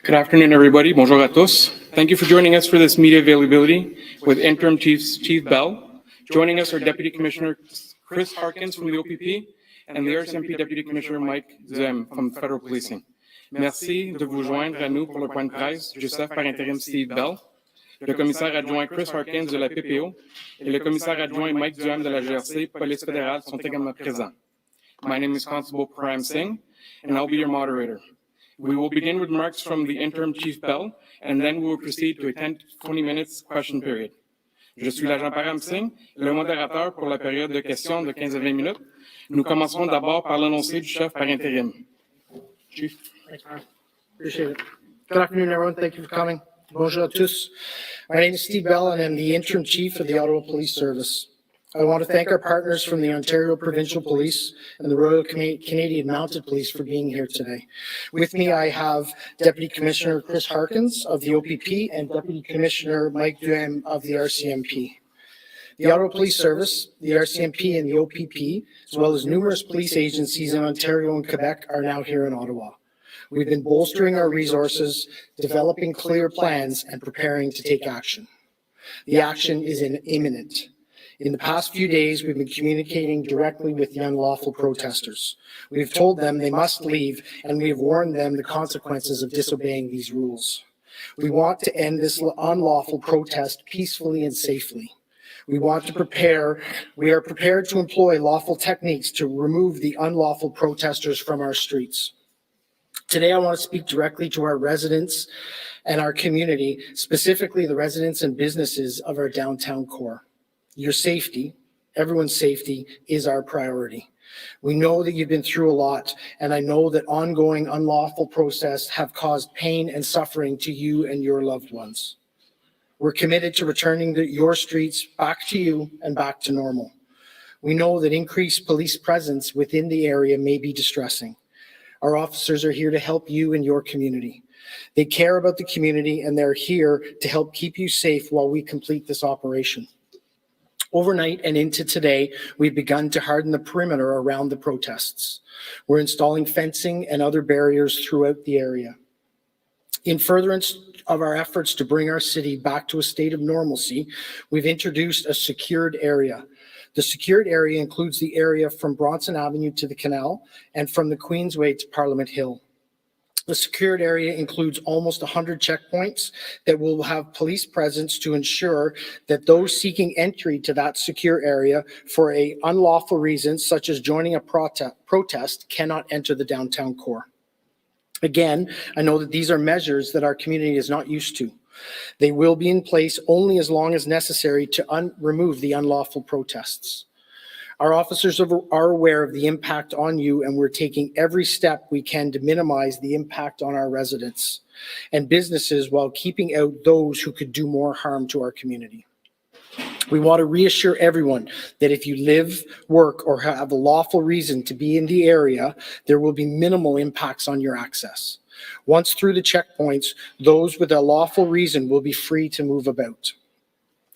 Good afternoon, everybody. Bonjour à tous. Thank you for joining us for this media availability with Interim Chief Bell. Joining us are Deputy Commissioner Chris Harkins from the OPP and the RCMP Deputy Commissioner Mike Duhem from Federal Policing. Merci de vous joindre à nous pour le point de presse du chef par intérim Steve Bell, le commissaire adjoint Chris Harkins de la PPO et le commissaire adjoint Mike Duhem de la GRC, Police fédérale, sont également présents. My name is Constable Prime Singh, and I'll be your moderator. We will begin with remarks from the Interim Chief Bell, and then we will proceed to a 10 to 20 minutes question period. Je suis l'agent Param Singh, le modérateur pour la période de questions de 15 à 20 minutes. Nous commencerons d'abord par l'annoncé du chef par intérim. Chief. Thanks, man. Appreciate it. Good afternoon, everyone. Thank you for coming. Bonjour à tous. My name is Steve Bell, and I'm the Interim Chief of the Ottawa Police Service. I want to thank our partners from the Ontario Provincial Police and the Royal Canadian Mounted Police for being here today. With me, I have Deputy Commissioner Chris Harkins of the OPP and Deputy Commissioner Mike Duhem of the RCMP. The Ottawa Police Service, the RCMP, and the OPP, as well as numerous police agencies in Ontario and Quebec, are now here in Ottawa. We've been bolstering our resources, developing clear plans, and preparing to take action. The action is imminent. In the past few days, we've been communicating directly with the unlawful protesters. We've told them they must leave, and we have warned them the consequences of disobeying these rules. We want to end this unlawful protest peacefully and safely. We are prepared to employ lawful techniques to remove the unlawful protesters from our streets. Today, I want to speak directly to our residents and our community, specifically the residents and businesses of our downtown core. Your safety, everyone's safety, is our priority. We know that you've been through a lot, and I know that ongoing unlawful protests have caused pain and suffering to you and your loved ones. We're committed to returning your streets back to you and back to normal. We know that increased police presence within the area may be distressing. Our officers are here to help you and your community. They care about the community, and they're here to help keep you safe while we complete this operation. Overnight and into today, we've begun to harden the perimeter around the protests. We're installing fencing and other barriers throughout the area. In furtherance of our efforts to bring our city back to a state of normalcy, we've introduced a secured area. The secured area includes the area from Bronson Avenue to the Canal and from the Queensway to Parliament Hill. The secured area includes almost 100 checkpoints that will have police presence to ensure that those seeking entry to that secure area for an unlawful reason, such as joining a protest, cannot enter the downtown core. Again, I know that these are measures that our community is not used to. They will be in place only as long as necessary to remove the unlawful protests. Our officers are aware of the impact on you, and we're taking every step we can to minimize the impact on our residents and businesses while keeping out those who could do more harm to our community. We want to reassure everyone that if you live, work, or have a lawful reason to be in the area, there will be minimal impacts on your access. Once through the checkpoints, those with a lawful reason will be free to move about.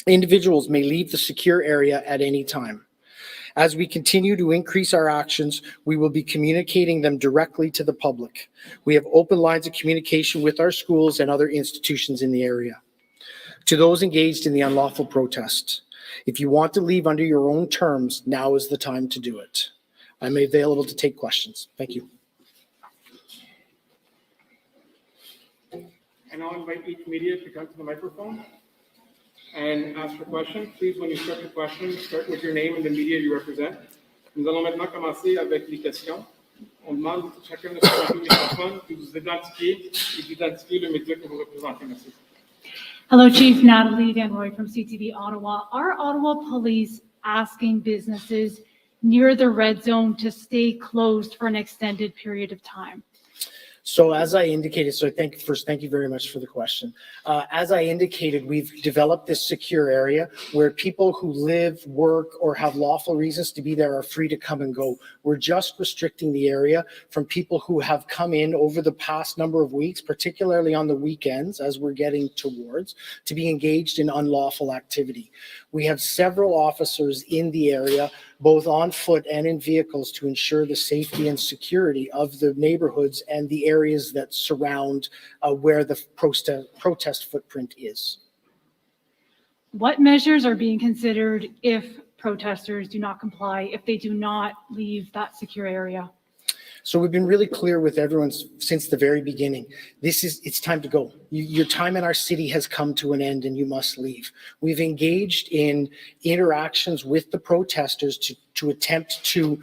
Individuals may leave the secure area at any time. As we continue to increase our actions, we will be communicating them directly to the public. We have open lines of communication with our schools and other institutions in the area. To those engaged in the unlawful protest, if you want to leave under your own terms, now is the time to do it. I'm available to take questions. Thank you. And I'll invite each media to come to the microphone and ask your question. Please, when you start your question, start with your name and the media you represent. Nous allons maintenant commencer avec les questions. On demande à chacun de se prendre le microphone, de vous identifier et d'identifier le média que vous représentez. Merci. Hello, Chief Natalie Danroy from CTV Ottawa. Are Ottawa police asking businesses near the red zone to stay closed for an extended period of time? So as I indicated, thank you very much for the question. As I indicated, we've developed this secure area where people who live, work, or have lawful reasons to be there are free to come and go. We're just restricting the area from people who have come in over the past number of weeks, particularly on the weekends, as we're getting towards, to be engaged in unlawful activity. We have several officers in the area, both on foot and in vehicles, to ensure the safety and security of the neighborhoods and the areas that surround where the protest footprint is. What measures are being considered if protesters do not comply, if they do not leave that secure area? So we've been really clear with everyone since the very beginning. It's time to go. Your time in our city has come to an end and you must leave. We've engaged in interactions with the protesters to attempt to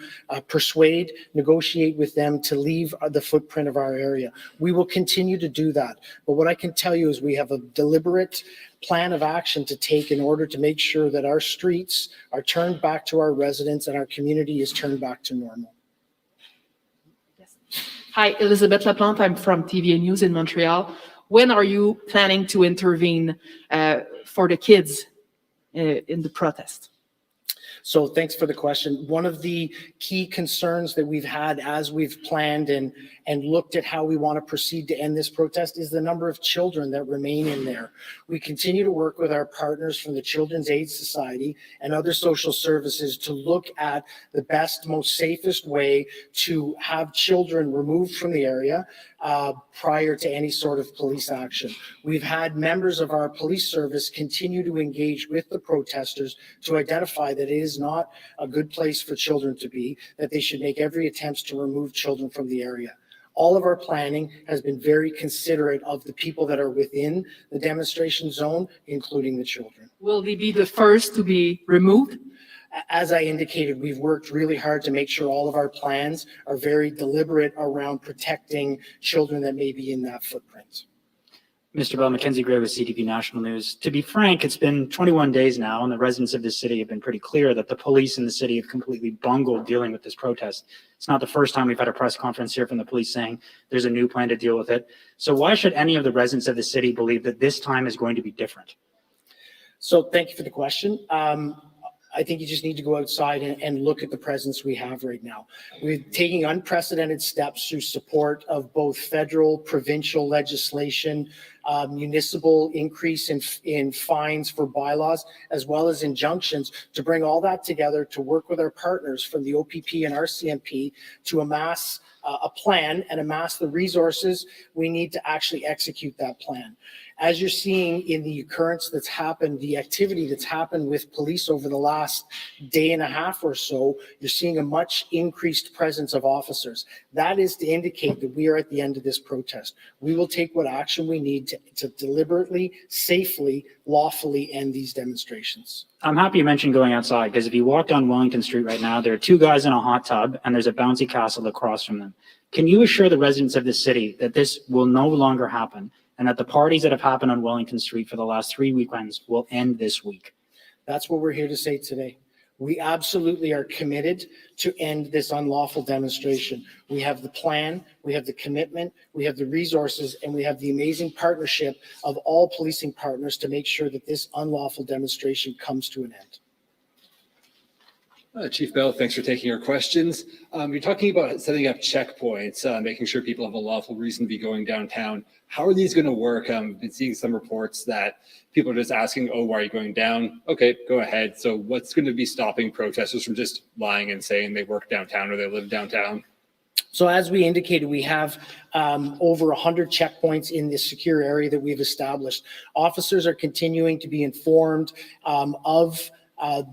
persuade, negotiate with them to leave the footprint of our area. We will continue to do that. But what I can tell you is we have a deliberate plan of action to take in order to make sure that our streets are turned back to our residents and our community is turned back to normal. Hi, Elizabeth Laplante. I'm from TVA News in Montreal. When are you planning to intervene for the kids in the protest? So thanks for the question. One of the key concerns that we've had as we've planned and looked at how we want to proceed to end this protest is the number of children that remain in there. We continue to work with our partners from the Children's Aid Society and other social services to look at the best, most safest way to have children removed from the area prior to any sort of police action. We've had members of our police service continue to engage with the protesters to identify that it is not a good place for children to be, that they should make every attempt to remove children from the area. All of our planning has been very considerate of the people that are within the demonstration zone, including the children. Will they be the first to be removed? As I indicated, we've worked really hard to make sure all of our plans are very deliberate around protecting children that may be in that footprint. Mr. Bell, Mackenzie Gray with CTV National News. To be frank, it's been 21 days now, and the residents of this city have been pretty clear that the police in the city have completely bungled dealing with this protest. It's not the first time we've had a press conference here from the police saying there's a new plan to deal with it. So why should any of the residents of the city believe that this time is going to be different? So thank you for the question. I think you just need to go outside and look at the presence we have right now. We're taking unprecedented steps through support of both federal, provincial legislation, municipal increase in fines for bylaws, as well as injunctions, to bring all that together to work with our partners from the OPP and RCMP to amass a plan and amass the resources we need to actually execute that plan. As you're seeing in the occurrence that's happened, the activity that's happened with police over the last day and a half or so, you're seeing a much increased presence of officers. That is to indicate that we are at the end of this protest. We will take what action we need to deliberately, safely, lawfully end these demonstrations. I'm happy you mentioned going outside, because if you walk down Wellington Street right now, there are two guys in a hot tub and there's a bouncy castle across from them. Can you assure the residents of this city that this will no longer happen, and that the parties that have happened on Wellington Street for the last 3 weekends will end this week? That's what we're here to say today. We absolutely are committed to end this unlawful demonstration. We have the plan, we have the commitment, we have the resources, and we have the amazing partnership of all policing partners to make sure that this unlawful demonstration comes to an end. Chief Bell, thanks for taking our questions. You're talking about setting up checkpoints, making sure people have a lawful reason to be going downtown. How are these going to work? I've been seeing some reports that people are just asking, oh, why are you going down? Okay, go ahead. So what's going to be stopping protesters from just lying and saying they work downtown or they live downtown? So as we indicated, we have over 100 checkpoints in this secure area that we've established. Officers are continuing to be informed of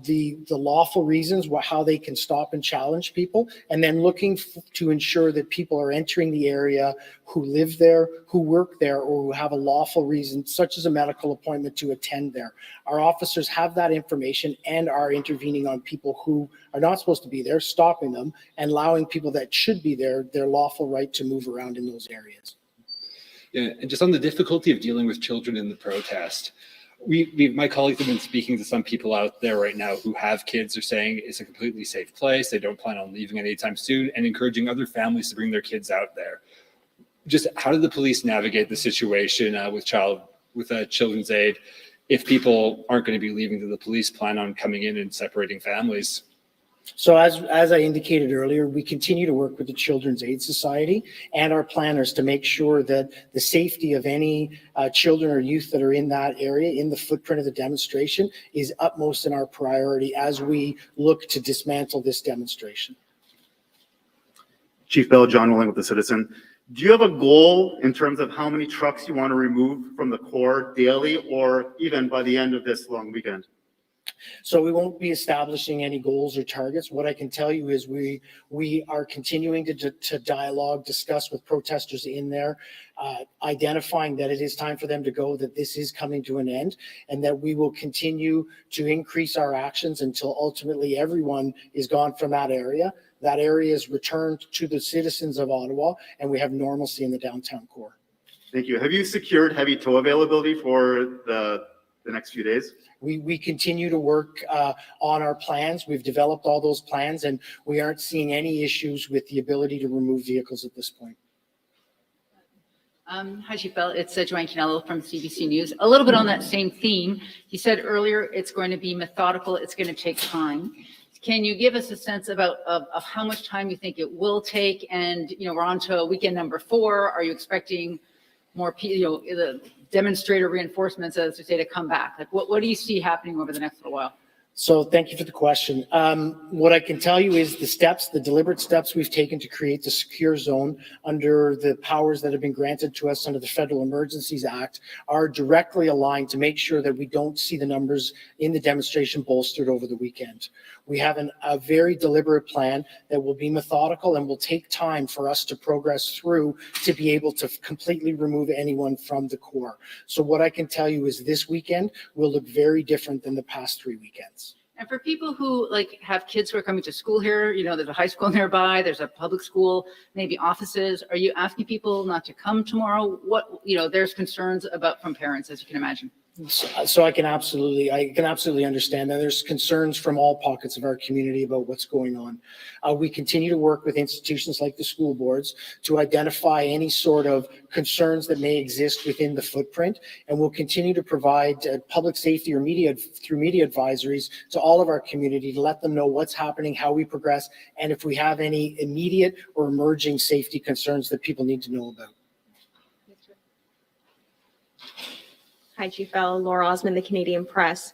the lawful reasons, how they can stop and challenge people, and then looking to ensure that people are entering the area who live there, who work there, or who have a lawful reason, such as a medical appointment, to attend there. Our officers have that information and are intervening on people who are not supposed to be there, stopping them and allowing people that should be there their lawful right to move around in those areas. Yeah, and just on the difficulty of dealing with children in the protest, my colleagues have been speaking to some people out there right now who have kids. They're saying it's a completely safe place. They don't plan on leaving anytime soon, and encouraging other families to bring their kids out there. Just how did the police navigate the situation with Children's Aid if people aren't going to be leaving? Do the police plan on coming in and separating families? So as I indicated earlier, we continue to work with the Children's Aid Society and our planners to make sure that the safety of any children or youth that are in that area, in the footprint of the demonstration, is utmost in our priority as we look to dismantle this demonstration. Chief Bell, John Willing with the Citizen. Do you have a goal in terms of how many trucks you want to remove from the core daily, or even by the end of this long weekend? So we won't be establishing any goals or targets. What I can tell you is we are continuing to dialogue, discuss with protesters in there, identifying that it is time for them to go, that this is coming to an end, and that we will continue to increase our actions until ultimately everyone is gone from that area. That area is returned to the citizens of Ottawa, and we have normalcy in the downtown core. Thank you. Have you secured heavy tow availability for the next few days? We continue to work on our plans. We've developed all those plans, and we aren't seeing any issues with the ability to remove vehicles at this point. Hi, Chief Bell. It's Joanne Canello from CBC News. A little bit on that same theme. You said earlier it's going to be methodical. It's going to take time. Can you give us a sense of how much time you think it will take? And, we're on to weekend number 4. Are you expecting more, the demonstrator reinforcements, as we say, to come back? Like, what do you see happening over the next little while? So thank you for the question. What I can tell you is the deliberate steps we've taken to create the secure zone under the powers that have been granted to us under the Federal Emergencies Act are directly aligned to make sure that we don't see the numbers in the demonstration bolstered over the weekend. We have a very deliberate plan that will be methodical and will take time for us to progress through to be able to completely remove anyone from the core. So what I can tell you is this weekend will look very different than the past 3 weekends. And for people who like have kids who are coming to school here, there's a high school nearby, there's a public school, maybe offices. Are you asking people not to come tomorrow? There's concerns from parents, as you can imagine. So I can absolutely understand that there's concerns from all pockets of our community about what's going on. We continue to work with institutions like the school boards to identify any sort of concerns that may exist within the footprint, and we'll continue to provide public safety or media advisories to all of our community to let them know what's happening, how we progress, and if we have any immediate or emerging safety concerns that people need to know about. Hi, Chief Bell, Laura Osmond, the Canadian Press.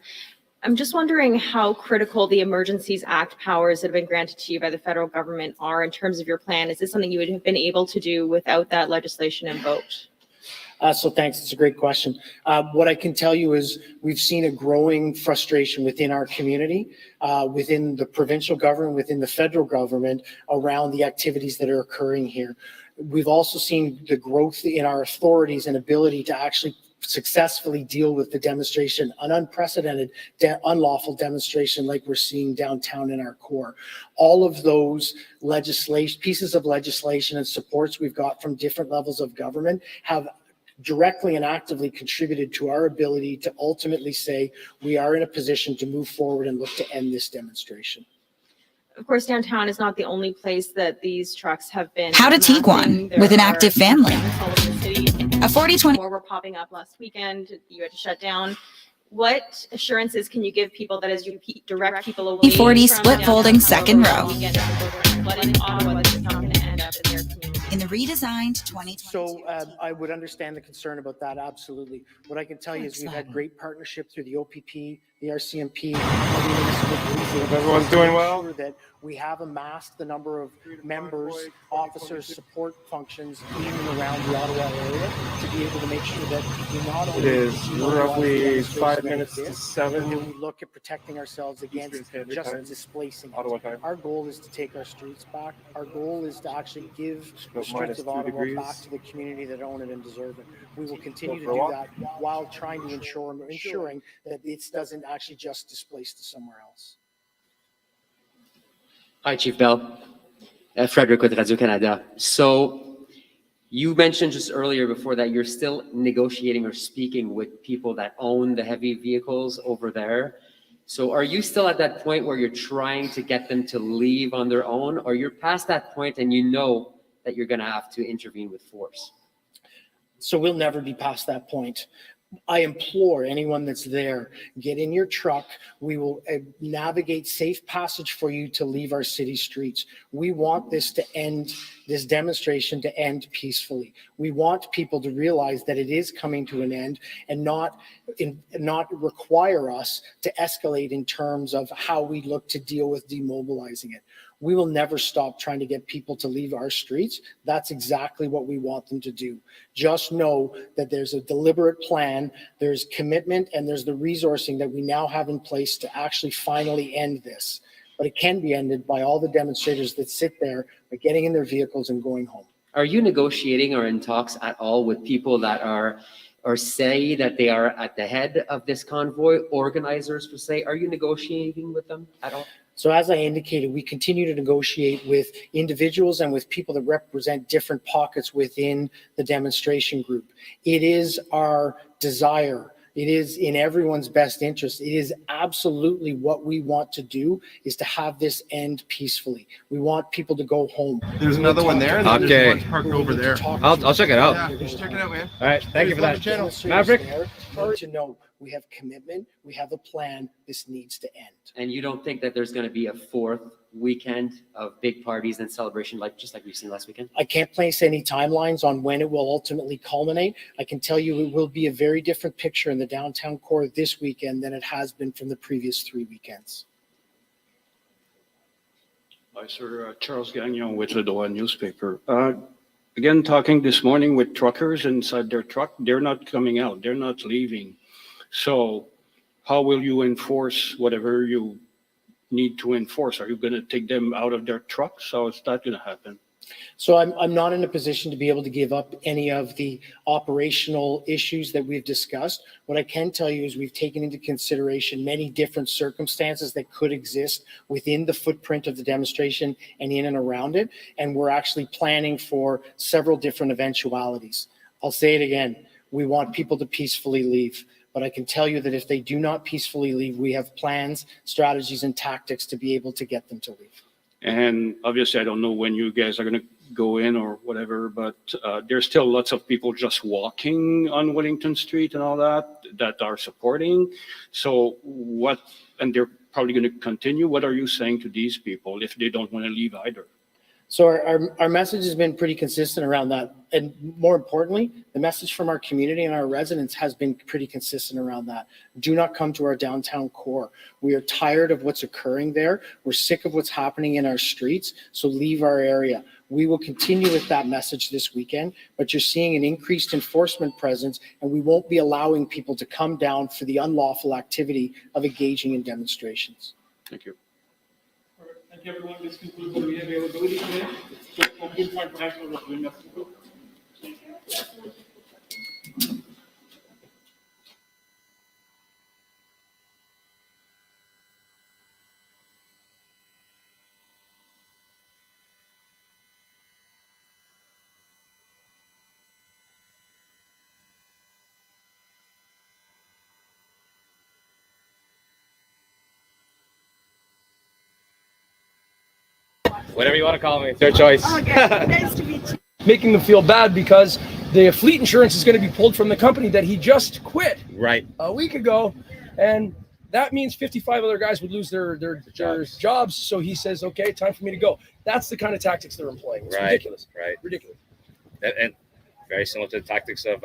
I'm just wondering how critical the Emergencies Act powers that have been granted to you by the federal government are in terms of your plan. Is this something you would have been able to do without that legislation invoked? So thanks. It's a great question. What I can tell you is we've seen a growing frustration within our community, within the provincial government, within the federal government around the activities that are occurring here. We've also seen the growth in our authorities and ability to actually successfully deal with the demonstration, an unprecedented unlawful demonstration like we're seeing downtown in our core. All of those pieces of legislation and supports we've got from different levels of government have directly and actively contributed to our ability to ultimately say we are in a position to move forward and look to end this demonstration. Of course, downtown is not the only place that these trucks have been. How to take one with an active family. A 40-20. More were popping up last weekend. You had to shut down. What assurances can you give people that as you direct people away 40 from split folding second row. Weekend, but in Ottawa, this is not going to end up in their community? In the redesigned 2022. So I would understand the concern about that, absolutely. What I can tell you is we've had great partnership through the OPP, the RCMP, and the municipal police. Everyone's doing well. That we have amassed the number of members, officers, support functions in and around the Ottawa area to be able to make sure that we not only. It is roughly 5 minutes to but 7. we look at protecting ourselves against just displacing it. Ottawa time. Our goal is to take our streets back. Our goal is to actually give the streets minus of 2 Ottawa degrees. back to the community that own it and deserve it. We will continue to for a do walk. that while trying to ensuring that it doesn't actually just displace to somewhere else. Hi, Chief Bell. Frederick with Radio-Canada. So you mentioned just earlier before that you're still negotiating or speaking with people that own the heavy vehicles over there. So are you still at that point where you're trying to get them to leave on their own, or you're past that point and you know that you're going to have to intervene with force? So we'll never be past that point. I implore anyone that's there, get in your truck. We will navigate safe passage for you to leave our city streets. We want this demonstration to end peacefully. We want people to realize that it is coming to an end and not require us to escalate in terms of how we look to deal with demobilizing it. We will never stop trying to get people to leave our streets. That's exactly what we want them to do. Just know that there's a deliberate plan, there's commitment, and there's the resourcing that we now have in place to actually finally end this. But it can be ended by all the demonstrators that sit there by getting in their vehicles and going home. Are you negotiating or in talks at all with people that are or say that they are at the head of this convoy, organizers per se? Are you negotiating with them at all? So as I indicated, we continue to negotiate with individuals and with people that represent different pockets within the demonstration group. It is our desire. It is in everyone's best interest. It is absolutely what we want to do, is to have this end peacefully. We want people to go home. There's another one there. Okay. There's one parked over there. I'll check it out. Yeah, just check it out, man. All right. Thank you for that. Maverick, Maverick? to know we have commitment, we have a plan. This needs to end. And you don't think that there's going to be a fourth weekend of big parties and celebration just like we've seen last weekend? I can't place any timelines on when it will ultimately culminate. I can tell you it will be a very different picture in the downtown core this weekend than it has been from the previous 3 weekends. Hi, sir. Charles Gagnon with the Ottawa newspaper. Again, talking this morning with truckers inside their truck, they're not coming out. They're not leaving. So how will you enforce whatever you need to enforce? Are you going to take them out of their trucks? How is that going to happen? So I'm not in a position to be able to give up any of the operational issues that we've discussed. What I can tell you is we've taken into consideration many different circumstances that could exist within the footprint of the demonstration and in and around it. And we're actually planning for several different eventualities. I'll say it again. We want people to peacefully leave. But I can tell you that if they do not peacefully leave, we have plans, strategies, and tactics to be able to get them to leave. And obviously, I don't know when you guys are going to go in or whatever, but there's still lots of people just walking on Wellington Street and all that are supporting. So what, and they're probably going to continue. What are you saying to these people if they don't want to leave either? So our message has been pretty consistent around that. And more importantly, the message from our community and our residents has been pretty consistent around that. Do not come to our downtown core. We are tired of what's occurring there. We're sick of what's happening in our streets. So leave our area. We will continue with that message this weekend, but you're seeing an increased enforcement presence, and we won't be allowing people to come down for the unlawful activity of engaging in demonstrations. Thank you. Thank you, everyone. This concludes the media availability today. Good point for National Referendum. Whatever you want to call me, it's your choice. Nice to meet you. Making them feel bad because the fleet insurance is going to be pulled from the company that he just quit Right. a week ago, and that means 55 other guys would lose their jobs. So he says, "Okay, time for me to go." That's the kind of tactics they're employing. It's ridiculous. Right. Ridiculous. And very similar to the tactics of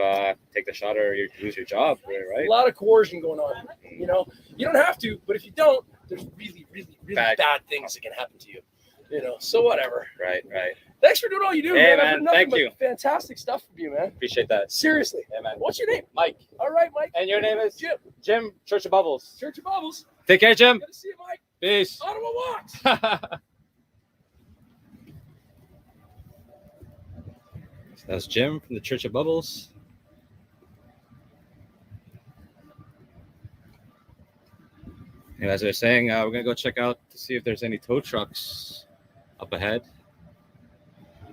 take the shot or you lose your job, right? A lot of coercion going on. You know, you don't have to, but if you don't, there's really, really, really bad things that can happen to you. You know, so whatever. Right. Thanks for doing all you do, Hey, man. I've heard man, nothing thank but you. fantastic stuff from you, man. Appreciate that. Seriously. Yeah, man. What's your name? Mike. All right, Mike. And your name is? Jim. Jim, Church of Bubbles. Church of Bubbles. Take care, Jim. Good to see you, Mike. Peace. Ottawa Walks. So that's Jim from the Church of Bubbles. And as I was saying, we're going to go check out to see if there's any tow trucks up ahead,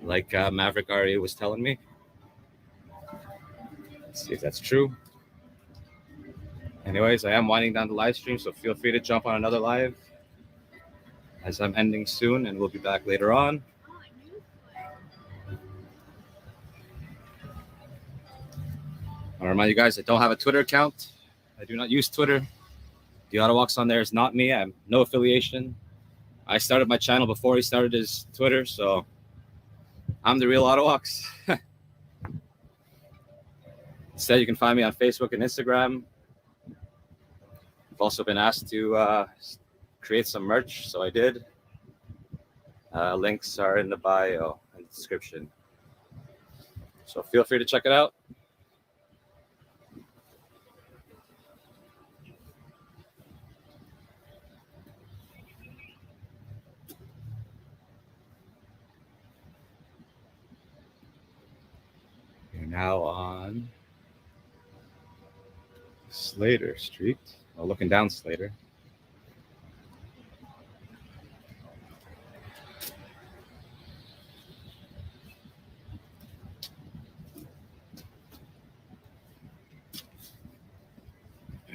like Maverick already was telling me. Let's see if that's true. Anyways, I am winding down the live stream, so feel free to jump on another live as I'm ending soon, and we'll be back later on. I remind you guys, I don't have a Twitter account. I do not use Twitter. The Ottawalks on there is not me. I have no affiliation. I started my channel before he started his Twitter, so I'm the real Ottawalks. Instead, you can find me on Facebook and Instagram. I've also been asked to create some merch, so I did. Links are in the bio and the description. So feel free to check it out. You're now on Slater Street. Well, looking down Slater.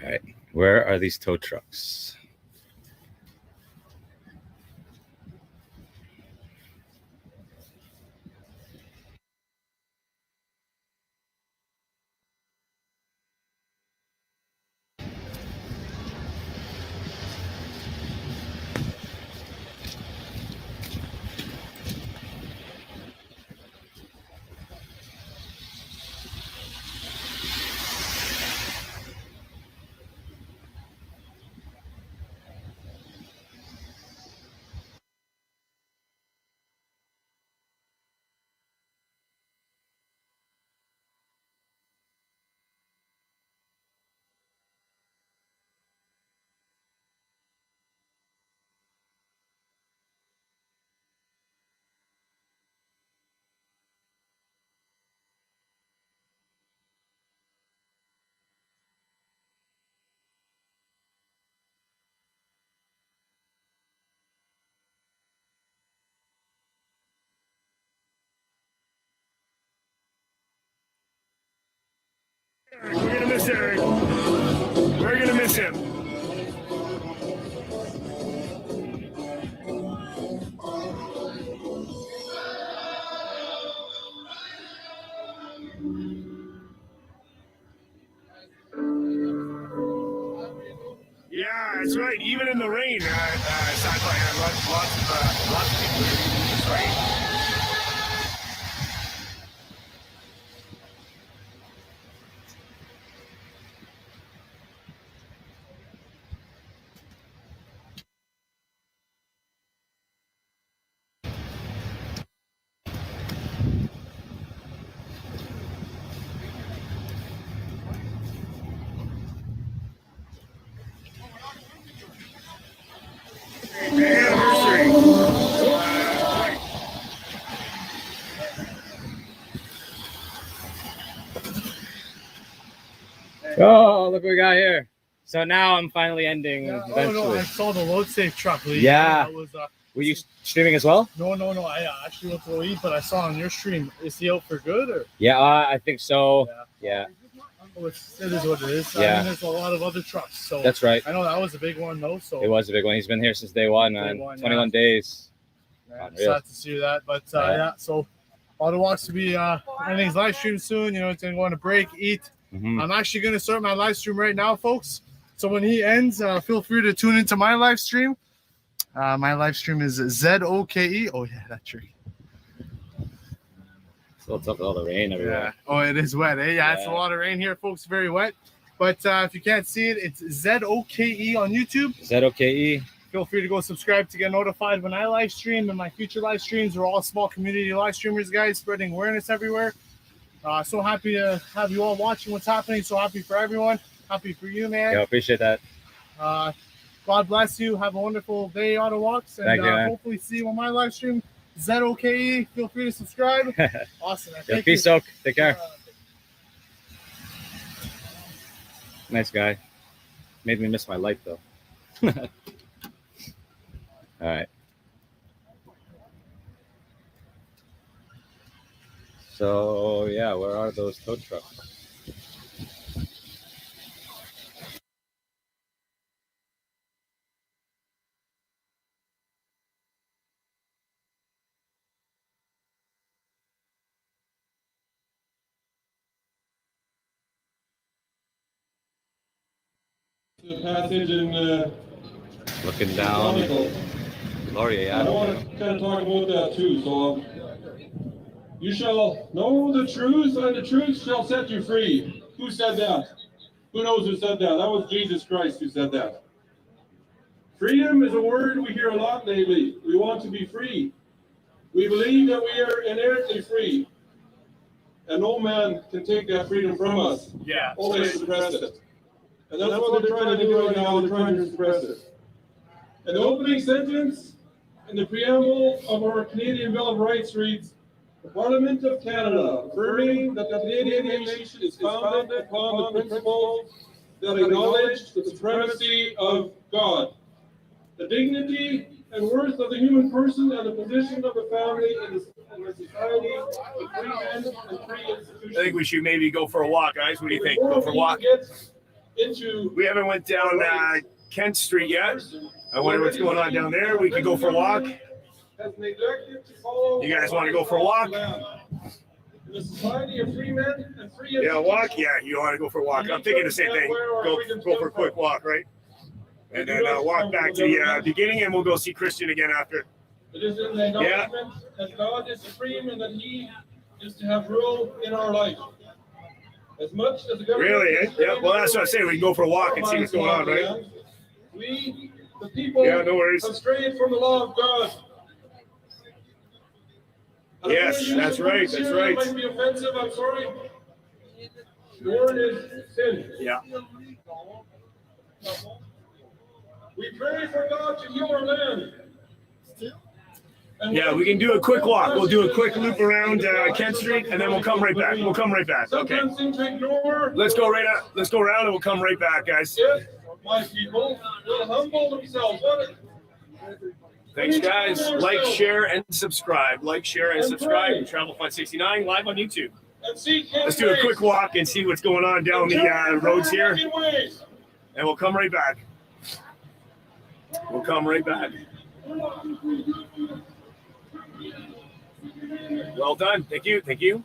All right, where are these tow trucks? We're gonna miss Eric. We're gonna miss him. Yeah, that's right. Even in the rain, Sci-Fi had lots of people in this rain. Oh, look what we got here. So now I'm finally ending eventually. Oh, no, I saw the load safe truck leave. Yeah. That was, Were you streaming as well? No. I actually went to go eat, but I saw on your stream. Is he out for good? Or? Yeah, I think so. Yeah. Oh, it is what it is. Yeah. I mean, there's a lot of other trucks. So That's right. I know that was a big one, though. So It was a big one. He's been here since day one, man. 21 days. Yeah, Unreal. sad to see that. But Yeah. so Ottawa walks to be ending his live stream soon. You know, it's going to go on a break, eat. Mhm. I'm actually going to start my live stream right now, folks. So when he ends, feel free to tune into my live stream. My live stream is ZOKE. Oh, yeah, that's true. It's a little tough with all the rain everywhere. Yeah. Oh, it is wet, eh? Yeah, it's a Yeah. lot of rain here, folks. Very wet. But if you can't see it, it's ZOKE on YouTube. ZOKE. Feel free to go subscribe to get notified when I live stream, and my future live streams are all small community live streamers, guys, spreading awareness everywhere. So happy to have you all watching what's happening. So happy for everyone. Happy for you, man. Yeah, appreciate that. God bless you. Have a wonderful day, Ottawaks. And Thank you, man. hopefully see you on my live stream. ZOKE. Feel free to subscribe. Awesome, man. Yeah, Thank peace, you. Oak. Take care. Nice guy. Made me miss my life, though. All right. So, yeah, where are those tow trucks? The passage in Looking down. Chronicle. Laurier I want to kind of talk about that too. So, you shall know the truth, and the truth shall set you free. Who said that? Who knows who said that? That was Jesus Christ who said that. Freedom is a word we hear a lot lately. We want to be free. We believe that we are inherently free, and no man can take that freedom from us. Yeah. Only suppress it. And that's what they're trying to do right now. They're trying to suppress it. And the opening sentence in the preamble of our Canadian Bill of Rights reads, "The Parliament of Canada, affirming that the Canadian nation is founded upon the principles that acknowledge the supremacy of God, the dignity and worth of the human person, and the position of the family in the society of free men and free institutions." I think we should maybe go for a walk, guys. What do you think? Before Go for a we walk. get into We haven't went down Kent Street yet. I wonder what's going on down there. We could go for a walk. has neglected to follow You guys want to go for a walk? in the society of free men and free Yeah, walk. Yeah, you want to go for a walk. I'm thinking the same thing. Go for a quick walk, right? And then walk back to the beginning, and we'll go see Christian again after. It is in the acknowledgement that God is supreme and that He is to have rule in our life. As much as the government. Really? Eh? Yeah. Well, that's what I'm saying. We can go for a walk and see what's going on, right? We, the people, Yeah, no worries. have strayed from the law of God. Yes, that's right. That's It right. might be offensive. I'm sorry. The word is sin. Yeah. We pray for God to heal our land. Yeah, we can do a quick walk. We'll do a quick loop around Kent Street, and then we'll come right back. We'll come right back. Okay. Sometimes seem to ignore. Let's go right up. Let's go around, and we'll come right back, guys. If my people will humble themselves. Thanks, guys. Like, share, and subscribe. Like, share, and subscribe. Travel Fun 69 live on YouTube. Let's do a quick walk and see what's going on down the roads here. And we'll come right back. We'll come right back. Well done. Thank you. Thank you.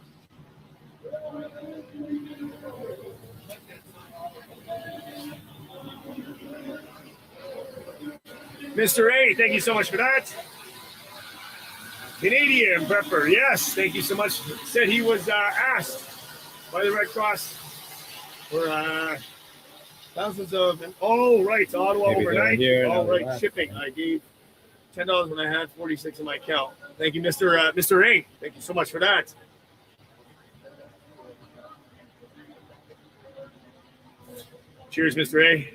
Mr. A, thank you so much for that. Canadian prepper, yes, thank you so much. Said he was asked by the Red Cross for thousands of, oh, right, to Ottawa Maybe overnight. here, All right, that. shipping. I gave $10 when I had 46 in my account. Thank you, Mr. A. Thank you so much for that. Cheers, Mr. A.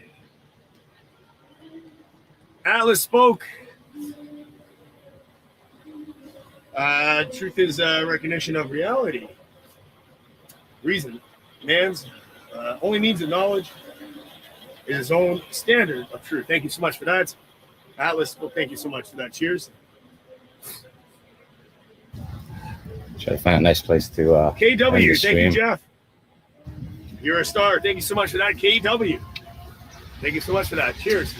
Atlas spoke. Truth is recognition of reality. Reason. Man's only means of knowledge is his own standard of truth. Thank you so much for that. Atlas spoke. Thank you so much for that. Cheers. Try to find a nice place to end the KW. Thank you, stream. Jeff. You're a star. Thank you so much for that. KW. Thank you so much for that. Cheers.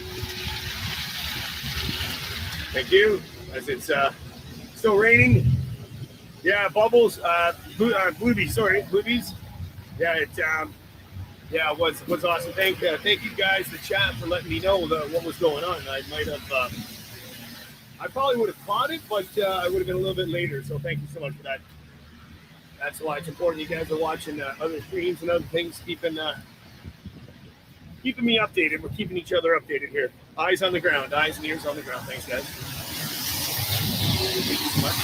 Thank you. As it's still raining. Yeah, bubbles. Bluebies. Sorry, bluebies. Yeah, it was awesome. Thank you guys, the chat, for letting me know what was going on. I might have. I probably would have caught it, but I would have been a little bit later. So thank you so much for that. That's why it's important you guys are watching other streams and other things, keeping me updated. We're keeping each other updated here. Eyes on the ground, eyes and ears on the ground. Thanks, guys. Thank you so much.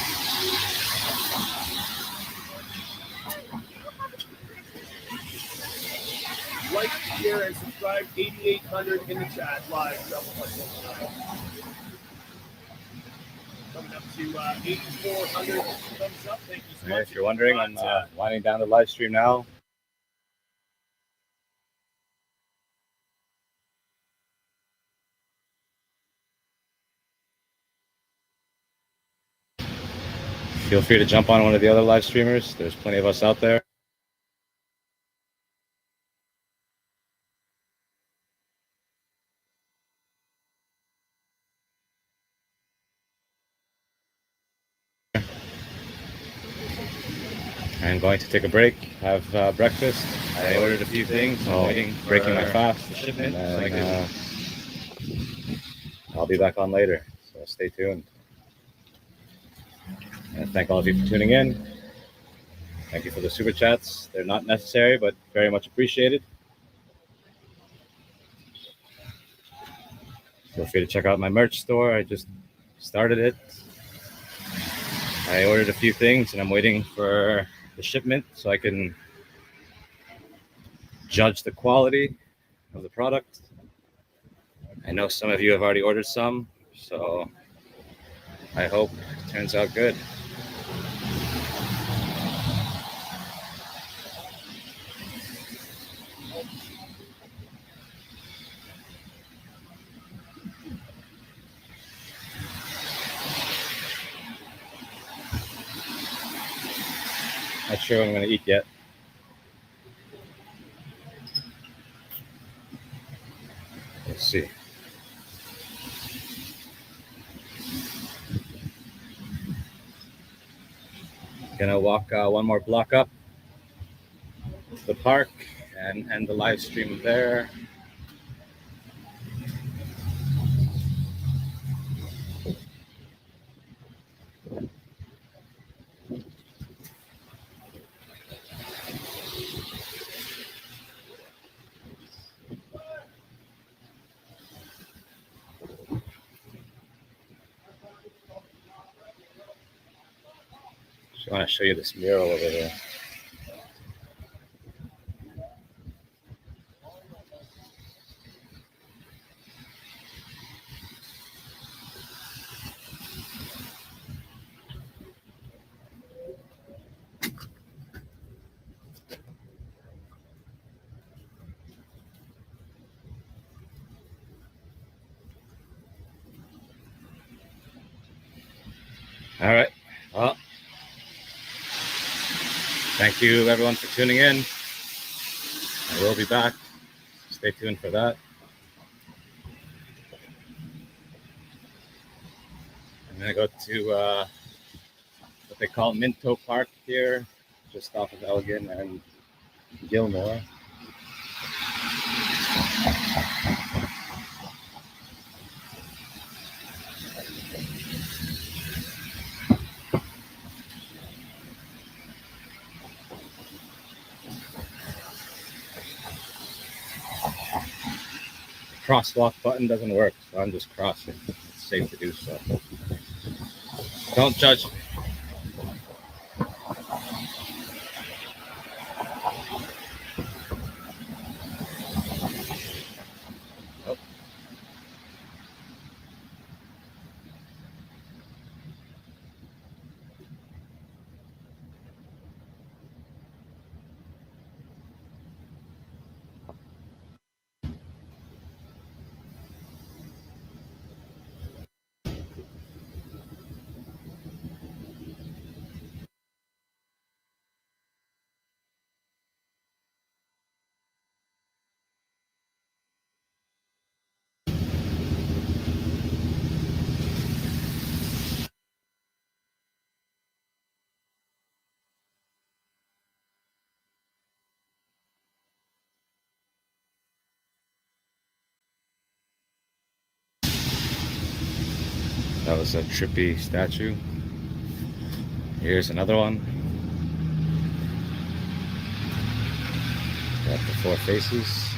Like, share, and subscribe. 8,800 in the chat live. Coming up to 8,400 thumbs up. Thank you so much. If you're wondering, I'm winding down the live stream now. Feel free to jump on one of the other live streamers. There's plenty of us out there. I'm going to take a break, have breakfast. I ordered a few things. I'm waiting, breaking my fast. And then, I'll be back on later, so stay tuned. And thank all of you for tuning in. Thank you for the super chats. They're not necessary, but very much appreciated. Feel free to check out my merch store. I just started it. I ordered a few things, and I'm waiting for the shipment so I can judge the quality of the product. I know some of you have already ordered some, so I hope it turns out good. Not sure what I'm going to eat yet. Let's see. Gonna walk one more block up to the park and end the live stream there. Just want to show you this mural over here. All right. Well, Thank you, everyone, for tuning in. I will be back. Stay tuned for that. I'm going to go to what they call Minto Park here, just off of Elgin and Gilmore. Crosswalk button doesn't work, so I'm just crossing. It's safe to do so. Don't judge me. Oh. That was a trippy statue. Here's another one. Got the four faces.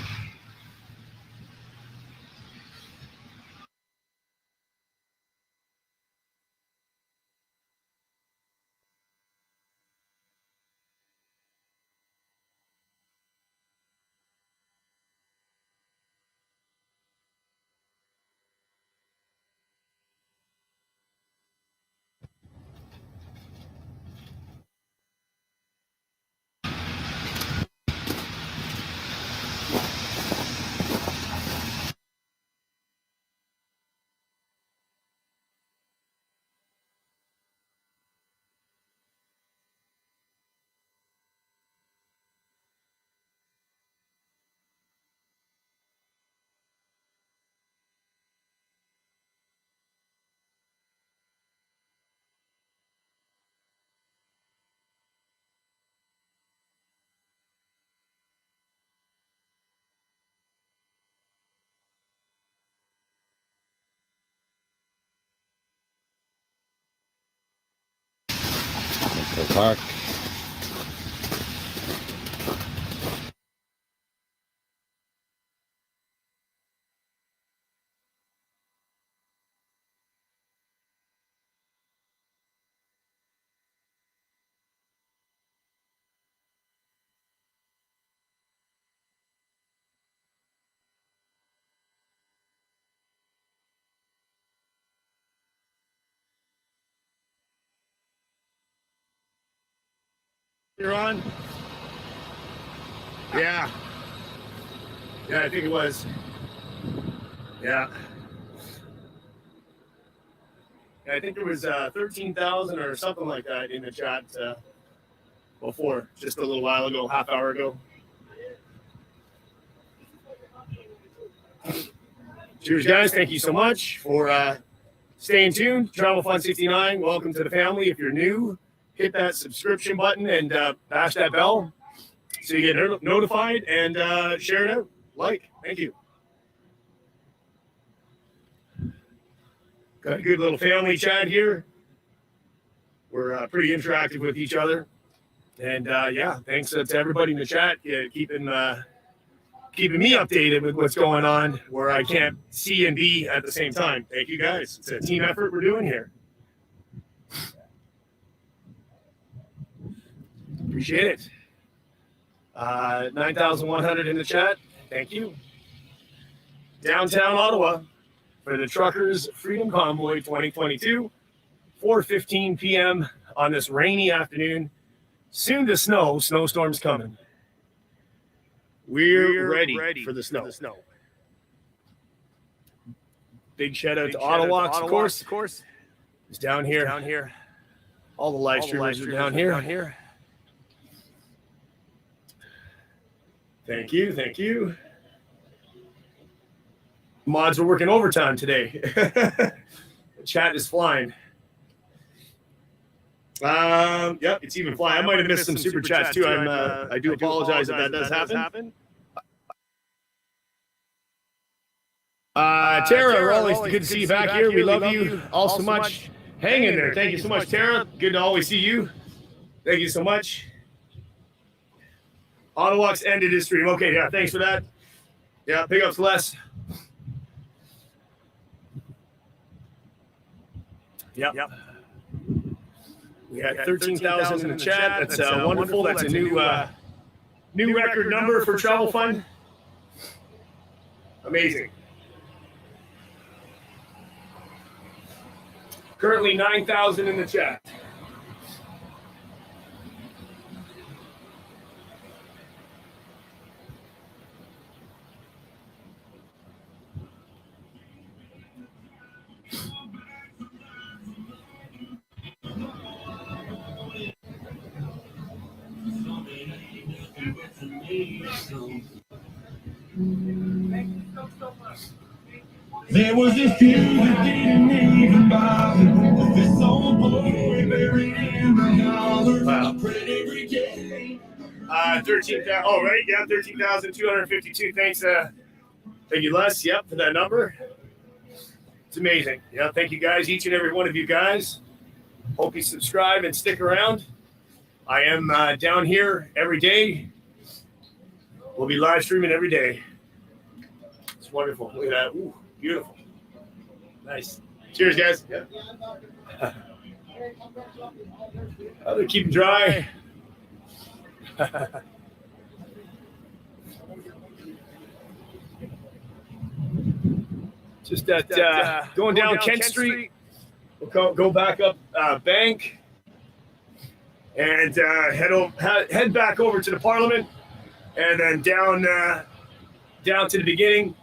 Minto Park. You're on? Yeah. Yeah, I think it was. Yeah. I think there was 13,000 or something like that in the chat before, just a little while ago, half hour ago. Cheers, guys. Thank you so much for staying tuned. Travel Fun 69, welcome to the family. If you're new, hit that subscription button and bash that bell so you get notified, and share it out. Like. Thank you. Got a good little family chat here. We're pretty interactive with each other. And yeah, thanks to everybody in the chat, keeping me updated with what's going on where I can't see and be at the same time. Thank you, guys. It's a team effort we're doing here. Appreciate it. 9,100 in the chat. Thank you. Downtown Ottawa for the Truckers Freedom Convoy 2022, 4:15 p.m. on this rainy afternoon. Soon to snow. Snowstorm's coming. We're ready for the snow. Big shout out to Ottawa, of course. It's down here. All the live streamers are down here. Thank you. Thank you. Mods are working overtime today. The chat is flying. Yep, it's even flying. I might have missed some super chats too. I do apologize if that does happen. Tara, always good to see you back here. We love you all so much. Hang in there. Thank you so much, Tara. Good to always see you. Thank you so much. Ottawa's ended his stream. Okay, yeah, thanks for that. Yeah, big ups, Les. Yep. We had 13,000 in the chat. That's wonderful. That's a new record number for Travel Fund. Amazing. Currently 9,000 in the chat. There was this kid that didn't even bother. This old boy buried in the dollar. Wow. I prayed every day. 13,000. Oh, right. Yeah, 13,252. Thanks. Thank you, Les. Yep, for that number. It's amazing. Yeah, thank you guys, each and every one of you guys. Hope you subscribe and stick around. I am down here every day. We'll be live streaming every day. It's wonderful. Look at that. Ooh, beautiful. Nice. Cheers, guys. Yeah. Oh, they're keeping dry. Just that going down Kent Street. We'll go back up Bank and head back over to the Parliament, and then down to the beginning,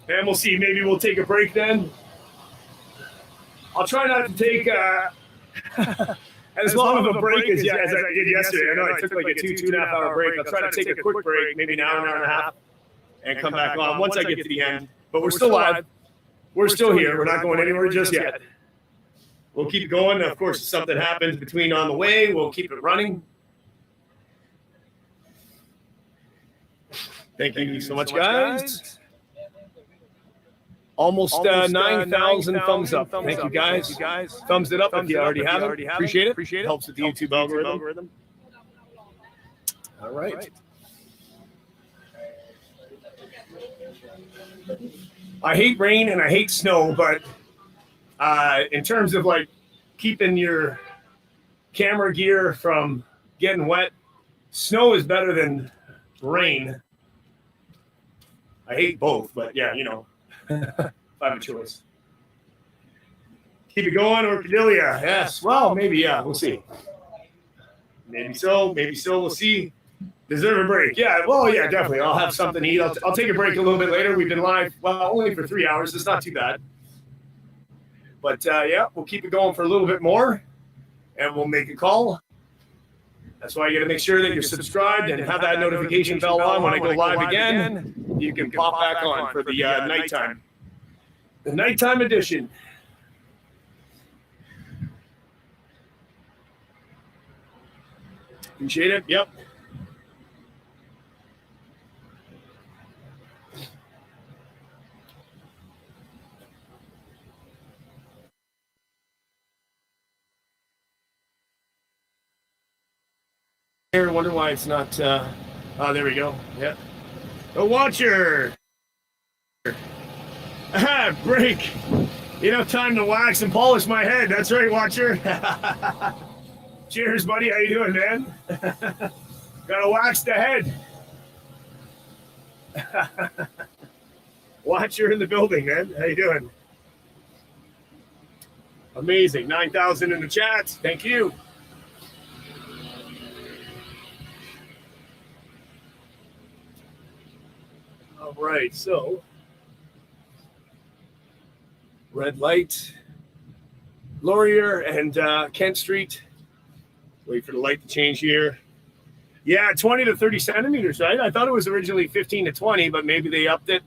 and we'll see. Maybe we'll take a break then. I'll try not to take as long of a break as I did yesterday. I know I took like a 2.5 hour break. I'll try to take a quick break, maybe an hour and a half, and come back on once I get to the end. But we're still live. We're still here. We're not going anywhere just yet. We'll keep going. Of course, if something happens between on the way, we'll keep it running. Thank you so much, guys. Almost 9,000 thumbs up. Thank you, guys. Thumbs it up if you already have it. Appreciate it. Helps with the YouTube algorithm. All right. I hate rain and I hate snow, but in terms of like keeping your camera gear from getting wet, snow is better than rain. I hate both, but yeah, if I have a choice. Keep it going, Orchidelia. Yes. Well, maybe, yeah, we'll see. Maybe so, we'll see. Deserve a break. Yeah, well, yeah, definitely. I'll have something to eat. I'll take a break a little bit later. We've been live, well, only for 3 hours. It's not too bad. But yeah, we'll keep it going for a little bit more, and we'll make a call. That's why you got to make sure that you're subscribed and have that notification bell on when I go live again. You can pop back on for the nighttime. The nighttime edition. Appreciate it. Yep. Wonder why it's not. Oh, there we go. Yeah. The Watcher. Break. Time to wax and polish my head. That's right, Watcher. Cheers, buddy. How you doing, man? Gotta wax the head. Watcher in the building, man. How you doing? Amazing. 9,000 in the chat. Thank you. All right, so red light, Laurier and Kent Street. Wait for the light to change here. Yeah, 20 to 30 centimeters, right? I thought it was originally 15 to 20, but maybe they upped it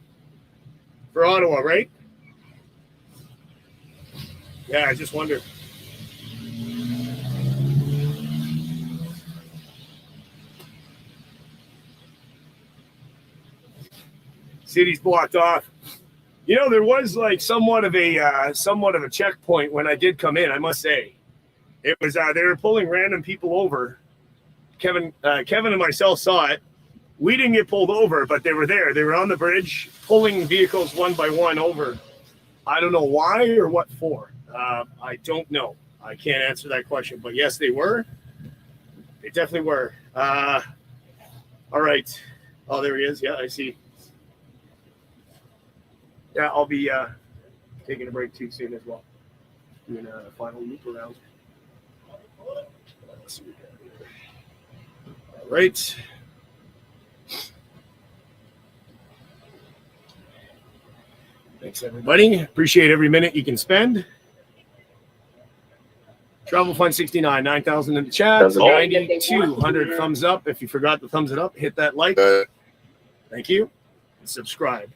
for Ottawa, right? Yeah, I just wonder. City's blocked off. You know, there was like somewhat of a checkpoint when I did come in, I must say. It was they were pulling random people over. Kevin and myself saw it. We didn't get pulled over, but they were there. They were on the bridge pulling vehicles one by one over. I don't know why or what for. I don't know. I can't answer that question, but yes, they were. They definitely were. All right. Oh, there he is. Yeah, I see. Yeah, I'll be taking a break too soon as well. Doing a final loop around. Let's see what we got here. All right. Thanks, everybody. Appreciate every minute you can spend. Travel Fund 69, 9,000 in the chat. 9,200 thumbs up. If you forgot to thumbs it up, hit that like. Thank you. And subscribe.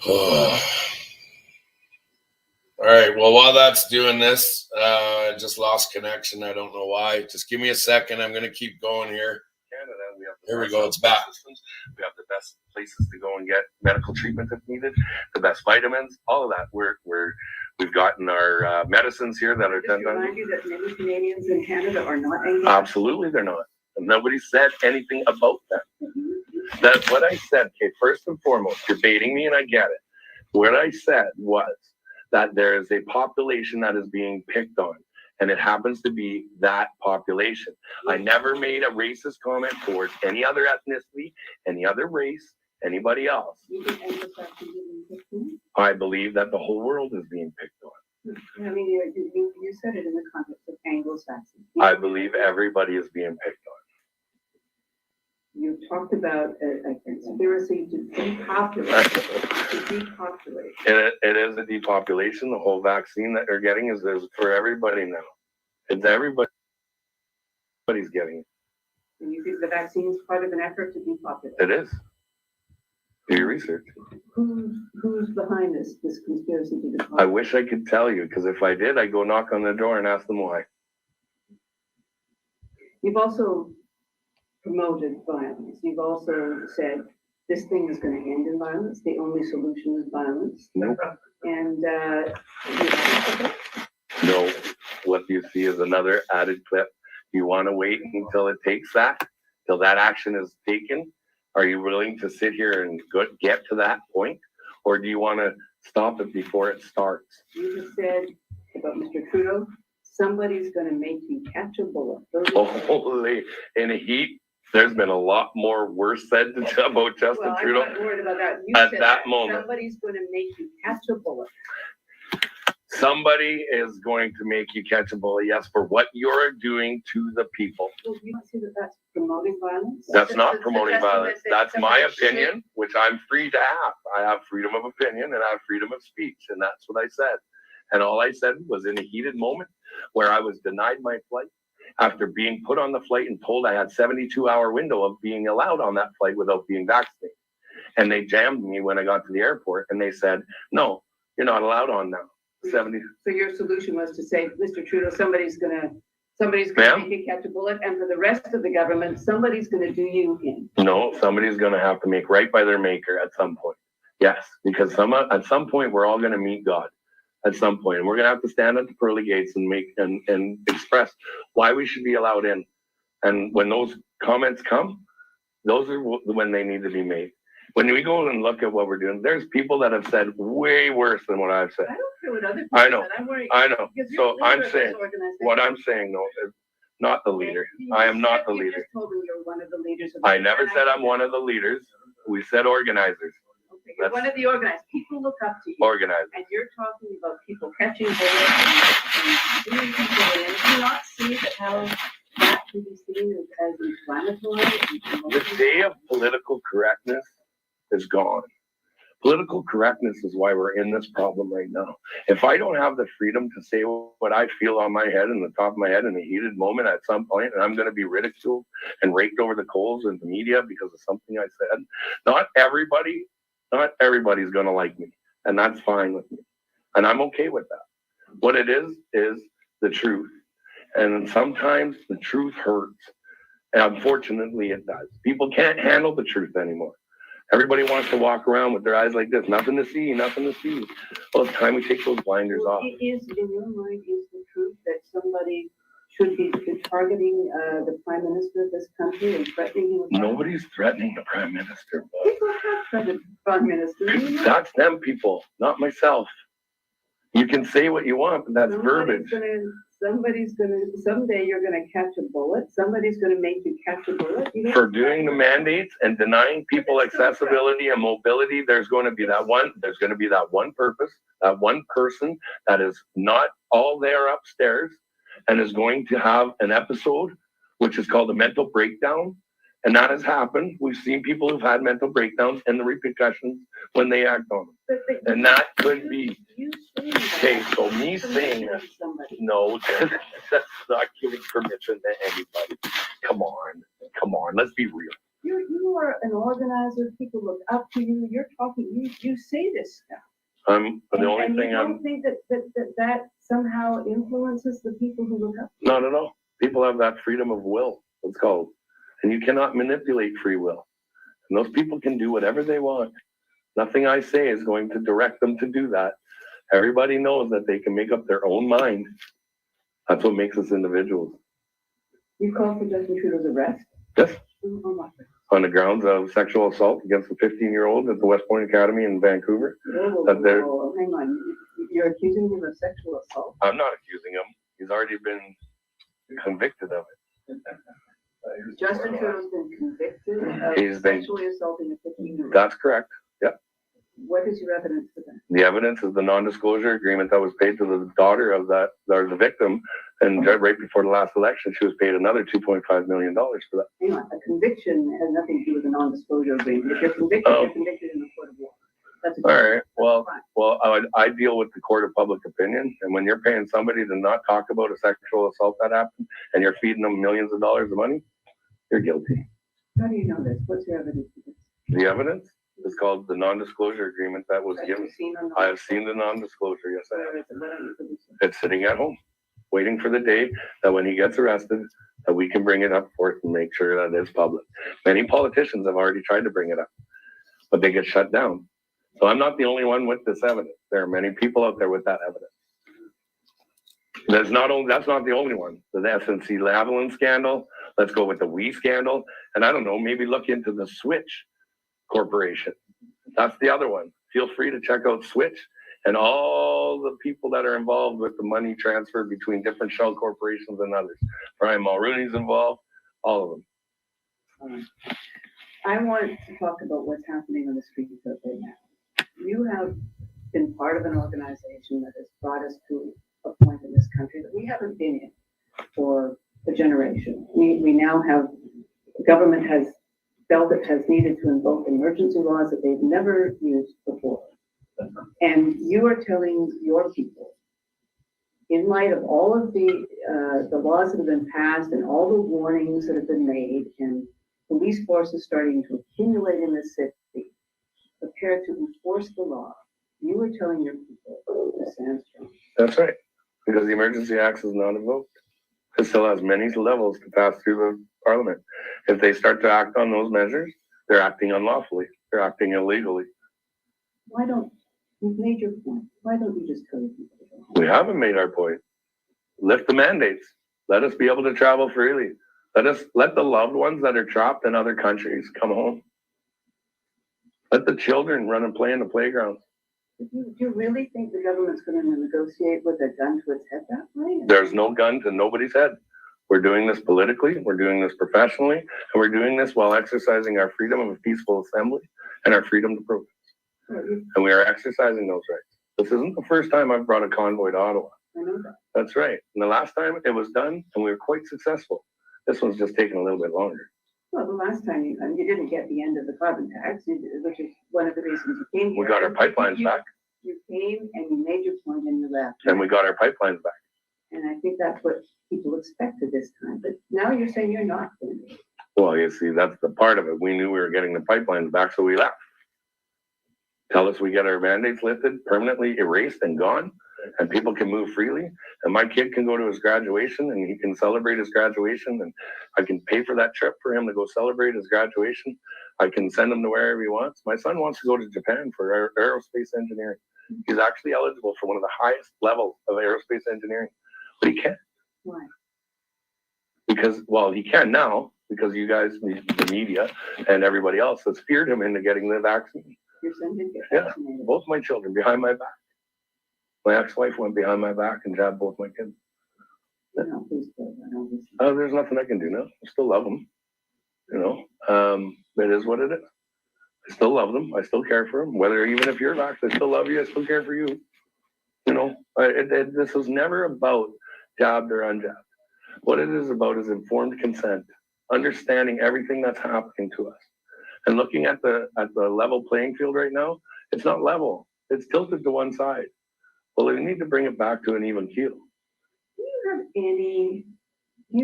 All right. Well, while that's doing this, I just lost connection. I don't know why. Just give me a second. I'm going to keep going here. Canada, we have here we go. It's back. Systems. We have the best places to go and get medical treatment if needed. The best vitamins, all of that. We've gotten our medicines here that are done. Just remind you that many Canadians in Canada are not angry. Absolutely, they're not. And nobody said anything about that. That's what I said. Okay, first and foremost, you're baiting me, and I get it. What I said was that there is a population that is being picked on, and it happens to be that population. I never made a racist comment towards any other ethnicity, any other race, anybody else. I believe that the whole world is being picked on. I mean, you said it in the context of Anglo-Saxon. I believe everybody is being picked on. You talked about a conspiracy to depopulate. It is a depopulation. The whole vaccine that they're getting is for everybody now. It's everybody. Everybody's getting it. And you think the vaccine is part of an effort to depopulate? It is. Do your research. Who's behind this conspiracy to depopulate? I wish I could tell you, because if I did, I'd go knock on the door and ask them why. You've also promoted violence. You've also said this thing is going to end in violence. The only solution is violence. Nope. And No. What you see is another added clip. You want to wait until it takes that, till that action is taken? Are you willing to sit here and get to that point? Or do you want to stop it before it starts? you just said about Mr. Trudeau, somebody's going to make you catch a bullet. Holy, in a heat, there's been a lot more worse said about Justin Well, Trudeau. I'm not worried about that. You At said that moment. somebody's going to make you catch a bullet. Somebody is going to make you catch a bullet, yes, for what you're doing to the people. Well, you don't see that that's promoting violence? That's not the promoting testament violence. that That's my somebody should- opinion, which I'm free to have. I have freedom of opinion and I have freedom of speech, and that's what I said. And all I said was in a heated moment where I was denied my flight after being put on the flight and told I had 72-hour window of being allowed on that flight without being vaccinated. And they jammed me when I got to the airport and they said, no, you're not allowed on now. 70. So your solution was to say, Mr. Trudeau, somebody's gonna Ma'am? make you catch a bullet, and for the rest of the government, somebody's gonna do you in. No, somebody's going to have to make right by their maker at some point. Yes, because at some point we're all going to meet God. At some point, and we're going to have to stand at the pearly gates and make and express why we should be allowed in. And when those comments come, those are when they need to be made. When we go and look at what we're doing, there's people that have said way worse than what I've said. I don't care what other people I know. said. I'm worried. I know. Because you're So the I'm leader of saying this organization. what I'm saying, no, is not the leader. You I am just not said- the you leader. just told me you're one of the leaders of I this, never and said I'm one of the leaders. We said organizers. You're one of the organized. People look up to you. Organizers. And you're talking about people catching bullets and doing people in. Do you not see that how that can be seen as inflammatory? The day of political correctness is gone. Political correctness is why we're in this problem right now. If I don't have the freedom to say what I feel on my head and the top of my head in a heated moment at some point, and I'm going to be ridiculed and raked over the coals in the media because of something I said, not everybody's going to like me, and that's fine with me. And I'm okay with that. What it is the truth. And sometimes the truth hurts. And unfortunately, it does. People can't handle the truth anymore. Everybody wants to walk around with their eyes like this. Nothing to see, nothing to see. Well, it's time we take those blinders off. Is, in your mind, is the truth that somebody should be targeting the Prime Minister of this country and threatening him? Nobody's threatening the Prime Minister. People have threatened the Prime Minister. That's them people, not myself. You can say what you want, but that's verbiage. Someday you're gonna catch a bullet. Somebody's gonna make you catch a bullet. For doing the mandates and denying people accessibility and mobility, there's going to be that one purpose, that one person that is not all there upstairs and is going to have an episode, which is called a mental breakdown. And that has happened. We've seen people who've had mental breakdowns and the repercussions when they act on them. And that could be, okay, so me saying, no, that's not giving permission to anybody. Come on, let's be real. You are an organizer. People look up to you. You're talking, you say this stuff. You don't think that somehow influences the people who look up to you? Not at all. People have that freedom of will, it's called. And you cannot manipulate free will. And those people can do whatever they want. Nothing I say is going to direct them to do that. Everybody knows that they can make up their own mind. That's what makes us individuals. You called for Justin Trudeau's arrest? Yes. On On the grounds of sexual assault against a 15-year-old at the West Point Academy in Vancouver. Hang on. You're accusing him of sexual assault? I'm not accusing him. He's already been convicted of it. Justin Trudeau's been convicted of sexually assaulting a 15-year-old? That's correct. Yeah. What is your evidence for that? The evidence is the non-disclosure agreement that was paid to the daughter of that, or the victim, and right before the last election, she was paid another $2.5 million for that. Hang on, a conviction has nothing to do with a non-disclosure agreement. If you're convicted, you're convicted in the court of law. That's all right. Well, I deal with the court of public opinion, and when you're paying somebody to not talk about a sexual assault that happened, and you're feeding them millions of dollars of money, you're guilty. How do you know this? What's your evidence for this? The evidence is called the non-disclosure agreement that was given. I have seen the non-disclosure. Yes, I have. It's sitting at home, waiting for the day that when he gets arrested, that we can bring it up forth and make sure that it's public. Many politicians have already tried to bring it up, but they get shut down. So I'm not the only one with this evidence. There are many people out there with that evidence. That's not the only one. The SNC Lavalin scandal. Let's go with the We scandal. And I don't know, maybe look into the Switch Corporation. That's the other one. Feel free to check out Switch and all the people that are involved with the money transfer between different shell corporations and others. Brian Mulrooney's involved, all of them. I want to talk about what's happening on the streets out there now. You have been part of an organization that has brought us to a point in this country that we haven't been in for a generation. We now have, the government has felt it has needed to invoke emergency laws that they've never used before. And you are telling your people, in light of all of the laws that have been passed and all the warnings that have been made and police forces starting to accumulate in this city, prepare to enforce the law, you are telling your people to stand strong. That's right, because the Emergency Act is not invoked. It still has many levels to pass through the Parliament. If they start to act on those measures, they're acting unlawfully. They're acting illegally. Why don't, you've made your point. Why don't you just tell the people to go home? We haven't made our point. Lift the mandates. Let us be able to travel freely. Let the loved ones that are trapped in other countries come home. Let the children run and play in the playgrounds. Do you really think the government's going to negotiate with a gun to its head that way? There's no gun to nobody's head. We're doing this politically, we're doing this professionally, and we're doing this while exercising our freedom of peaceful assembly and our freedom to protest. And we are exercising those rights. This isn't the first time I've brought a convoy to Ottawa. I know that. That's right. And the last time it was done, and we were quite successful. This one's just taking a little bit longer. Well, the last time you didn't get the end of the carbon tax, which is one of the reasons you came here. We got our pipelines back. You came and you made your point and you left. And we got our pipelines back. And I think that's what people expected this time. But now you're saying you're not going to. Well, you see, that's the part of it. We knew we were getting the pipelines back, so we left. Tell us we get our mandates lifted, permanently erased and gone, and people can move freely. And my kid can go to his graduation and he can celebrate his graduation. And I can pay for that trip for him to go celebrate his graduation. I can send him to wherever he wants. My son wants to go to Japan for aerospace engineering. He's actually eligible for one of the highest levels of aerospace engineering, but he can't. Why? Because, well, he can now because you guys, the media and everybody else has feared him into getting the vaccine. Your son did get Yeah, vaccinated. both my children behind my back. My ex-wife went behind my back and jabbed both my kids. No, please don't. I don't listen. There's nothing I can do now. I still love them. You know, it is what it is. I still love them. I still care for them. Whether even if you're vaxxed, I still love you. I still care for you. You know, this was never about jabbed or unjabbed. What it is about is informed consent, understanding everything that's happening to us, and looking at the level playing field right now. It's not level. It's tilted to one side. Well, we need to bring it back to an even keel. Do you have any? Do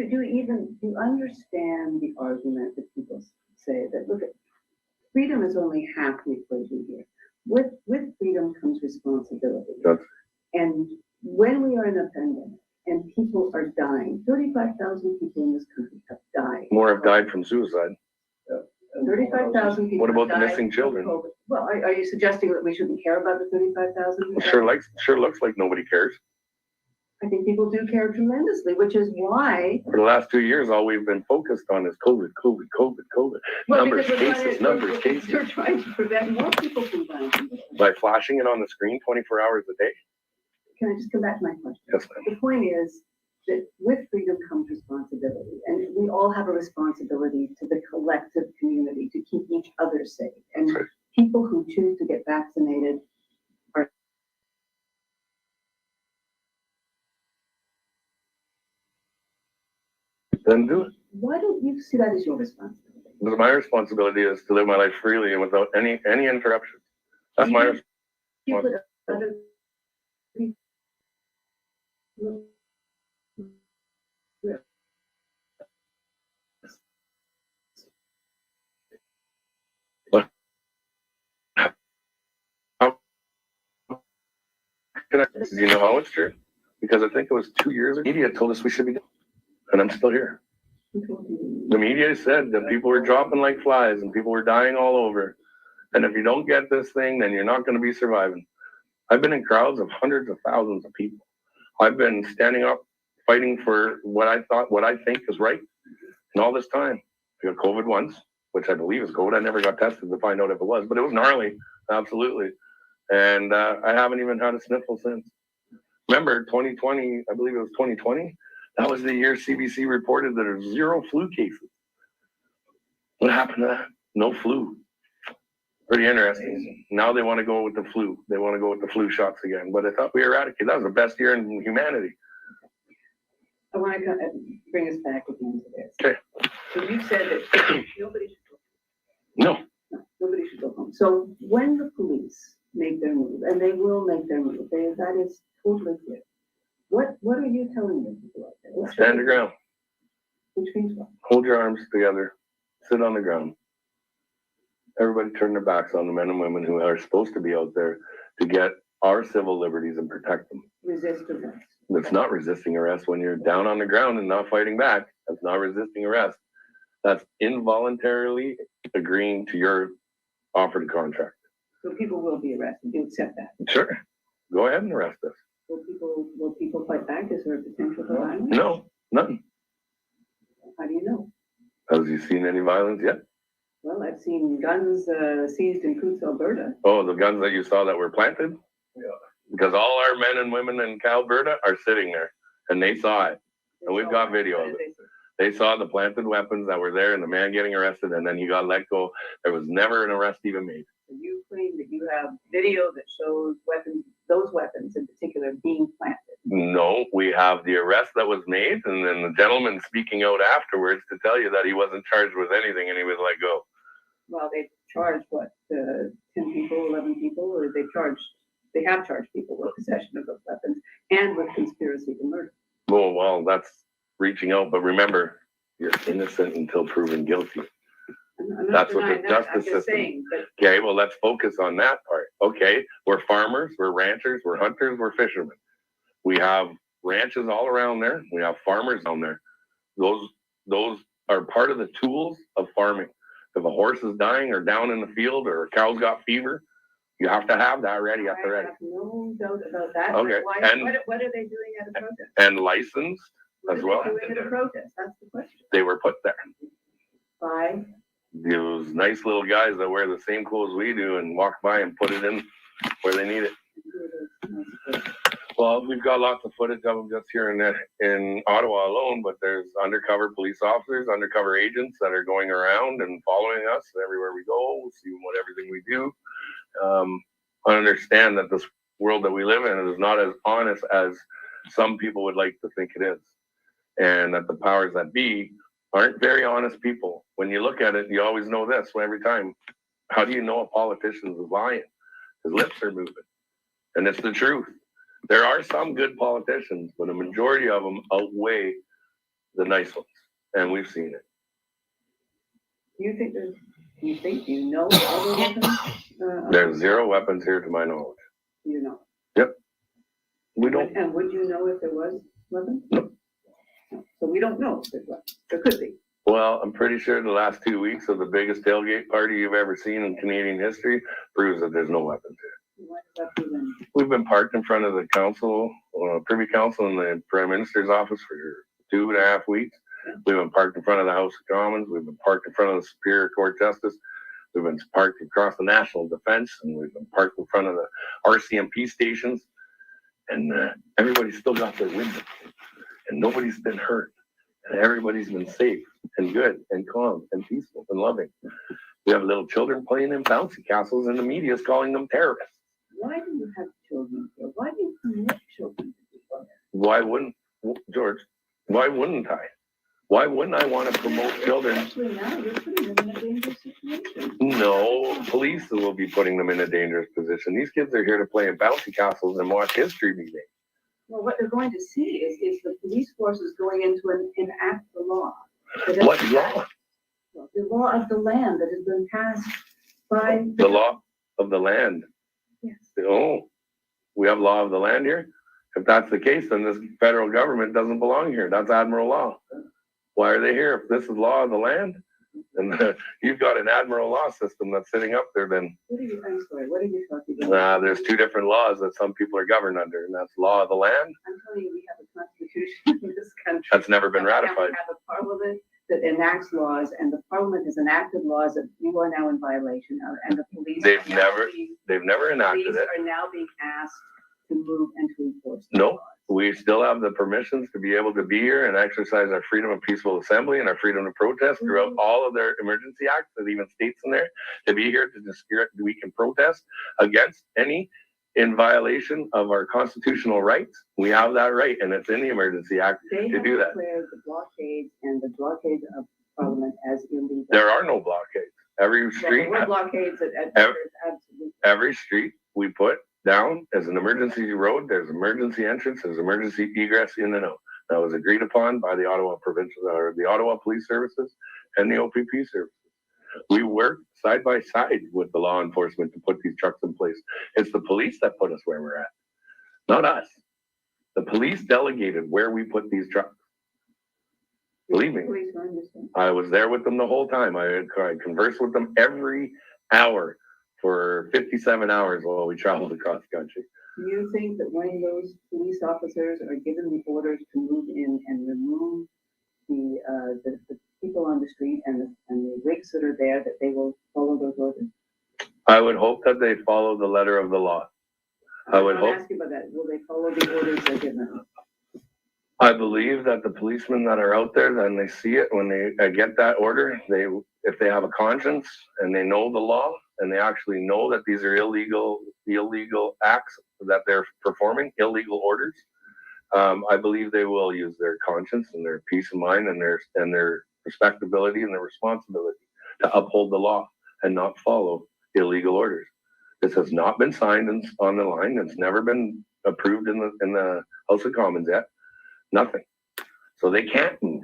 you understand the argument that people say that look, freedom is only half the equation here. With freedom comes responsibility. And when we are in a pandemic and people are dying, 35,000 people in this country have died. More have died from suicide. 35,000 people. What about the have died missing from children? COVID. Well, are you suggesting that we shouldn't care about the 35,000? Sure looks like nobody cares. I think people do care tremendously, which is why. For the last 2 years, all we've been focused on is COVID. Well, Numbers, because cases. We're trying to prevent more people from dying. By flashing it on the screen 24 hours a day. Can I just come back to my question? Yes, ma'am. The point is that with freedom comes responsibility, and we all have a responsibility to the collective community to keep each other safe. And people who choose to get vaccinated are. Then do it. Why don't you see that as your responsibility? Because my responsibility is to live my life freely and without any interruptions. That's my You responsibility. put other people. Do you know how it's true? Because I think it was 2 years ago, the media told us we should be done, and I'm still here. The media said that people were dropping like flies and people were dying all over. And if you don't get this thing, then you're not going to be surviving. I've been in crowds of hundreds of thousands of people. I've been standing up, fighting for what I think is right. And all this time, I got COVID once, which I believe is COVID. I never got tested to find out if it was, but it was gnarly, absolutely. And I haven't even had a sniffle since. Remember 2020, I believe it was 2020. That was the year CBC reported that there were 0 flu cases. What happened to that? No flu. Pretty interesting. Now they want to go with the flu. They want to go with the flu shots again. But I thought we eradicated. That was the best year in humanity. I want to bring us back again to this. Okay. So you said that nobody should go home. No, nobody should go home. So when the police make their move, and they will make their move, that is totally clear. What are you telling them to do out there? Stand your ground. Which means what? Hold your arms together. Sit on the ground. Everybody turn their backs on the men and women who are supposed to be out there to get our civil liberties and protect them. Resist arrest. That's not resisting arrest when you're down on the ground and not fighting back. That's not resisting arrest. That's involuntarily agreeing to your offered contract. So people will be arrested. You accept that? Sure. Go ahead and arrest us. Will people fight back? Is there a potential for violence? No, none. How do you know? Have you seen any violence yet? Well, I've seen guns seized in Coutts, Alberta. Oh, the guns that you saw that were planted? Yeah. Because all our men and women in Alberta are sitting there, and they saw it. And we've got video of it. They saw the planted weapons that were there and the man getting arrested, and then he got let go. There was never an arrest even made. You claim that you have video that shows weapons, those weapons in particular, being planted. No, we have the arrest that was made, and then the gentleman speaking out afterwards to tell you that he wasn't charged with anything and he was let go. Well, they charged what, 10 people, 11 people, or they have charged people with possession of those weapons and with conspiracy to murder. Oh, well, that's reaching out, but remember, you're innocent until proven guilty. I'm not That's what the denying that. I'm justice just system. saying, but Okay, well, let's focus on that part. Okay, we're farmers, we're ranchers, we're hunters, we're fishermen. We have ranches all around there. We have farmers down there. Those are part of the tools of farming. If a horse is dying or down in the field or a cow's got fever, you have to have that ready at the ready. I have no doubt about that. Okay, Why, and- what are they doing at a protest? And licensed What as are well. they doing at a protest? That's the question. They were put there. By, Those nice little guys that wear the same clothes we do and walk by and put it in where they need it. Well, we've got lots of footage of them just here in Ottawa alone, but there's undercover police officers, undercover agents that are going around and following us everywhere we go, seeing what everything we do. I understand that this world that we live in is not as honest as some people would like to think it is, and that the powers that be aren't very honest people. When you look at it, you always know this every time. How do you know a politician is lying? His lips are moving, and it's the truth. There are some good politicians, but a majority of them outweigh the nice ones, and we've seen it. do you know other weapons? There's zero weapons here to my knowledge. You know. Yep. We don't. And would you know if there was weapons? No. So we don't know if there's weapons. There could be. Well, I'm pretty sure the last 2 weeks of the biggest tailgate party you've ever seen in Canadian history proves that there's no weapons here. Why does that prove anything? We've been parked in front of the council, Privy Council and the Prime Minister's office for 2.5 weeks. We've been parked in front of the House of Commons. We've been parked in front of the Superior Court Justice. We've been parked across the National Defense, and we've been parked in front of the RCMP stations. And everybody's still got their windows, and nobody's been hurt. And everybody's been safe and good and calm and peaceful and loving. We have little children playing in bouncy castles, and the media is calling them terrorists. Why do you have children here? Why do you permit children to be here? Why wouldn't, George, why wouldn't I? Why wouldn't I want to promote children? Especially now, you're putting them in a dangerous situation. No, police will be putting them in a dangerous position. These kids are here to play in bouncy castles and watch history be made. Well, what they're going to see is the police forces going in to enact the law. What law? The law of the land that has been passed by. The law of the land. Yes. Oh, we have law of the land here? If that's the case, then this federal government doesn't belong here. That's admiral law. Why are they here? If this is law of the land, and you've got an admiral law system that's sitting up there, then I'm sorry, what are you talking about? there's two different laws that some people are governed under, and that's law of the land. I'm telling you, we have a constitution in this country. That's never been And ratified. we have a parliament that enacts laws, and the parliament has enacted laws that you are now in violation of, and the police. They've are now never being- enacted Police it. are now being asked to move and to enforce. the No, laws. we still have the permissions to be able to be here and exercise our freedom of peaceful assembly and our freedom to protest throughout all of their emergency acts that even states in there to be here to dispute. We can protest against any in violation of our constitutional rights. We have that right, and it's in the emergency act They to have do that. declared the blockades and the blockades of parliament as illegal. There are no blockades. Every Well, street, there were blockades at Ev- absolutely. every street we put down as an emergency road, there's emergency entrance, there's emergency egress in and out. That was agreed upon by the Ottawa Provincial, or the Ottawa Police Services and the OPP services. We work side by side with the law enforcement to put these trucks in place. It's the police that put us where we're at, not us. The police delegated where we put these trucks. Believe me, Police don't understand. I was there with them the whole time. I conversed with them every hour for 57 hours while we traveled across the country. Do you think that when those police officers are given the orders to move in and remove the people on the street and the rigs that are there, that they will follow those orders? I would hope that they follow the letter of the law. I would I'm hope. not asking about that. Will they follow the orders they're given? I believe that the policemen that are out there, then they see it when they get that order. If they have a conscience and they know the law and they actually know that these are illegal acts that they're performing, illegal orders, I believe they will use their conscience and their peace of mind and their respectability and their responsibility to uphold the law and not follow illegal orders. This has not been signed on the line. It's never been approved in the House of Commons yet. Nothing. So they can't move.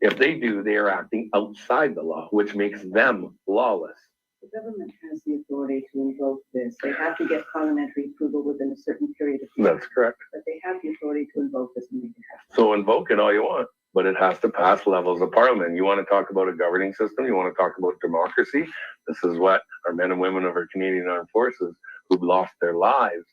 If they do, they are acting outside the law, which makes them lawless. The government has the authority to invoke this. They have to get parliamentary approval within a certain period of time. That's correct. But they have the authority to invoke this and make it happen. So invoke it all you want, but it has to pass levels of parliament. You want to talk about a governing system? You want to talk about democracy? This is what our men and women of our Canadian Armed Forces who've lost their lives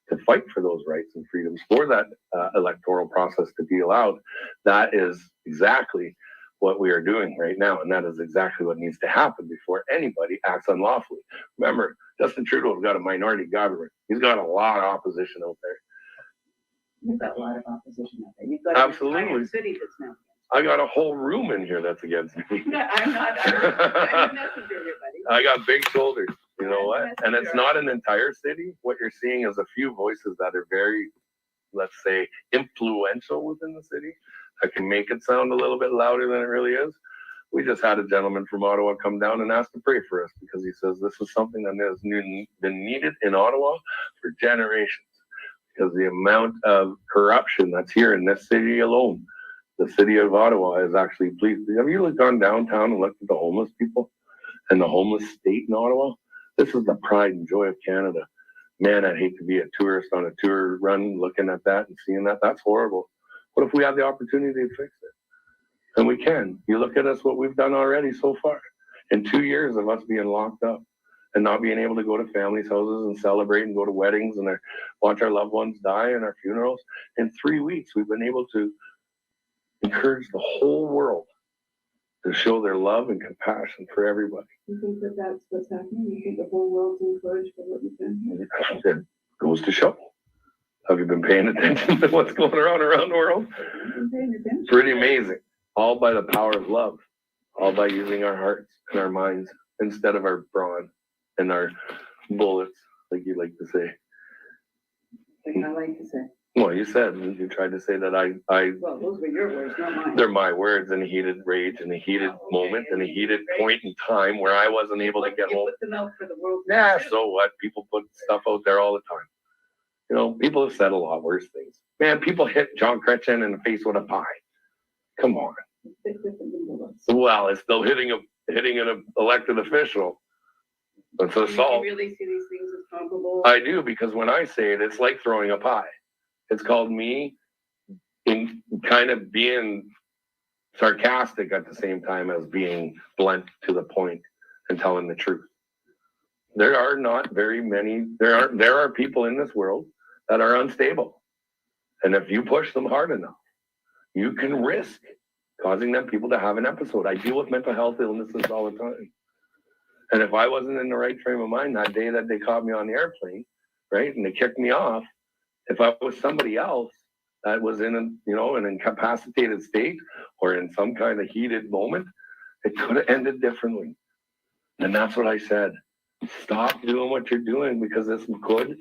to fight for those rights and freedoms, for that electoral process to be allowed. That is exactly what we are doing right now, and that is exactly what needs to happen before anybody acts unlawfully. Remember, Justin Trudeau's got a minority government. He's got a lot of opposition out there. You've got a lot of opposition out there. You've got Absolutely. an entire city that's now. I got a whole room in here that's against me. I'm a messenger here, buddy. I got big shoulders, you know what? And it's not an entire city. What you're seeing is a few voices that are very, let's say, influential within the city. I can make it sound a little bit louder than it really is. We just had a gentleman from Ottawa come down and ask to pray for us because he says this is something that has been needed in Ottawa for generations. Because the amount of corruption that's here in this city alone, the city of Ottawa is actually pleased. Have you gone downtown and looked at the homeless people and the homeless state in Ottawa? This is the pride and joy of Canada. Man, I'd hate to be a tourist on a tour run looking at that and seeing that. That's horrible. What if we have the opportunity to fix it? And we can. You look at us, what we've done already so far. In 2 years of us being locked up and not being able to go to families' houses and celebrate and go to weddings and watch our loved ones die and our funerals. In 3 weeks, we've been able to encourage the whole world to show their love and compassion for everybody. You think that that's what's happening? You think the whole world's encouraged by what you've done here? It goes to show. Have you been paying attention to what's going on around the world? I've been paying attention. Pretty amazing. All by the power of love. All by using our hearts and our minds instead of our brawn and our bullets, like you like to say. Like I like to say. Well, you said, you tried to say that I Well, those were your words, not mine. they're my words in a heated rage, in a heated moment, in a heated point in time where I wasn't able to get You home. put them out for the world. to Yeah, see. so what? People put stuff out there all the time. You know, people have said a lot worse things. Man, people hit John Chrétien in the face with a pie. Come on. It's a bit different than bullets. Well, it's still hitting an elected official. It's Do assault. you really see these things as comparable? I do, because when I say it, it's like throwing a pie. It's called me in kind of being sarcastic at the same time as being blunt to the point and telling the truth. There are not very many, there are people in this world that are unstable. And if you push them hard enough, you can risk causing them people to have an episode. I deal with mental health illnesses all the time. And if I wasn't in the right frame of mind that day that they caught me on the airplane, right, and they kicked me off, if I was somebody else that was in an incapacitated state or in some kind of heated moment, it could have ended differently. And that's what I said. Stop doing what you're doing because this could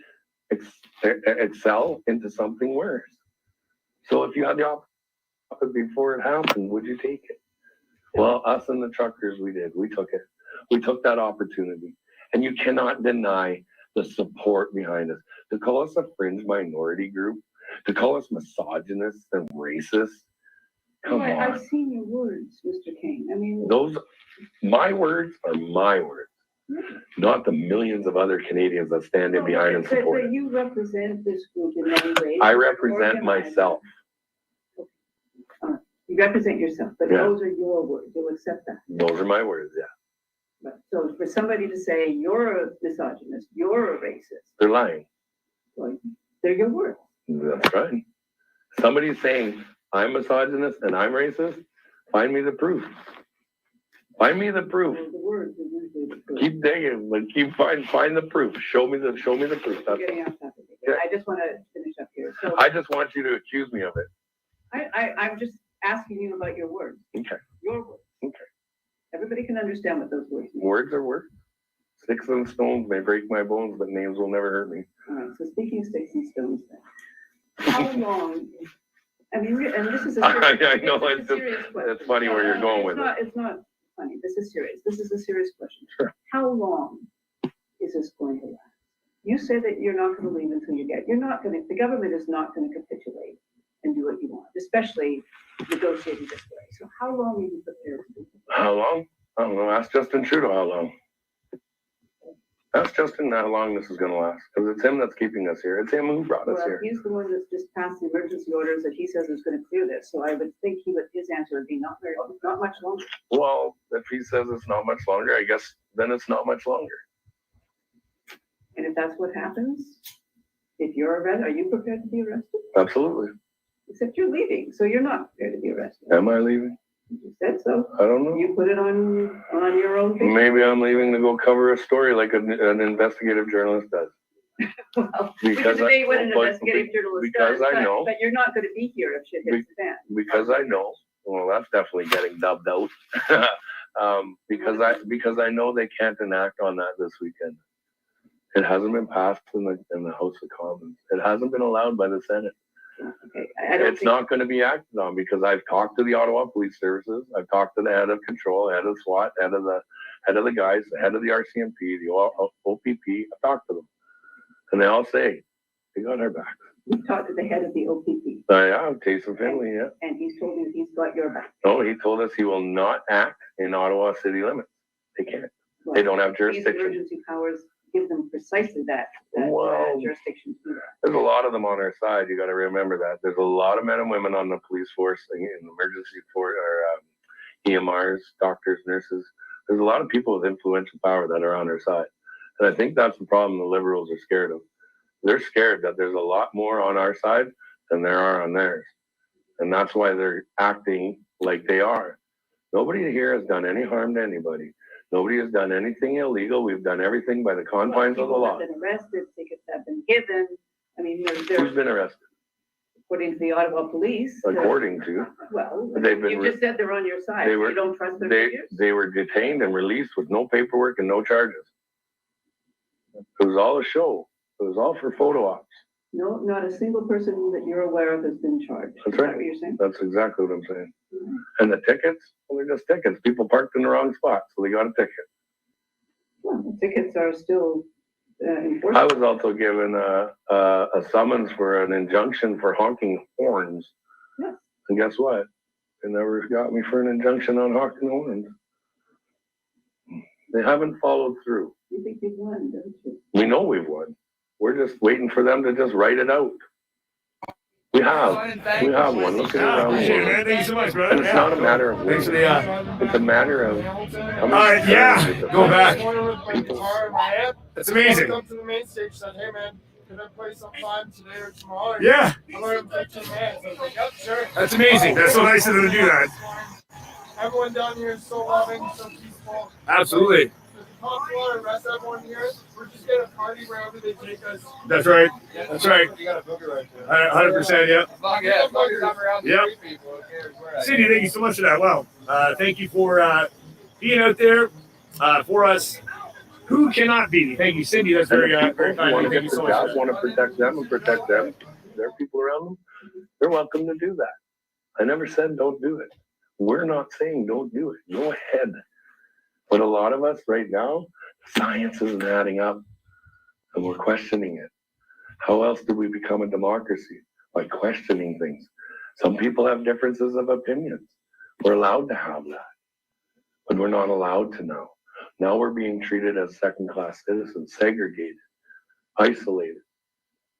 excel into something worse. So if you had the opportunity before it happened, would you take it? Well, us and the truckers, we did. We took it. We took that opportunity. And you cannot deny the support behind us. To call us a fringe minority group, to call us misogynist and racist, come on. I've seen your words, Mr. King. I mean, My words are my words, not the millions of other Canadians that stand in behind and support it. But you represent this group in many ways. I represent myself. You represent yourself, but Yeah. those are your words. You'll accept that. Those are my words, yeah. But, so for somebody to say you're a misogynist, you're a racist, They're lying. well, they're your words. That's right. Somebody's saying I'm misogynist and I'm racist. Find me the proof. Find me the proof. The words are usually the proof. Keep digging, but find the proof. Show me the proof. We're getting off topic again. I just want to finish up here. So I just want you to accuse me of it. I'm just asking you about your words. Okay. Your words. Okay. Everybody can understand what those words mean. Words are words. Sticks and stones may break my bones, but names will never hurt me. All right. So speaking of sticks and stones, then, how long I mean, and this is a I serious, know, this is it's a serious question. it's funny where you're going with it. It's not funny. This is serious. This is a serious question. Sure. How long is this going to last? You say that you're not going to leave until you get, you're not going to, the government is not going to capitulate and do what you want, especially negotiating this way. So how long are you prepared to do? How long? I don't know. Ask Justin Trudeau how long. Ask Justin how long this is going to last, because it's him that's keeping us here. It's him who brought us Well, here. he's the one that's just passed the emergency orders that he says is going to clear this. So I would think his answer would be not much longer. Well, if he says it's not much longer, I guess then it's not much longer. And if that's what happens, if you're arrested, are you prepared to be arrested? Absolutely. Except you're leaving, so you're not prepared to be arrested. Am I leaving? You said so. I don't know. You put it on your own. Facebook. Maybe I'm leaving to go cover a story like an investigative journalist does. Well, we can debate what an investigative journalist does, but you're not going to be here if shit hits the fan. Because I know. Well, that's definitely getting dubbed out. Because I know they can't enact on that this weekend. It hasn't been passed in the House of Commons. It hasn't been allowed by the Senate. Okay. It's not going to be acted on because I've talked to the Ottawa Police Services. I've talked to the head of control, head of SWAT, head of the guys, the head of the RCMP, the OPP. I've talked to them, and they all say they got our back. You talked to the head of the OPP. Yeah, Taysom Finley, yeah. And he's told you he's got your back. No, he told us he will not act in Ottawa city limits. They can't. Well, they don't have these jurisdiction. emergency powers give them precisely that jurisdiction to do that. There's a lot of them on our side. You got to remember that. There's a lot of men and women on the police force in emergency force or EMRs, doctors, nurses. There's a lot of people with influential power that are on our side. And I think that's the problem the Liberals are scared of. They're scared that there's a lot more on our side than there are on theirs. And that's why they're acting like they are. Nobody here has done any harm to anybody. Nobody has done anything illegal. We've done everything by the confines of the law. People have been arrested, tickets have been given. I mean, Who's been arrested? According to the Ottawa police. According to. Well, They've been you just said they're on your side. They were, you don't trust their figures? They were detained and released with no paperwork and no charges. It was all a show. It was all for photo ops. No, not a single person that you're aware of has been charged. That's Is right. that what you're saying? That's exactly what I'm saying. And the tickets, well, they're just tickets. People parked in the wrong spot, so they got a ticket. Well, the tickets are still enforced. I was also given a summons for an injunction for honking horns. Yes. And guess what? They never got me for an injunction on honking horns. They haven't followed through. You think you've won, don't you? We know we've won. We're just waiting for them to just write it out. We have one. Look at it. Appreciate it, man. Thank you so much, brother. And it's not a matter of Thanks for the, it's a matter of how many yeah, go back. People. That's amazing. Come to the main stage, said, "Hey man, can I play sometime today or tomorrow?" Yeah. I'm going to 15 minutes. I was like, "Yep, sure." That's amazing. That's so nice of them to do that. Everyone down here is so loving, so peaceful. Absolutely. Consular and rest everyone here. We're just gonna party wherever they take us. That's right. That's right. You got a booger right there. 100%, yeah. Yeah, around Yep. people. Who cares where I Cindy, thank you so much for that. Wow. Thank you for being out there for us. Who cannot be? Thank you, Cindy. That's very, very kind. Thank you so much. Want to protect them and protect them. Their people around them. They're welcome to do that. I never said don't do it. We're not saying don't do it. Go ahead. But a lot of us right now, science isn't adding up, and we're questioning it. How else do we become a democracy? By questioning things. Some people have differences of opinions. We're allowed to have that, but we're not allowed to now. Now we're being treated as second-class citizens, segregated, isolated,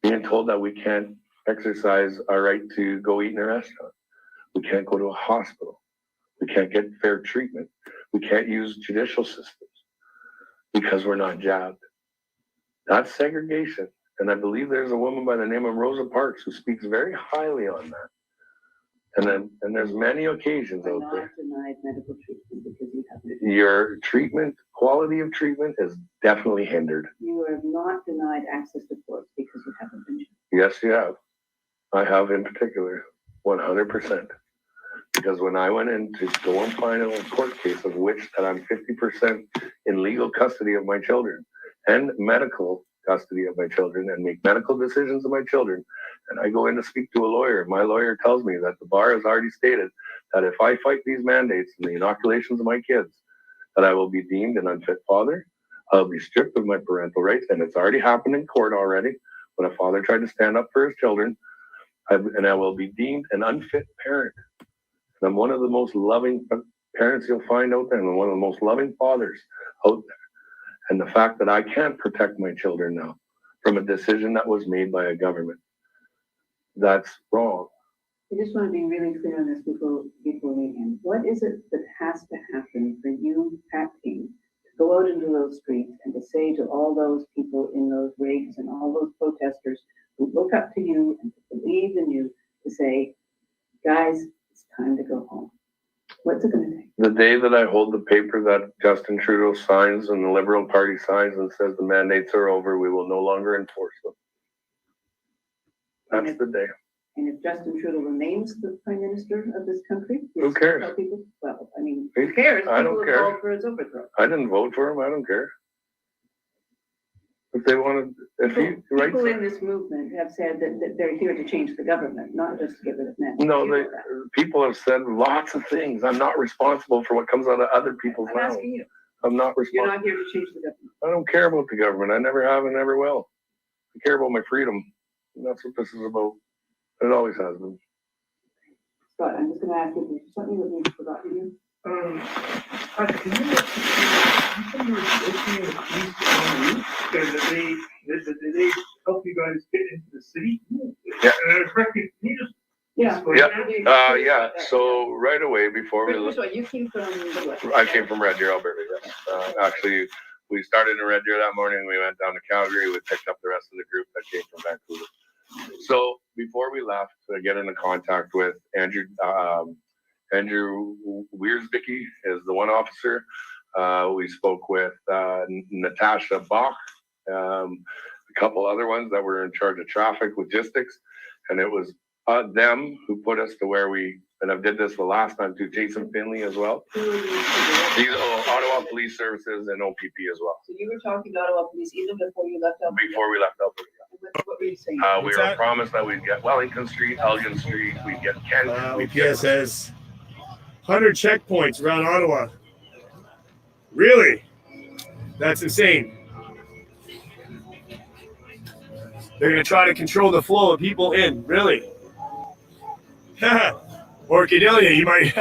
being told that we can't exercise our right to go eat in a restaurant. We can't go to a hospital. We can't get fair treatment. We can't use judicial systems because we're not jabbed. That's segregation. And I believe there's a woman by the name of Rosa Parks who speaks very highly on that. And there's many occasions out there. Denied medical treatment because you have Your treatment, quality of treatment is definitely hindered. You are not denied access to courts because you haven't been. Yes, you have. I have in particular, 100%. Because when I went in to go and find a court case of which that I'm 50% in legal custody of my children and medical custody of my children and make medical decisions of my children, and I go in to speak to a lawyer, my lawyer tells me that the bar has already stated that if I fight these mandates and the inoculations of my kids, that I will be deemed an unfit father. I'll be stripped of my parental rights, and it's already happened in court already when a father tried to stand up for his children, and I will be deemed an unfit parent. And I'm one of the most loving parents you'll find out there, and I'm one of the most loving fathers out there. And the fact that I can't protect my children now from a decision that was made by a government, that's wrong. I just want to be really clear on this before we end. What is it that has to happen for you, Pat King, to go out into those streets and to say to all those people in those rigs and all those protesters who look up to you and to believe in you, to say, guys, it's time to go home? What's it going to take? The day that I hold the paper that Justin Trudeau signs and the Liberal Party signs and says the mandates are over, we will no longer enforce them. That's the day. And if Justin Trudeau remains the prime minister of this country, who cares? Tell people, well, I mean, who cares? I don't People care. have called for his overthrow. I didn't vote for him. I don't care. If they wanted, if he writes, People in this movement have said that they're here to change the government, not just to get rid of men. no, people have said lots of things. I'm not responsible for what comes out of other people's I'm mouths. asking you. I'm not You're responsible. not here to change the government. I don't care about the government. I never have and never will. I care about my freedom. And that's what this is about. It always has been. Scott, I'm just going to ask you, is there something that we forgot to do? They help you guys get into the city? Yeah. Yeah. Yeah. So right away before we First of all, you came from the West. I came from Red Deer, Alberta. Yes. Actually, we started in Red Deer that morning. We went down to Calgary. We picked up the rest of the group that came from Vancouver. So before we left, to get into contact with Andrew Wiersbicky is the one officer. We spoke with Natasha Bach, a couple other ones that were in charge of traffic logistics, and it was them who put us to where we, and I did this the last time to Jason Finley as well. These Ottawa Police Services and OPP as well. So you were talking to Ottawa Police even before you left Alberta? Before we left Alberta. What were you saying? We were promised that we'd get Wellington Street, Elgin Street, we'd get Kent. OPS says 100 checkpoints around Ottawa. Really? That's insane. They're going to try to control the flow of people in. Really? Or Cadelia, you might,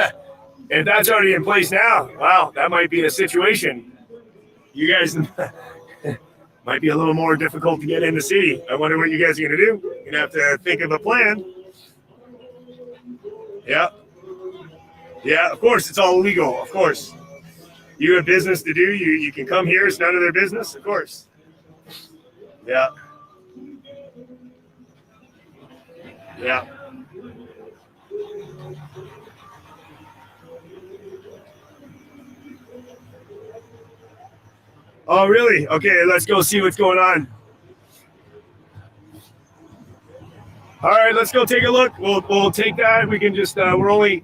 if that's already in place now, wow, that might be a situation. You guys might be a little more difficult to get in the city. I wonder what you guys are going to do. You're going to have to think of a plan. Yeah. Yeah, of course, it's all illegal, of course. You have business to do, you can come here, it's none of their business, of course. Yeah. Yeah. Oh, really? Okay, let's go see what's going on. All right, let's go take a look. We'll take that. We can just, we're only,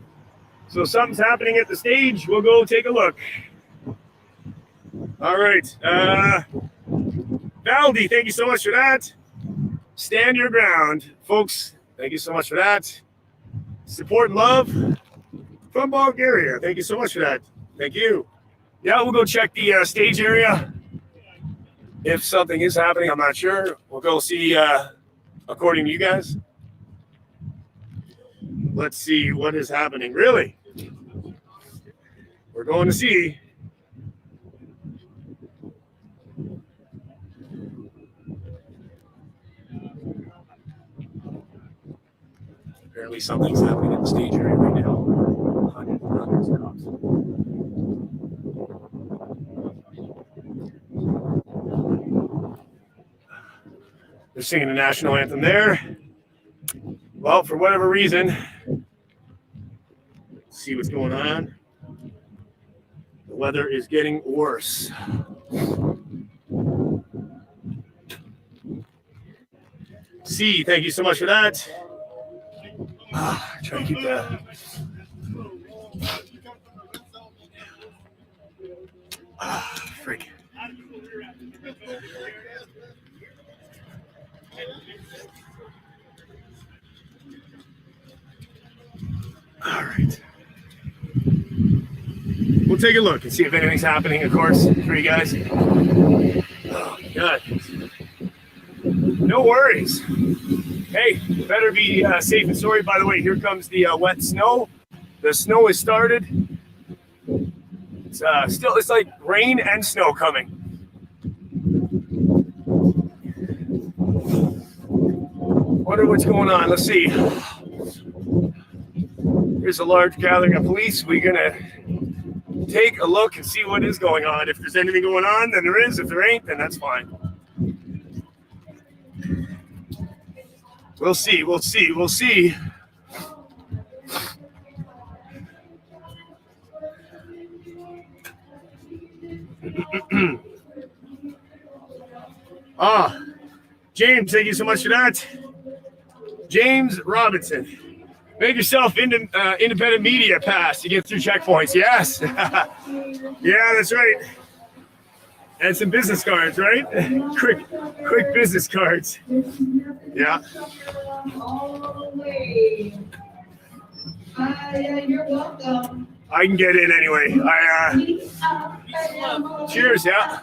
so something's happening at the stage. We'll go take a look. All right. Valdi, thank you so much for that. Stand your ground. Folks, thank you so much for that. Support and love from Bulgaria. Thank you so much for that. Thank you. Yeah, we'll go check the stage area. If something is happening, I'm not sure. We'll go see, according to you guys. Let's see what is happening. Really? We're going to see. Apparently something's happening at the stage area right now. Hundreds of cops. They're singing the national anthem there. Well, for whatever reason, let's see what's going on. The weather is getting worse. C, thank you so much for that. Try to keep that. Freak. we'll take a look and see if anything's happening, of course, for you guys. Oh, God. No worries. Hey, better be safe and sorry. By the way, here comes the wet snow. The snow has started. It's it's like rain and snow coming. Wonder what's going on. Let's see. Here's a large gathering of police. We're gonna take a look and see what is going on. If there's anything going on, then there is. If there ain't, then that's fine. We'll see. We'll see. We'll see. James, thank you so much for that. James Robinson. Make yourself independent media pass to get through checkpoints. Yes. Yeah, that's right. And some business cards, right? quick business cards. Yeah. You're welcome. I can get in anyway. Cheers, yeah.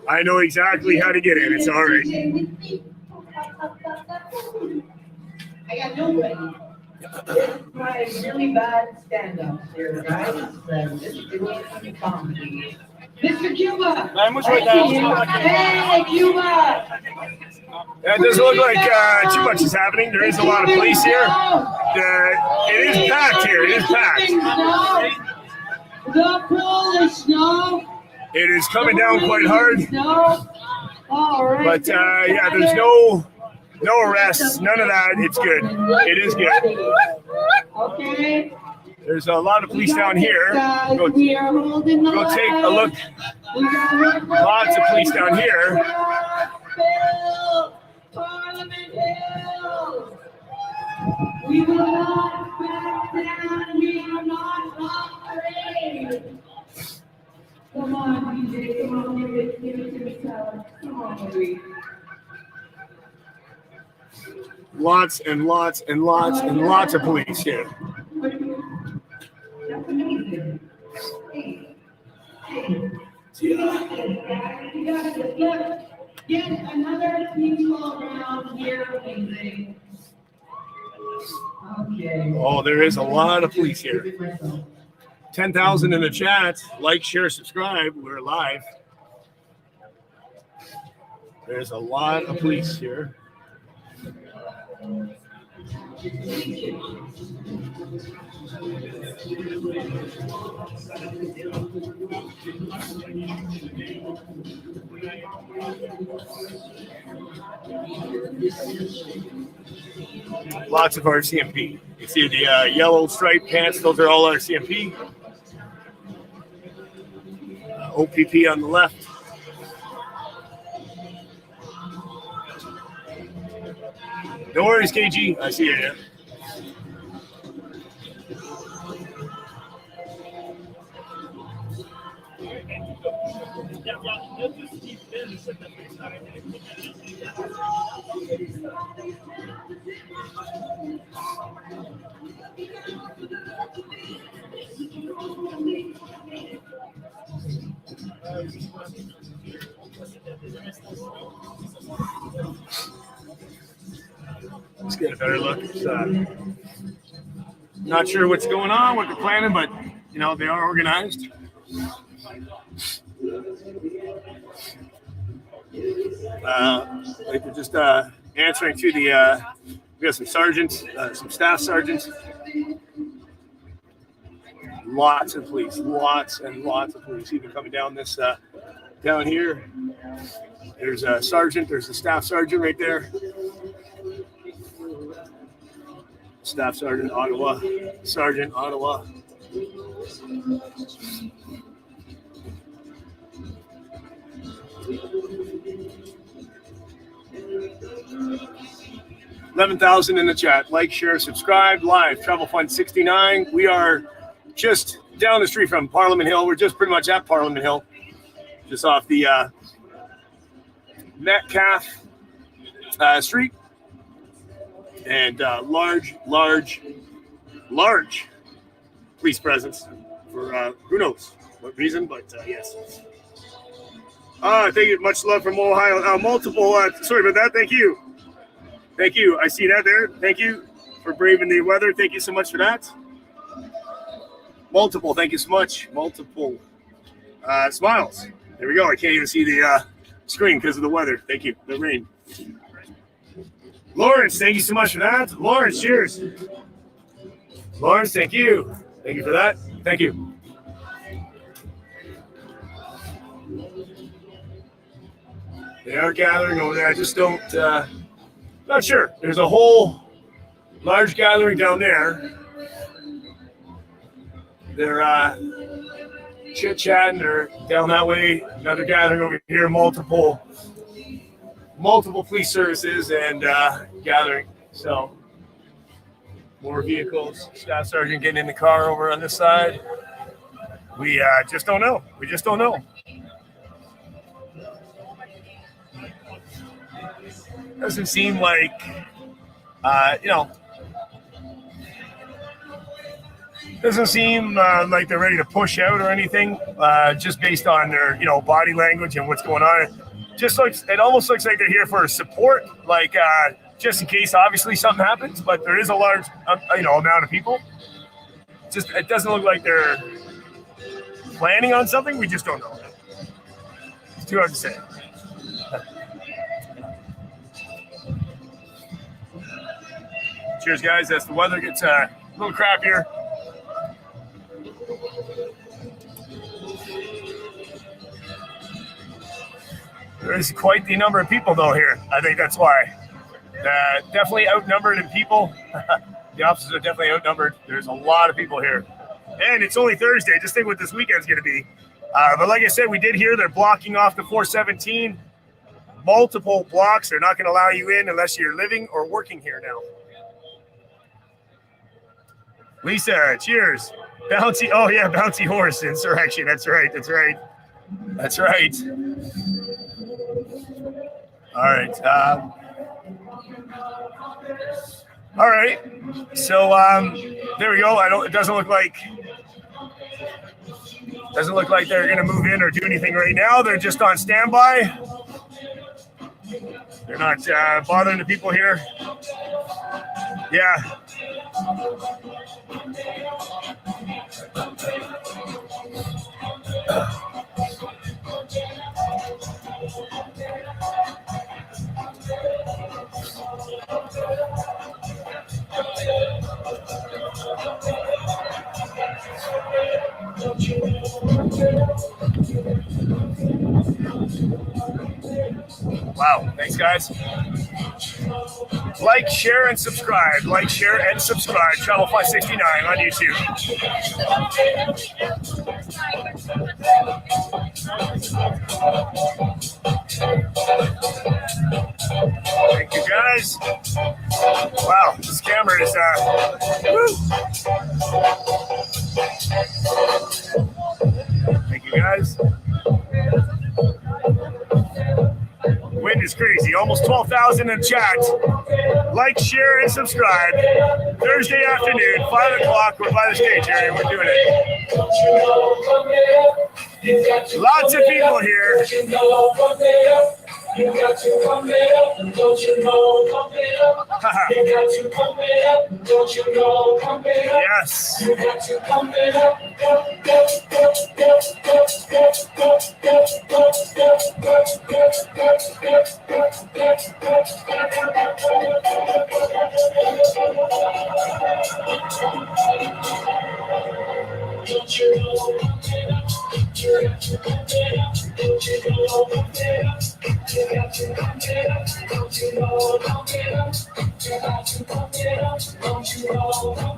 I know exactly how to get in. It's all right. I got nobody. My really bad stand-up here, guys. Mr. Cuba! Hey, Cuba! It doesn't look like too much is happening. There is a lot of police here. It is packed here. It is packed. The Polish snow. It is coming down quite hard. All right. But yeah, there's no arrests, none of that. It's good. It is good. Okay. There's a lot of police down here. Go take a look. Lots of police down here. Parliament Hill. We will not back down. We are not afraid. Come on, DJ. Come on, give it to yourself. Come on, Marie. Lots and lots and lots and lots of police here. That's amazing. Get another people around here. Amazing. Okay. Oh, there is a lot of police here. 10,000 in the chat. Like, share, subscribe. We're live. There's a lot of police here. Lots of RCMP. You see the yellow striped pants, those are all RCMP. OPP on the left. No worries, KG. I see you. Yeah. Let's get a better look. Not sure what's going on, what they're planning, but you know they are organized. Like they're just answering to the. We got some sergeants, some staff sergeants. Lots of police, lots and lots of police. Even coming down this down here. There's a sergeant. There's a staff sergeant right there. Staff Sergeant Ottawa, Sergeant Ottawa. $11,000 in the chat. Like, share, subscribe. Live Travel Fund 69. We are just down the street from Parliament Hill. We're just pretty much at Parliament Hill, just off the Metcalf Street. And large police presence for who knows what reason, but yes. Thank you. Much love from Ohio. Multiple. Sorry about that. Thank you. Thank you. I see that there. Thank you for braving the weather. Thank you so much for that. Multiple. Thank you so much. Multiple smiles. There we go. I can't even see the screen because of the weather. Thank you. The rain. Lawrence, thank you so much for that. Lawrence, cheers. Lawrence, thank you. Thank you for that. Thank you. They are gathering over there. I just don't, not sure. There's a whole large gathering down there. They're chit-chatting. They're down that way. Another gathering over here. Multiple police services and gathering. So more vehicles. Staff sergeant getting in the car over on this side. We just don't know. We just don't know. Doesn't seem like, doesn't seem like they're ready to push out or anything, just based on their, body language and what's going on. It almost looks like they're here for support, like just in case, obviously, something happens. But there is a large, amount of people. It doesn't look like they're planning on something. We just don't know. It's too hard to say. Cheers, guys. As the weather gets a little crappier. There is quite the number of people, though, here. I think that's why. Definitely outnumbered in people. The officers are definitely outnumbered. There's a lot of people here. And it's only Thursday. Just think what this weekend's going to be. But like I said, we did hear they're blocking off the 417. Multiple blocks. They're not going to allow you in unless you're living or working here now. Lisa, cheers. Bouncy horse insurrection. That's right. All right. So there we go. It doesn't look like they're going to move in or do anything right now. They're just on standby. They're not bothering the people here. Yeah. Wow. Thanks, guys. Like, share, and subscribe. Like, share, and subscribe. Travel 569 on YouTube. Thank you, guys. Wow, this camera is, Thank you, guys. Wind is crazy. Almost 12,000 in chat. Like, share, and subscribe. Thursday afternoon, 5 o'clock. We're by the stage area. We're doing it. Lots of people here. You got to come up, don't you know, come up. You got to come up, don't you know, come up. Yes. You got to come up. Don't you know,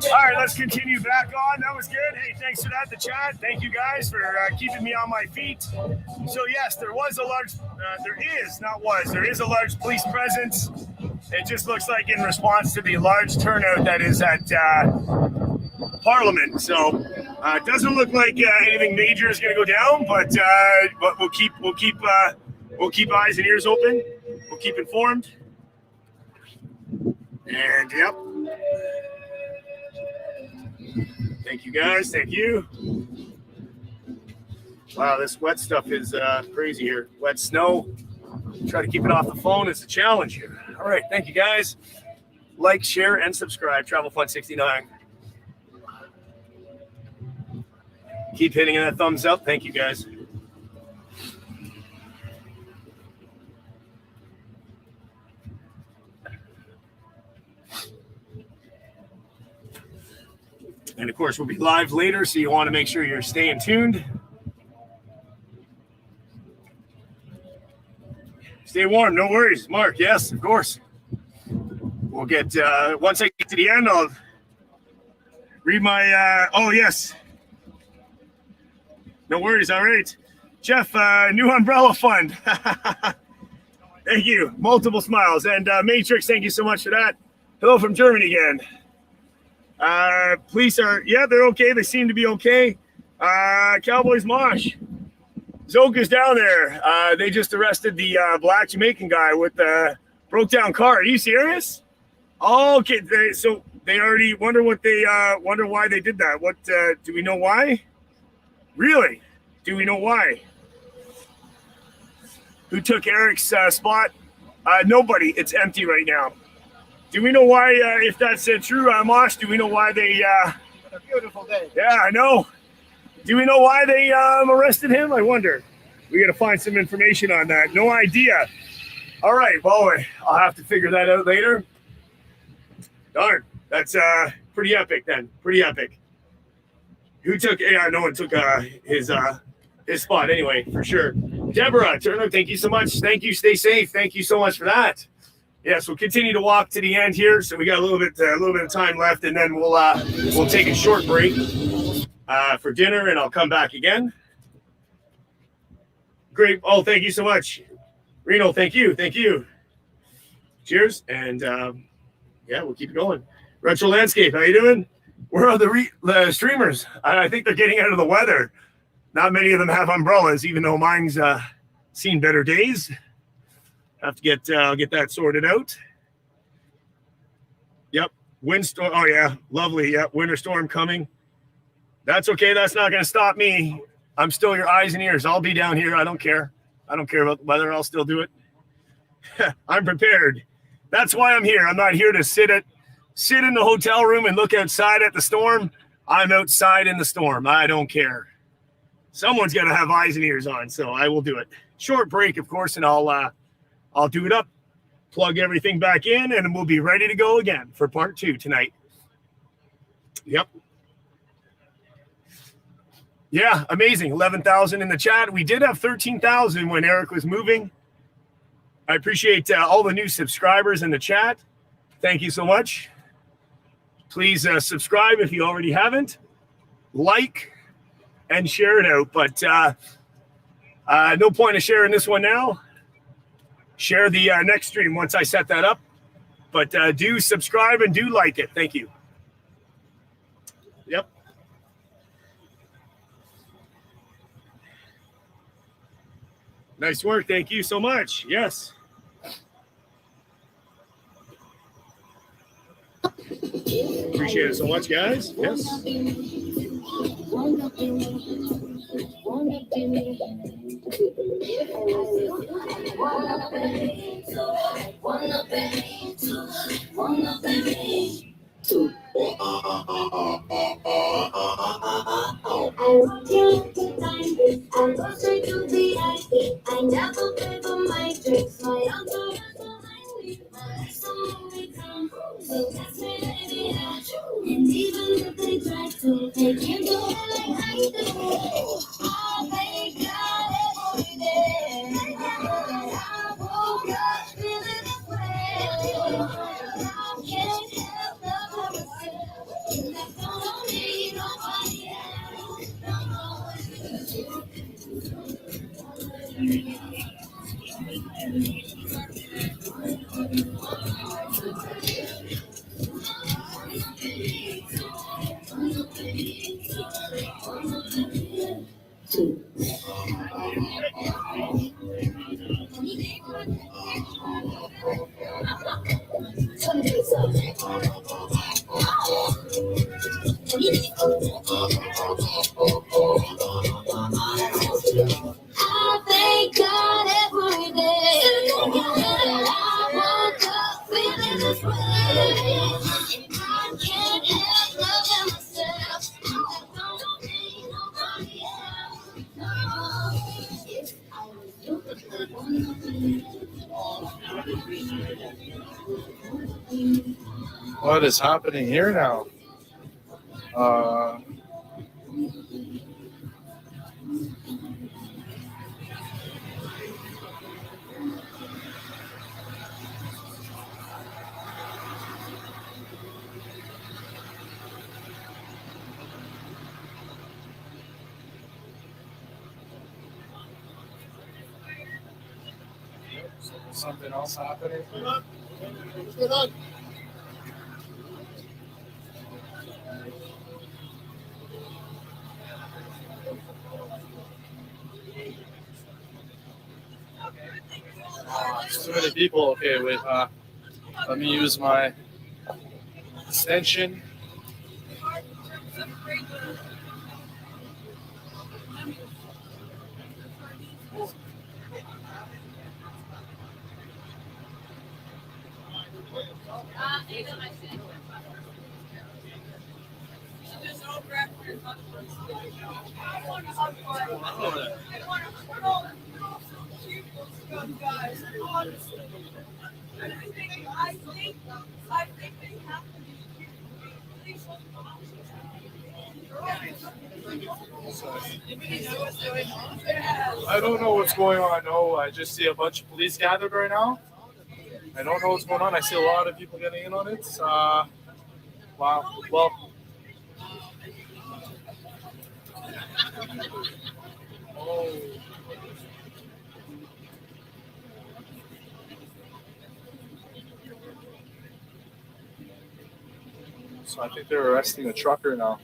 all right, let's continue back on. That was good. Hey, thanks for that, the chat. Thank you guys for keeping me on my feet. So yes, there is a large police presence. It just looks like in response to the large turnout that is at Parliament. So it doesn't look like anything major is going to go down, but we'll keep eyes and ears open. We'll keep informed. And yep. Thank you, guys. Thank you. Wow, this wet stuff is crazy here. Wet snow. Try to keep it off the phone. It's a challenge here. All right. Thank you, guys. Like, share, and subscribe. Travel Fun 69. Keep hitting that thumbs up. Thank you, guys. And of course, we'll be live later, so you want to make sure you're staying tuned. Stay warm, no worries. Mark, yes, of course. We'll get, once I get to the end, I'll read my, oh, yes. No worries, all right. Jeff, new umbrella fund. Thank you. Multiple smiles. And Matrix, thank you so much for that. Hello from Germany again. Police are, yeah, they're okay. They seem to be okay. Cowboys Mosh. Zoka's down there. They just arrested the black Jamaican guy with the broke down car. Are you serious? Oh, okay. So they already wonder what they wonder why they did that. What do we know why? Really? Do we know why? Who took Eric's spot? Nobody. It's empty right now. Do we know why, if that's true, Mosh, do we know why they... A beautiful day. Yeah, I know. Do we know why they arrested him? I wonder. We got to find some information on that. No idea. All right, well, I'll have to figure that out later. Darn, that's pretty epic then. Pretty epic. Who took... Yeah, no one took his spot anyway, for sure. Deborah Turner, thank you so much. Thank you. Stay safe. Thank you so much for that. Yes, we'll continue to walk to the end here. So we got a little bit of time left, and then we'll take a short break for dinner, and I'll come back again. Great. Oh, thank you so much, Reno. Thank you. Cheers, and yeah, we'll keep it going. Retro Landscape, how you doing? Where are the streamers? I think they're getting out of the weather. Not many of them have umbrellas, even though mine's seen better days. Have to get that sorted out. Yep, windstorm. Oh yeah, lovely. Yep, winter storm coming. That's okay. That's not going to stop me. I'm still your eyes and ears. I'll be down here. I don't care. I don't care about the weather. I'll still do it. I'm prepared. That's why I'm here. I'm not here to sit in the hotel room and look outside at the storm. I'm outside in the storm. I don't care. Someone's got to have eyes and ears on, so I will do it. Short break, of course, and I'll do it up, plug everything back in, and we'll be ready to go again for part 2 tonight. Yep. Yeah, amazing. 11,000 in the chat. We did have 13,000 when Eric was moving. I appreciate all the new subscribers in the chat. Thank you so much. Please subscribe if you already haven't. Like and share it out. But no point of sharing this one now. Share the next stream once I set that up. But do subscribe and do like it. Thank you. Yep. Nice work. Thank you so much. Yes. Appreciate it so much, guys. Yes. I never pay for my tricks. My uncle so that's me, baby. And even if they try to, they can't do it like I do. Oh, thank God every day. I woke up feeling this way. I can't help but myself. And I don't need nobody else. What is happening here now? Something else happening? What's going on? There's too many people. Okay, wait. Let me use my extension. I don't know what's going on. No, I just see a bunch of police gathered right now. I don't know what's going on. I see a lot of people getting in on it. Wow. Well. Oh. So I think they're arresting a trucker now.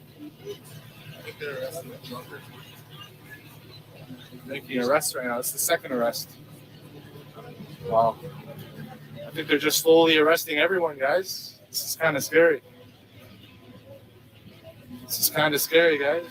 Making an arrest right now. It's the second arrest. Wow. I think they're just slowly arresting everyone, guys. This is kind of scary. Guys.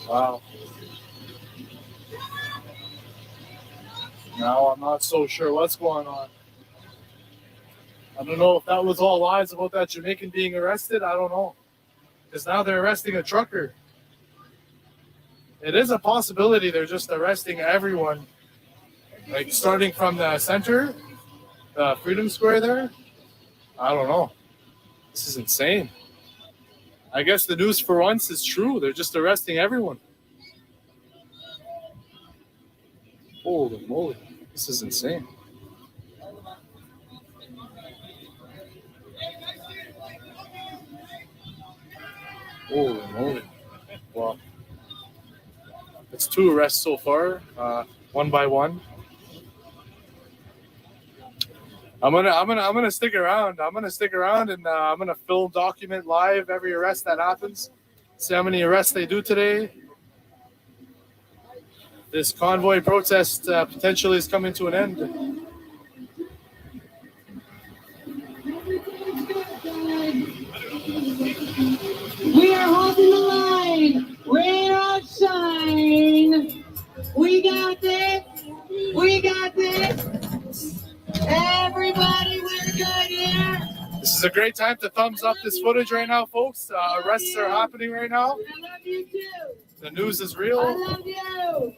Wow. Now I'm not so sure what's going on. I don't know if that was all lies about that Jamaican being arrested. I don't know. Because now they're arresting a trucker. It is a possibility they're just arresting everyone. Like starting from the center, the Freedom Square there. I don't know. This is insane. I guess the news for once is true. They're just arresting everyone. Holy moly. This is insane. Holy moly. Wow. It's 2 arrests so far, one by one. I'm gonna stick around. I'm gonna stick around and I'm gonna film, document live every arrest that happens. See how many arrests they do today. This convoy protest potentially is coming to an end. We are holding the line. Rain or shine. We got this. We got this. Everybody, we're good here. This is a great time to thumbs up this footage right now, folks. Arrests are happening right now. I love you too. The news is real. I love you.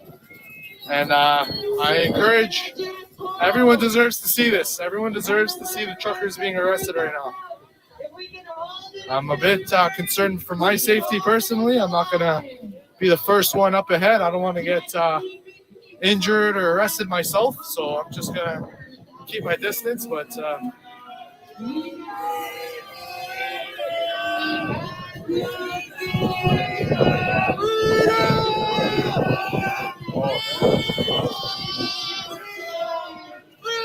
And I encourage, everyone deserves to see this. Everyone deserves to see the truckers being arrested right now. I'm a bit concerned for my safety personally. I'm not going to be the first one up ahead. I don't want to get injured or arrested myself. So I'm just going to keep my distance. But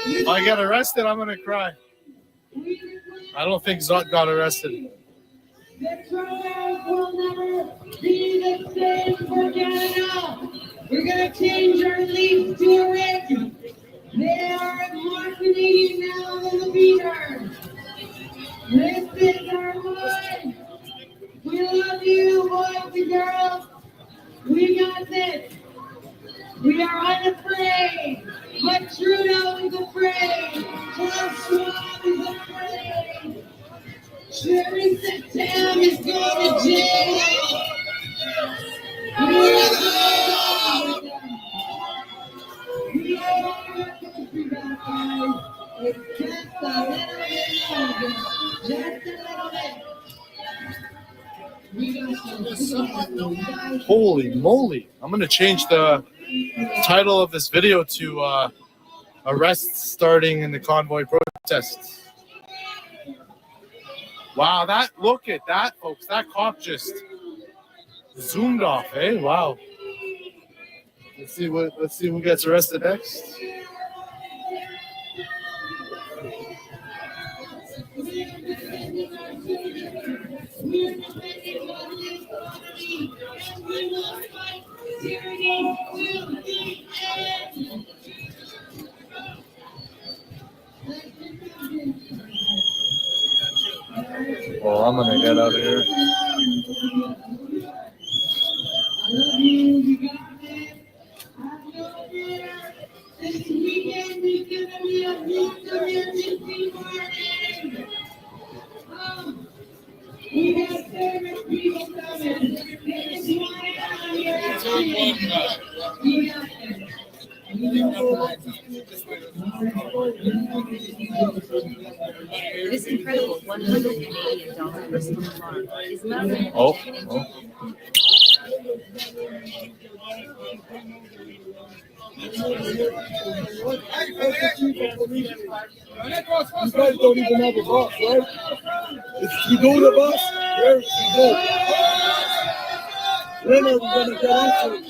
if I get arrested, I'm going to cry. I don't think Zot got arrested. The trials will never be the same for Canada. We're going to change our leaf to a red. They are more Canadian now than the beater. This is our wood. We love you, boys and girls. We got this. We are unafraid. But Trudeau is afraid. Klaus Schwab is afraid. Sherry Sam is going to jail. We are going. We are our country back, guys. It's just a little bit longer. Just a little bit. Holy moly. I'm going to change the title of this video to arrests starting in the convoy protests. Wow, look at that, folks. That cop just zoomed off, eh? Wow. Let's see who gets arrested next. Well, I'm gonna get out of here. This weekend is gonna be a victory morning. We have service people coming. This is why I'm here. It is incredible, $180 for some alarm. Isn't that right? Oh. You guys don't even have a bus, right? It's Trudeau the bus. Where's Trudeau? When are we gonna get into it?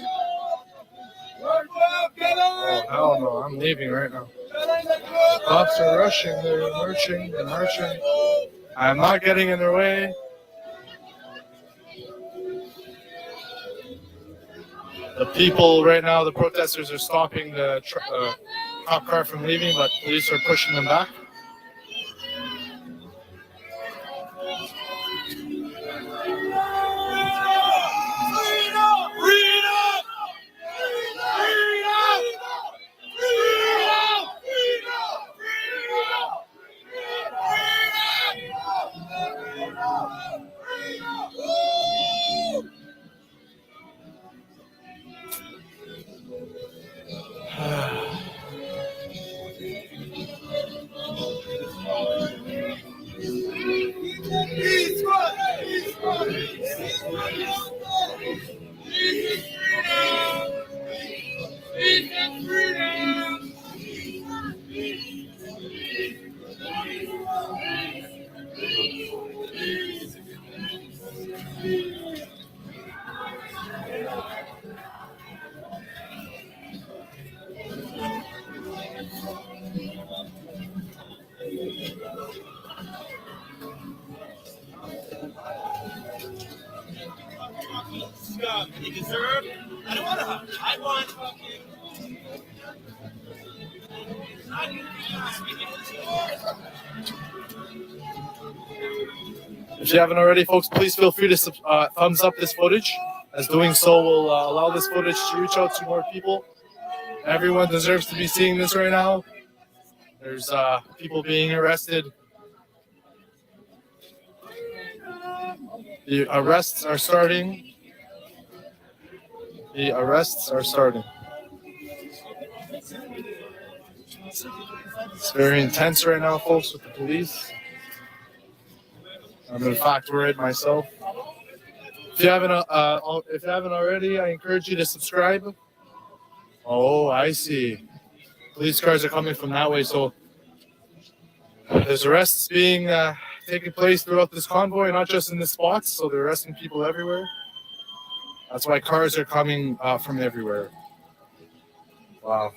Oh, hell no. I'm leaving right now. Cops are rushing. They're marching. They're marching. I'm not getting in their way. The people right now, the protesters are stopping the cop car from leaving, but police are pushing them back. You deserve. I don't want to. I want fucking. If you haven't already, folks, please feel free to thumbs up this footage, as doing so will allow this footage to reach out to more people. Everyone deserves to be seeing this right now. There's people being arrested. The arrests are starting. The arrests are starting. It's very intense right now, folks, with the police. I'm in fact worried myself. If you haven't already, I encourage you to subscribe. Oh, I see. Police cars are coming from that way, so there's arrests being taking place throughout this convoy, not just in the spots. So they're arresting people everywhere. That's why cars are coming from everywhere. Wow.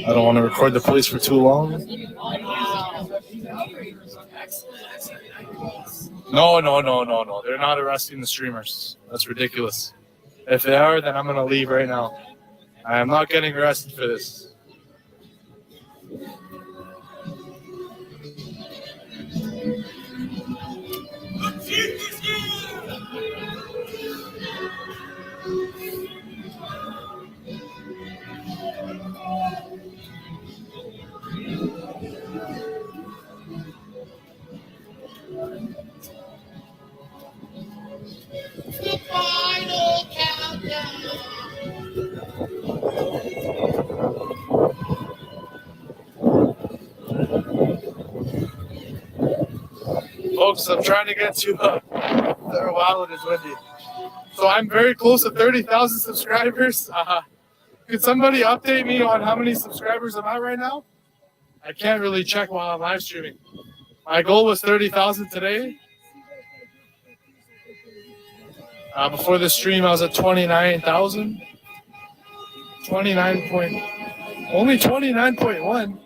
I don't want to record the police for too long. No. They're not arresting the streamers. That's ridiculous. If they are, then I'm going to leave right now. I am not getting arrested for this. The final countdown. Folks, I'm trying to get to wow, it is windy. So I'm very close to 30,000 subscribers. Could somebody update me on how many subscribers I'm at right now? I can't really check while I'm live streaming. My goal was 30,000 today. Before this stream, I was at 29,000. only 29.1.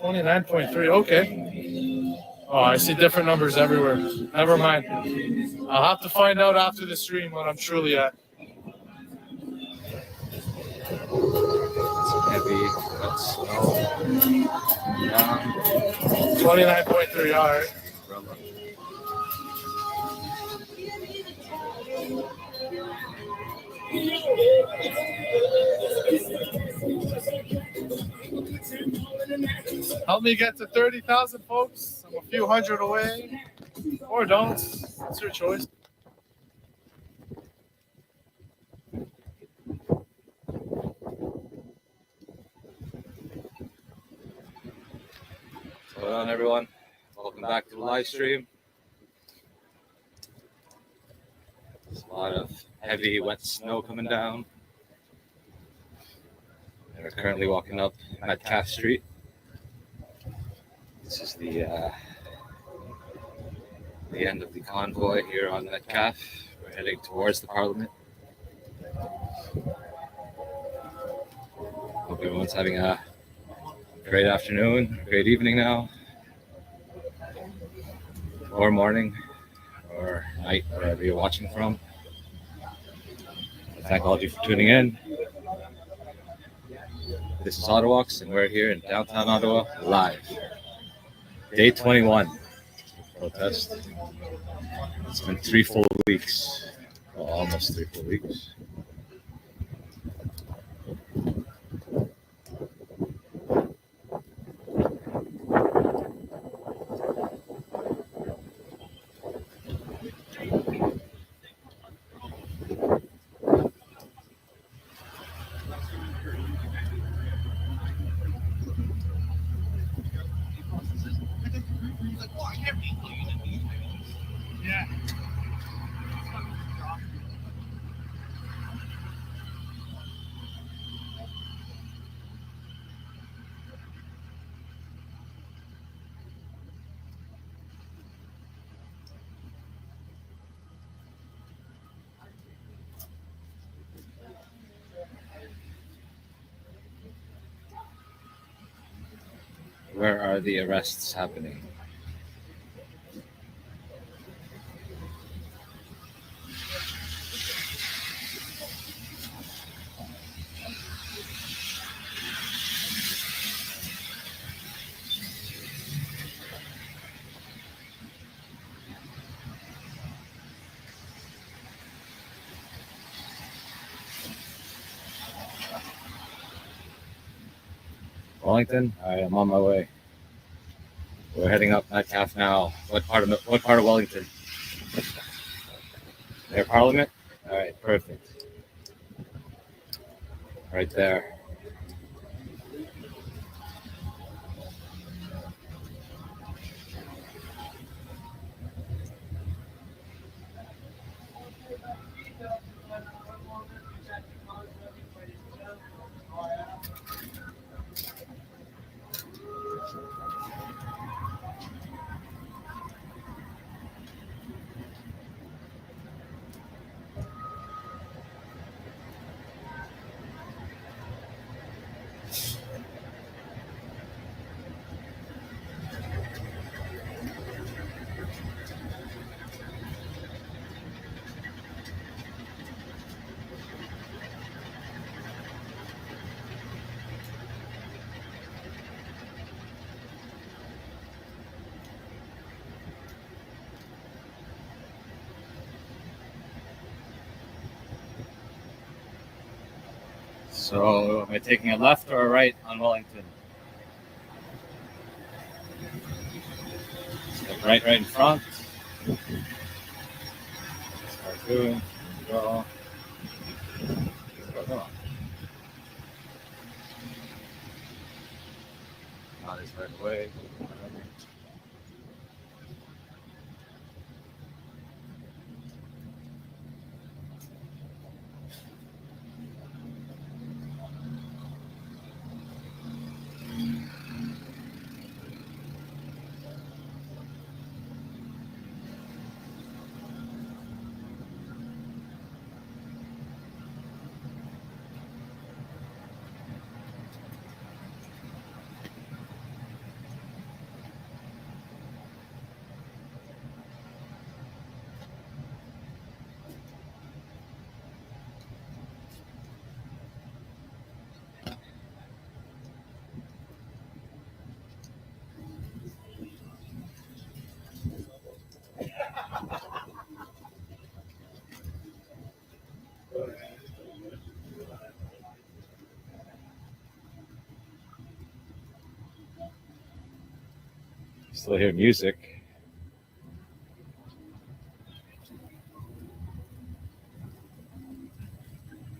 29.3, okay. Oh, I see different numbers everywhere. Never mind. I'll have to find out after the stream what I'm truly at. Heavy, wet snow. 29.3, all right. Help me get to 30,000, folks. I'm a few hundred away. Or don't. It's your choice. What's going on, everyone? Welcome back to the live stream. There's a lot of heavy, wet snow coming down. And we're currently walking up Metcalf Street. This is the end of the convoy here on Metcalf. We're heading towards the Parliament. Hope everyone's having a great afternoon, great evening now, or morning, or night, wherever you're watching from. Thank all of you for tuning in. This is Ottawa, and we're here in downtown Ottawa live. Day 21 protest. It's been 3 full weeks, well, almost 3 full weeks. Where are the arrests happening? Wellington? All right, I'm on my way. We're heading up Metcalf now. What part of Wellington? Near Parliament? All right, perfect. Right there. So am I taking a left or a right on Wellington? Step right in front. Start doing. Go. Come on. Not as right away. Still hear music.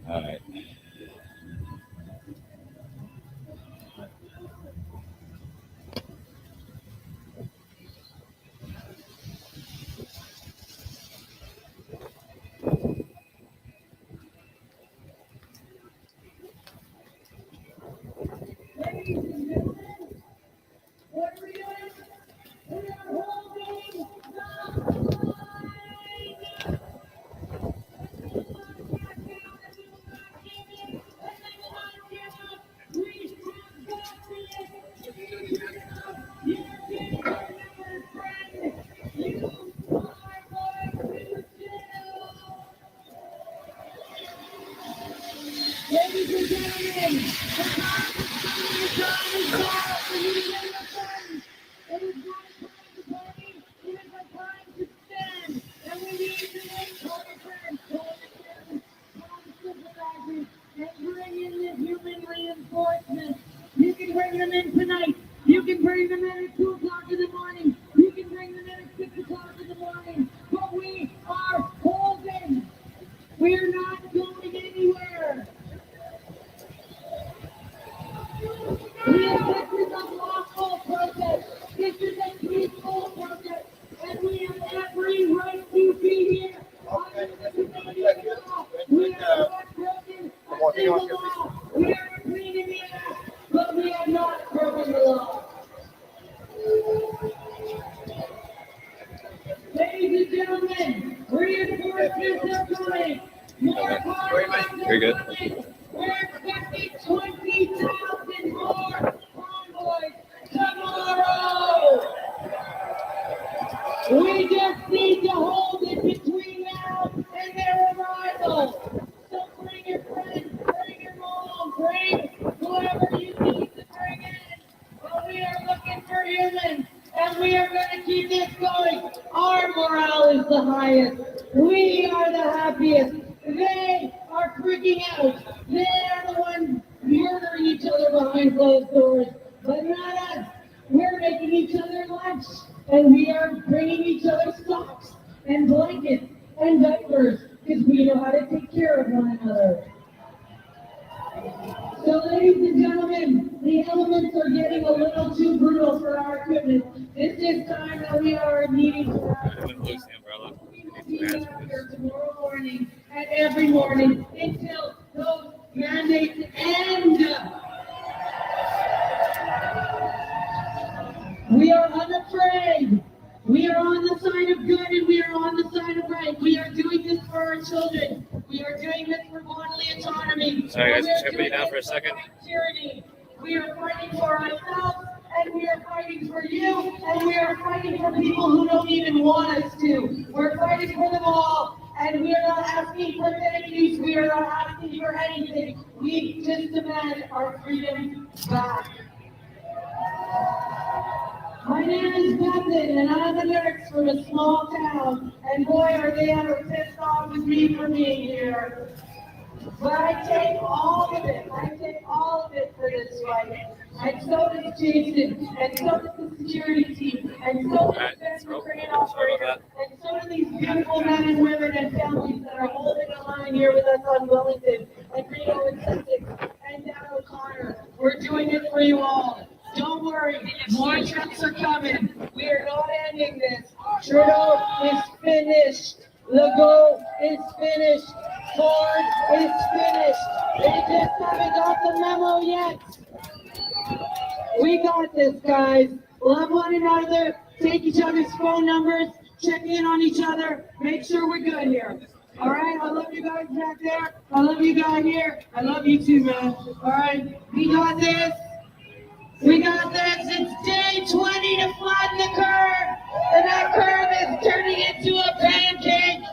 All right. What are we doing? We are holding Ladies and gentlemen, the time is up for you to get your friends. It is not time to party, it is a time to stand. And we need to make call your friends, call sympathizers, and bring in the human reinforcement. You can bring them in tonight. You can bring them in at 2 o'clock in the morning. You can bring them in at 6 o'clock in the morning. But we are holding. We're not going anywhere. This is a lawful protest. This is a peaceful protest. And we have every right to be here. We are not broken a single law. We are clean in the act, but we have not broken the law. Ladies and gentlemen, reinforcements are coming. More cars Very good. We're expecting 20,000 more convoys tomorrow. We just need to hold it between now and their arrival. So bring your friends, bring your mom, bring whoever you need to bring in. But we are looking for humans, and we are going to keep this going. Our morale is the highest. We are the happiest. They are freaking out. They are the ones murdering each other behind closed doors, but not us. We're making each other lunch, and we are bringing each other socks and blankets and diapers because we know how to take care of one another. So, ladies and gentlemen, the elements are getting a little too brutal for our equipment. This is time that we are needing to be here tomorrow morning and every morning until those mandates end. We are unafraid. We are on the side of good and we are on the side of right. We are doing this for our children. We are doing this for bodily autonomy. Sorry guys, We are can I put you down doing for a this second? tyranny. We are fighting for ourselves and we are fighting for you and we are fighting for people who don't even want us to. We're fighting for them all and we are not asking for thank-yous. We are not asking for anything. We just demand our freedom back. My name is Bethany, and I'm a nurse from a small town, and boy, are they ever pissed off with me for being here. But I take all of it. I take all of it for this fight. And so does Jason, and so does the security team, and so does Ben, the crane operator, and so do these beautiful men and women and families that are holding the line here with us on Wellington, and Reno and Sussex, and down O'Connor. We're doing it for you all. Don't worry, more trucks are coming. We are not ending this. Trudeau is finished. Legault is finished. Ford is finished. They just haven't got the memo yet. We got this, guys. Love one another. Take each other's phone numbers. Check in on each other. Make sure we're good here. All right? I love you guys back there. I love you guys here. I love you too, man. All right? We got this. We got this. It's day 20 to flatten the curve. And that curve is turning into a pancake.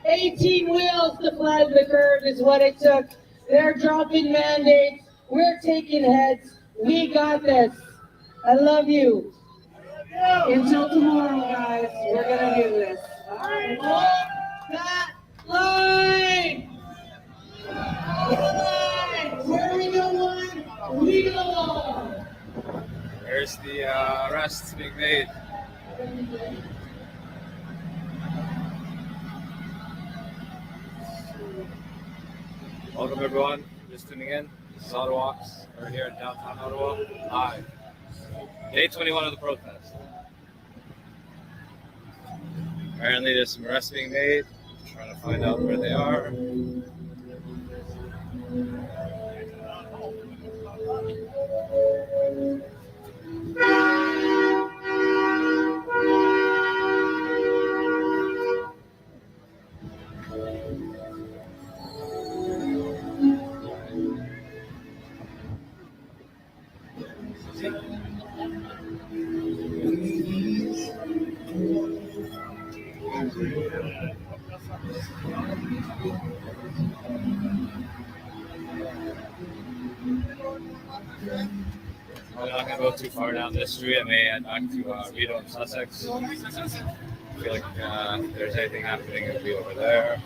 18 wheels to flatten the curve is what it took. They're dropping mandates. We're taking heads. We got this. I love you. Until tomorrow, guys. We're going to do this. All right. Hold that line. Hold the line. Where we go on, we go on. There's the arrests being made. Welcome everyone, just tuning in. This is Ottawa Walks. We're here in downtown Ottawa, live. Day 21 of the protest. Apparently there's some arrests being made. Trying to find out where they are. I'm not going to go too far down this street. I may head back to Reno and Sussex. I feel like if there's anything happening, it'll be over there.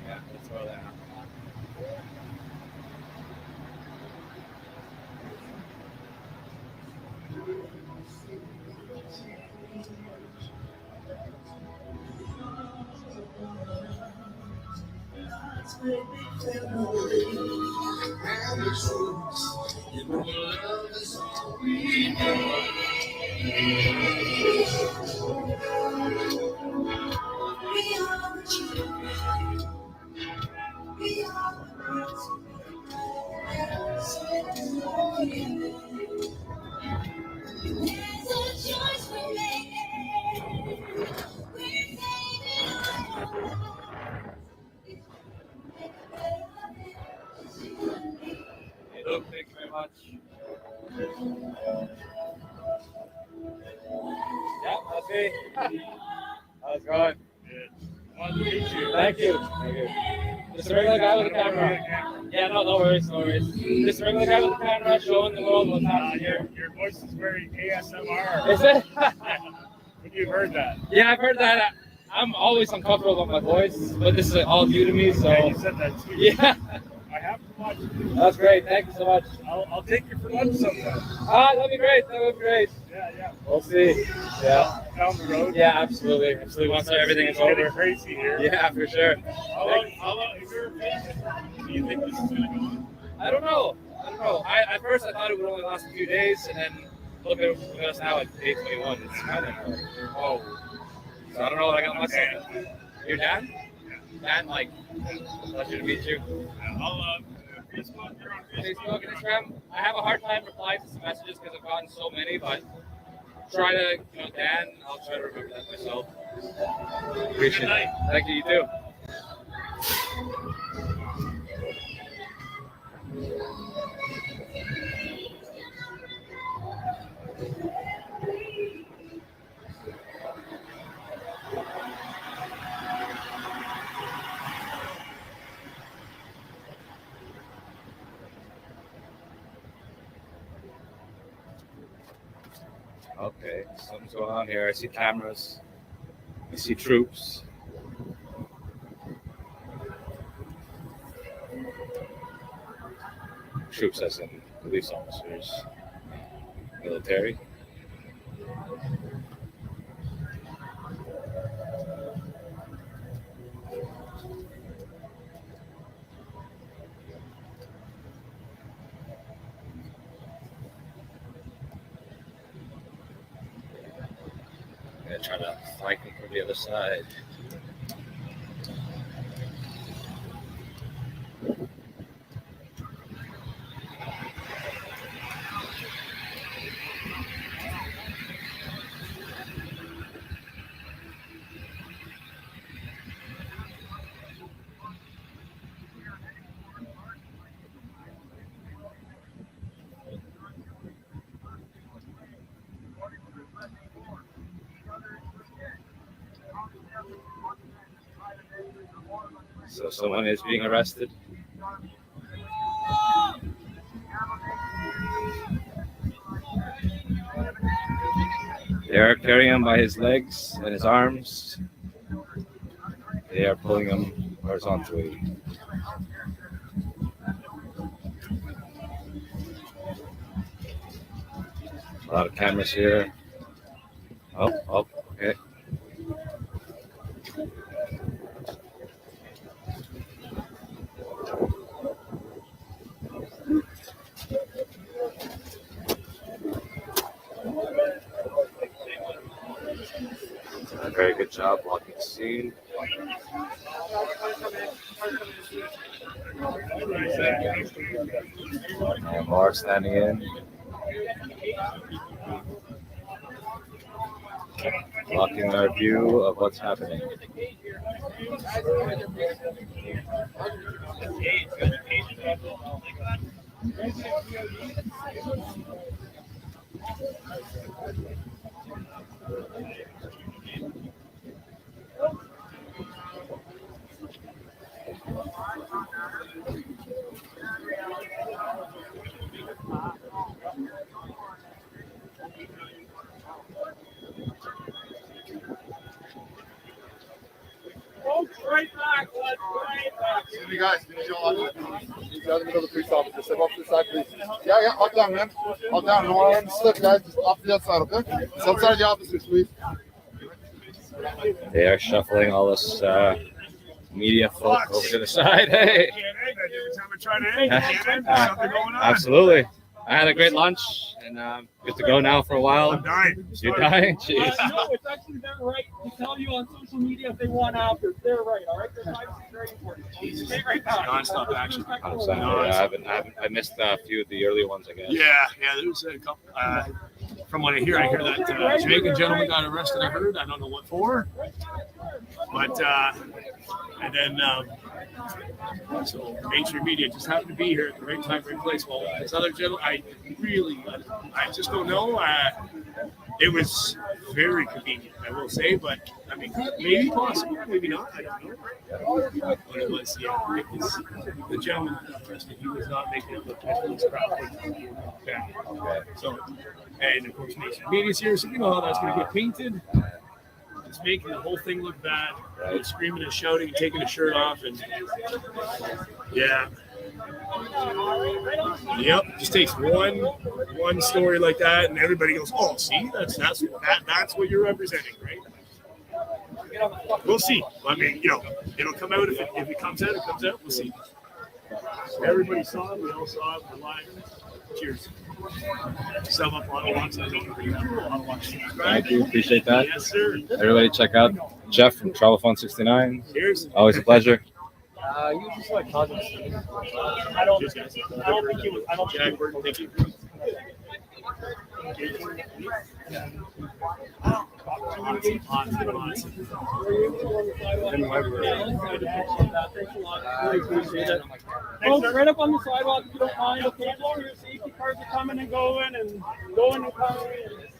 Yeah, let's go there. Hey, Luke, thank you very much. Yeah, that's me. How's it going? Thank you. Thank you. Just a regular guy with a camera. Yeah, no worries, no worries. Just a regular guy with a camera showing the world what's happening. Your voice is very ASMR. Is it? When you've heard that. Yeah, I've heard that. I'm always uncomfortable with my voice, but this is all new to me, so. Yeah, you said that too. Yeah. I have to watch it. That's great. Thank you so much. I'll take you for lunch sometime. That'd be great. That would be great. Yeah. We'll see. Yeah. Down the road. Yeah, absolutely. Once everything is over. Getting crazy here. Yeah, for sure. How long is your opinion? Do you think this is going to go on? I don't know. At first, I thought it would only last a few days, and then look at us now at day 21. It's kind of oh. So I don't know what I got myself. Your dad? Dan, like, pleasure to meet you. I'll Facebook. You're on Facebook and Instagram. I have a hard time replying to some messages because I've gotten so many, but try to, Dan, I'll try to remember that myself. Appreciate it. Thank you, you too. Okay, something's going on here. I see cameras. I see troops. troops as in police officers, military. I'm gonna try to flank them from the other side. So someone is being arrested. They are carrying him by his legs and his arms. They are pulling him horizontally. A lot of cameras here. Oh, okay. A very good job blocking the scene. And more standing in. Blocking our view of what's happening. Right back, right back. Excuse me, guys. Can you all out? You guys in the middle of the police officer. Step off to the side, please. Yeah, up down, man. Up down. Don't want to slip, guys. Just off to the outside, okay? It's outside the officers, please. They are shuffling all this media folk over to the side. Hey. Absolutely. I had a great lunch and good to go now for a while. I'm dying. You're dying? Jeez. No, it's actually their right to tell you on social media if they want after. It's their right, all right? Their privacy is very important. Stay right back. Non-stop action. I missed a few of the earlier ones, I guess. Yeah, there was a couple. From what I hear that Jamaican gentleman got arrested. I heard. I don't know what for. But and then so mainstream media just happened to be here at the right time, right place. Well, this other gentleman, I just don't know. It was very convenient, I will say, but I mean, maybe possible, maybe not. I don't know. But it was, it was the gentleman that got arrested. He was not making it look like this crowd bad. So, and of course, mainstream media's here, so you know how that's going to get painted. Just making the whole thing look bad. Screaming and shouting and taking his shirt off, and yeah. Yep, it just takes one story like that, and everybody goes, "Oh, see, that's what you're representing, right?" We'll see. I mean, it'll come out if it comes out. It comes out. We'll see. Everybody saw it. We all saw it. We're live. Cheers. Sum up Ottawa. Thank you. Appreciate that. Yes, sir. Everybody check out Jeff from Travel Phone 69. Cheers. Always a pleasure. You just like cousins. I don't think he was. I don't think he was. Thank you. Folks, right up on the sidewalk, if you don't mind. Okay, your safety cars are coming and going and going and coming.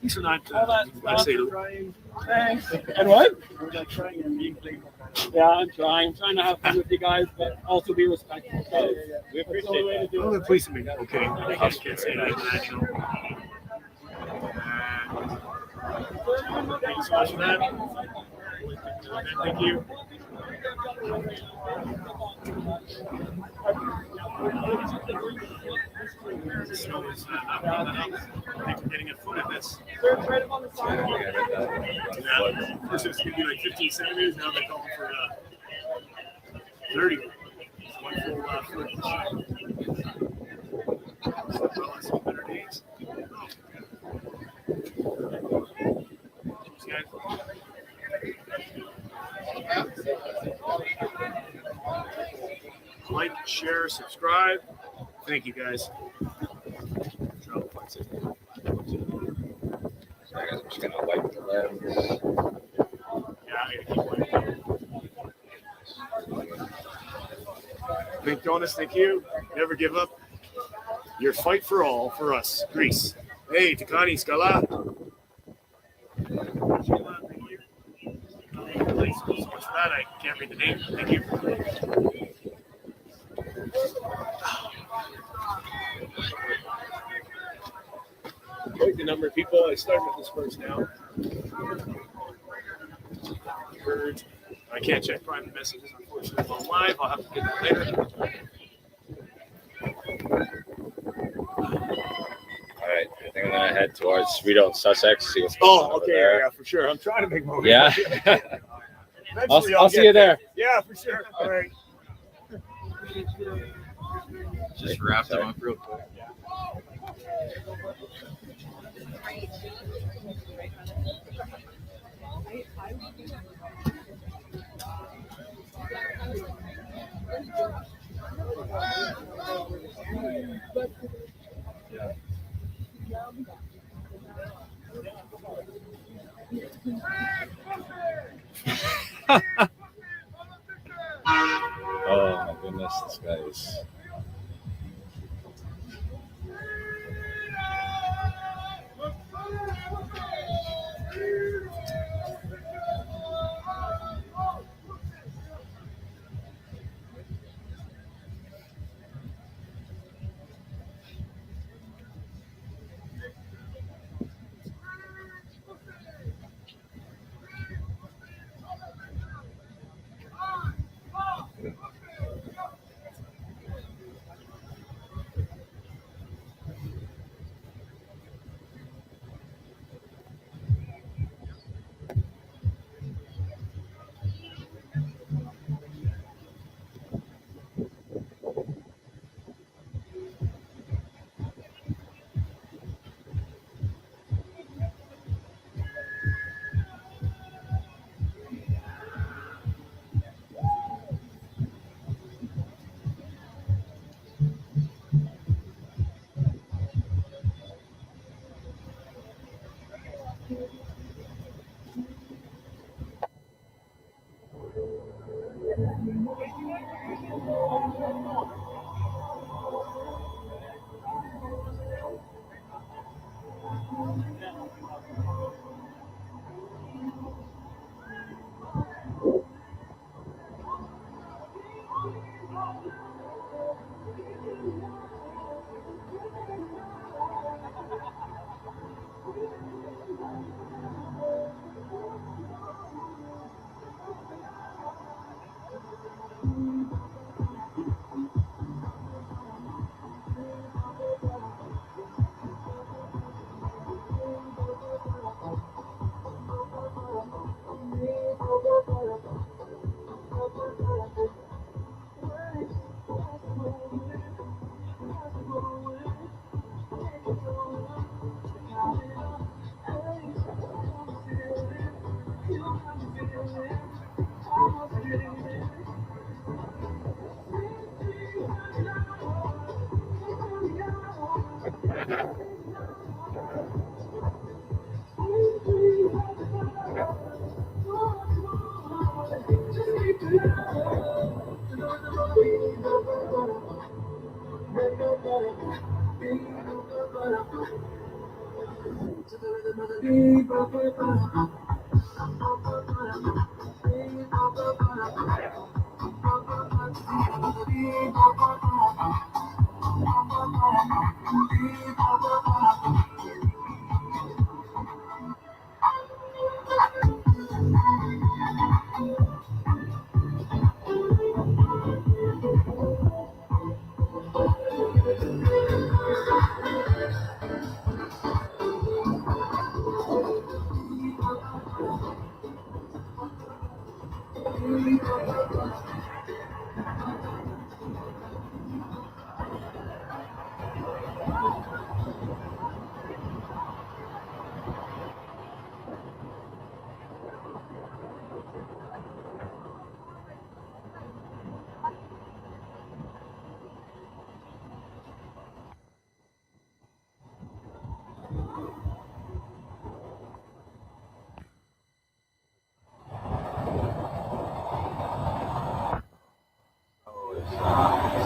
These are not. All that I say stuff. Thanks. And what? Yeah, I'm trying to have fun with you guys, but also be respectful. So we appreciate it. Oh, the police have been okay. I can't say that. Thanks so much for that. Thank you. The snow is not building up. I think we're getting a foot of this. Yeah, first it was going to be like 15 centimeters. Now they're going for 30. One full foot. Well, on some better days. Cheers, guys. Like, share, subscribe. Thank you, guys. I'm just gonna wipe the lens. Yeah, I gotta keep wiping. Big Donuts, thank you. Never give up. Your fight for all, for us. Greece. Hey, Takani, Scala. Thank you. Thanks so much for that. I can't read the name. Thank you. Quite the number of people. I started with this first now. Heard. I can't check private messages, unfortunately, on live. I'll have to get that later. All right, I think I'm gonna head towards Rideau and Sussex. See what's going on over Okay, there. yeah, for sure. I'm trying to make more. Yeah. Eventually, I'll see you there. Yeah, for sure. All right. Just wrap them up real quick. Oh my goodness, this guy is.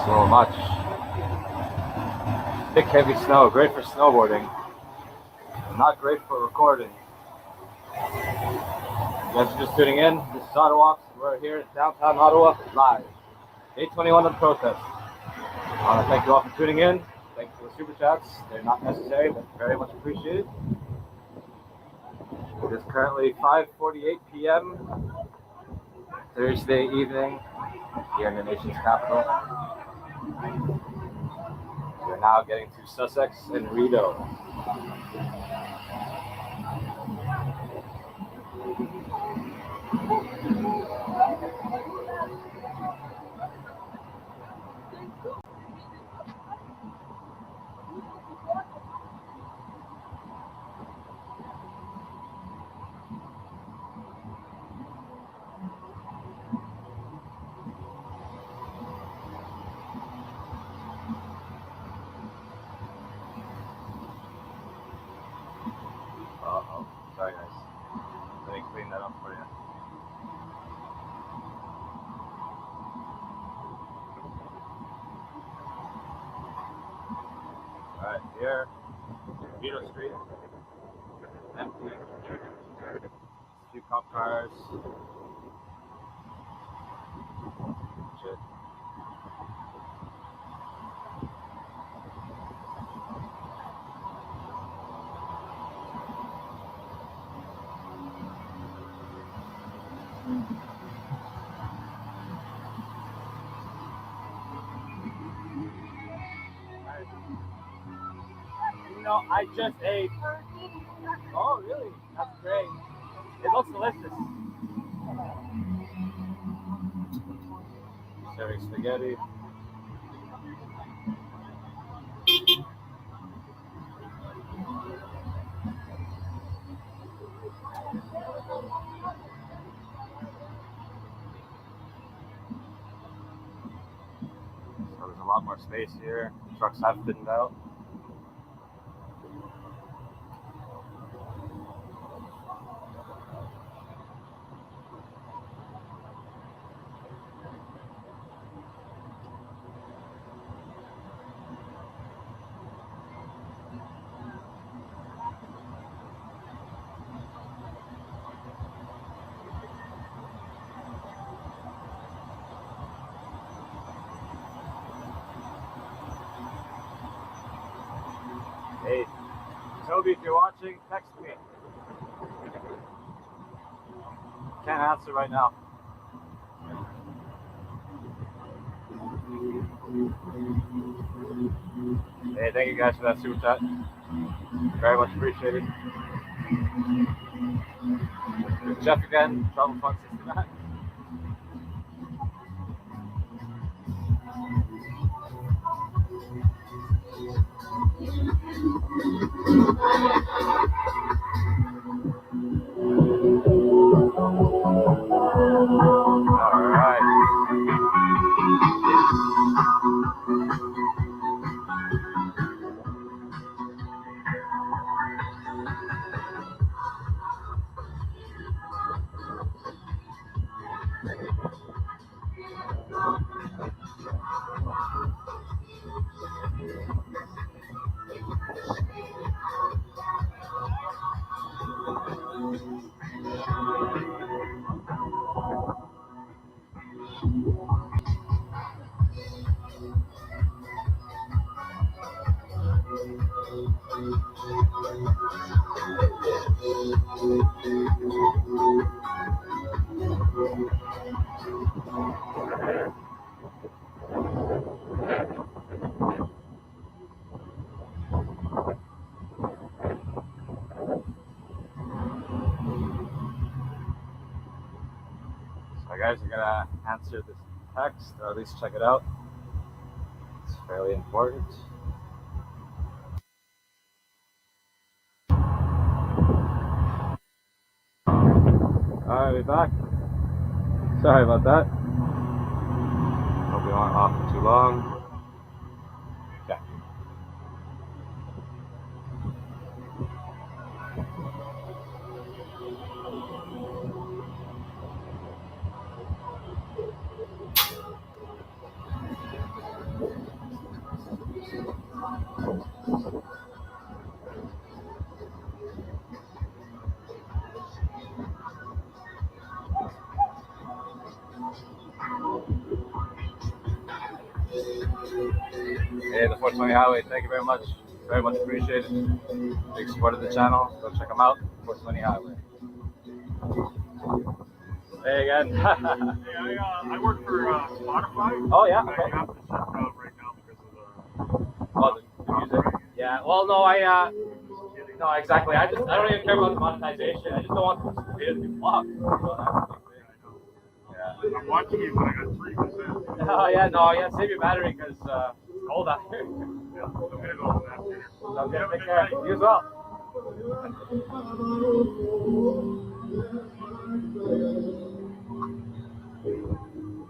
So much. Thick, heavy snow, great for snowboarding. Not great for recording. You guys are just tuning in. This is Ottawa. We're here in downtown Ottawa live. Day 21 of the protest. I want to thank you all for tuning in. Thank you for the super chats. They're not necessary, but very much appreciated. It is currently 5:48 p.m. Thursday evening here in the nation's capital. We're now getting to Sussex and Rideau. Uh-oh. Sorry, guys. Let me clean that up for you. Alright, here, Vito Street. Empty. A few cop cars. Shit. You know, I just ate. Oh, really? That's great. It looks delicious. Serving spaghetti. So there's a lot more space here. Trucks have thinned out. Hey, Toby, if you're watching, text me. Can't answer right now. Hey, thank you guys for that super chat. Very much appreciated. Jeff again, Travel Fun 69. So guys, we're gonna answer this text, or at least check it out. It's fairly important. Alright, we're back. Sorry about that. Hope we weren't off for too long. Yeah. Hey, the 420 Highway, thank you very much. Very much appreciated. Big support of the channel. Go check them out. 420 Highway. Hey again. Hey, I work for Spotify. Oh, yeah. I Okay. have to shut it out right now because of Oh, the music. Yeah. Well, no, no, exactly. I don't even care about the monetization. I just don't want the videos to be blocked. Yeah. I'm watching you, but I got 3%. Oh yeah, no, yeah. Save your battery because it's cold out here. Yeah, I'm gonna go with that later. Okay, take care. You as well.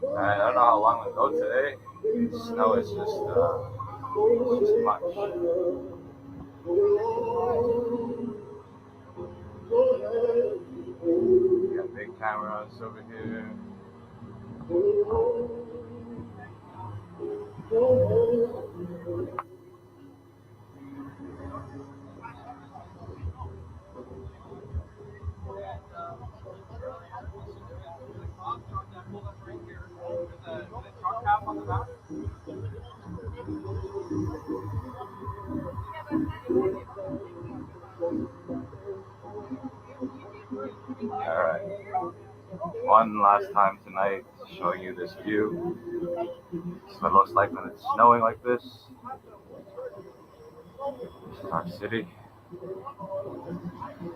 Alright, I don't know how long we'll go today. The snow is just too much. We got big cameras over here. Alright. One last time tonight, showing you this view. This is what it looks like when it's snowing like this. This is our city.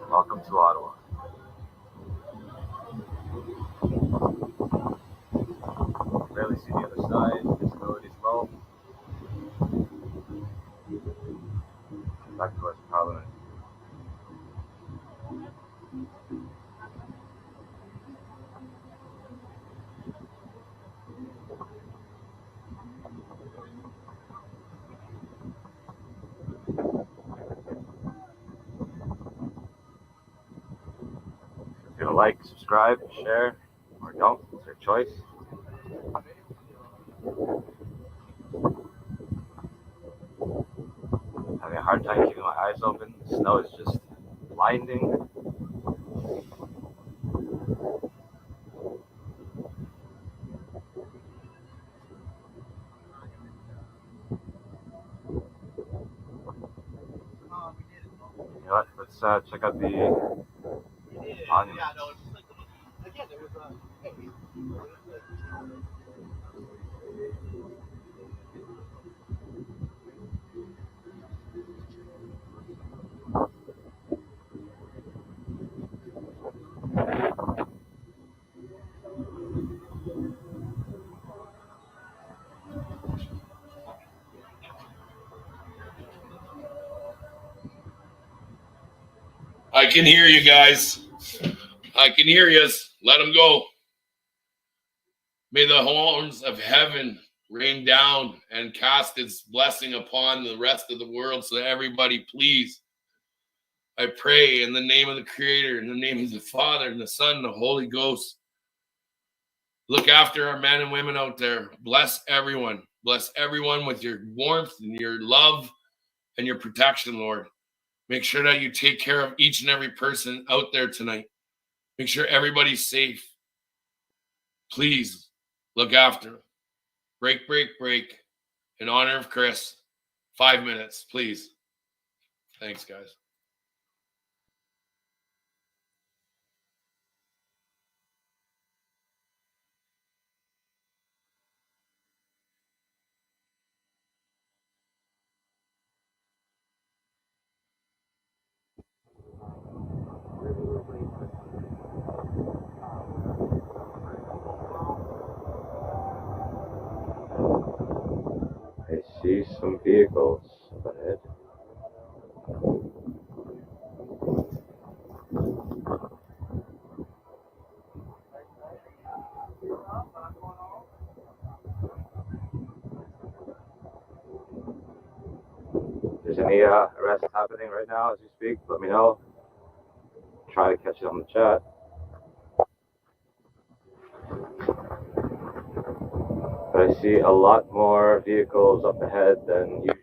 Welcome to Ottawa. Barely see the other side. Visibility is low. Back towards Parliament. If you like, subscribe, share, or don't. It's your choice. Having a hard time keeping my eyes open. The snow is just blinding. You know what? Let's check out the monument. I can hear you guys. I can hear you. Let them go. May the horns of heaven rain down and cast its blessing upon the rest of the world. So everybody, please, I pray in the name of the Creator, in the name of the Father, and the Son, and the Holy Ghost. Look after our men and women out there. Bless everyone. Bless everyone with your warmth and your love and your protection, Lord. Make sure that you take care of each and every person out there tonight. Make sure everybody's safe. Please look after them. Break, break, break. In honor of Chris. 5 minutes, please. Thanks, guys. see some vehicles ahead. If there's any arrests happening right now as we speak, let me know. Try to catch it on the chat. But I see a lot more vehicles up ahead than usual.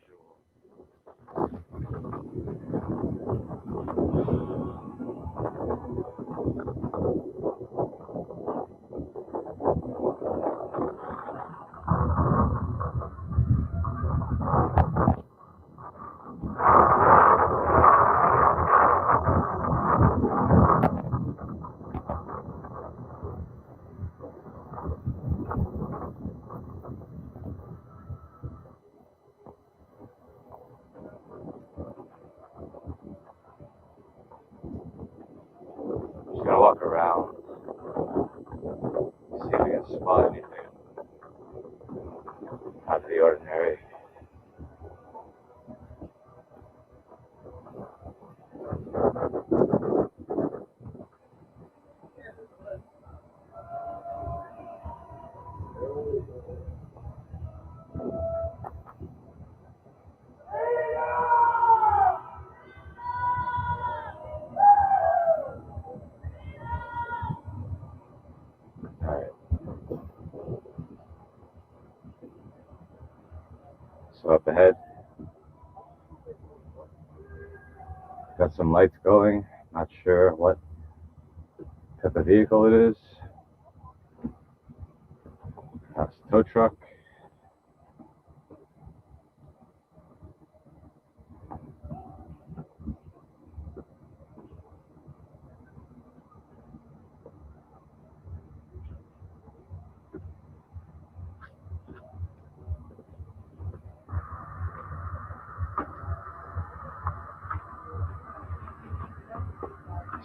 Just gonna walk around, see if we can spot anything out of the ordinary. Alright. So up ahead, got some lights going. Not sure what type of vehicle it is. Perhaps a tow truck.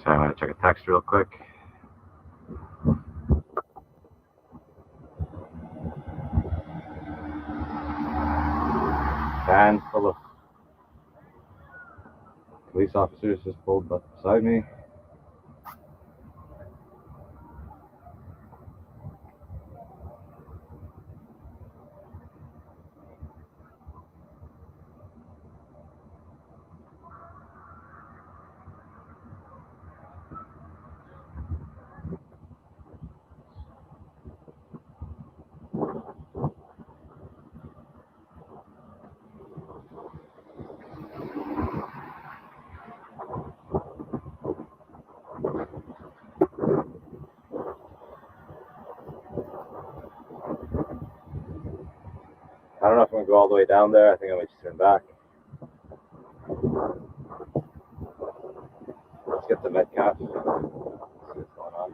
So I'm gonna check a text real quick. Van full of police officers just pulled up beside me. I don't know if I'm gonna go all the way down there. I think I might just turn back. Let's get the Metcalf. See what's going on.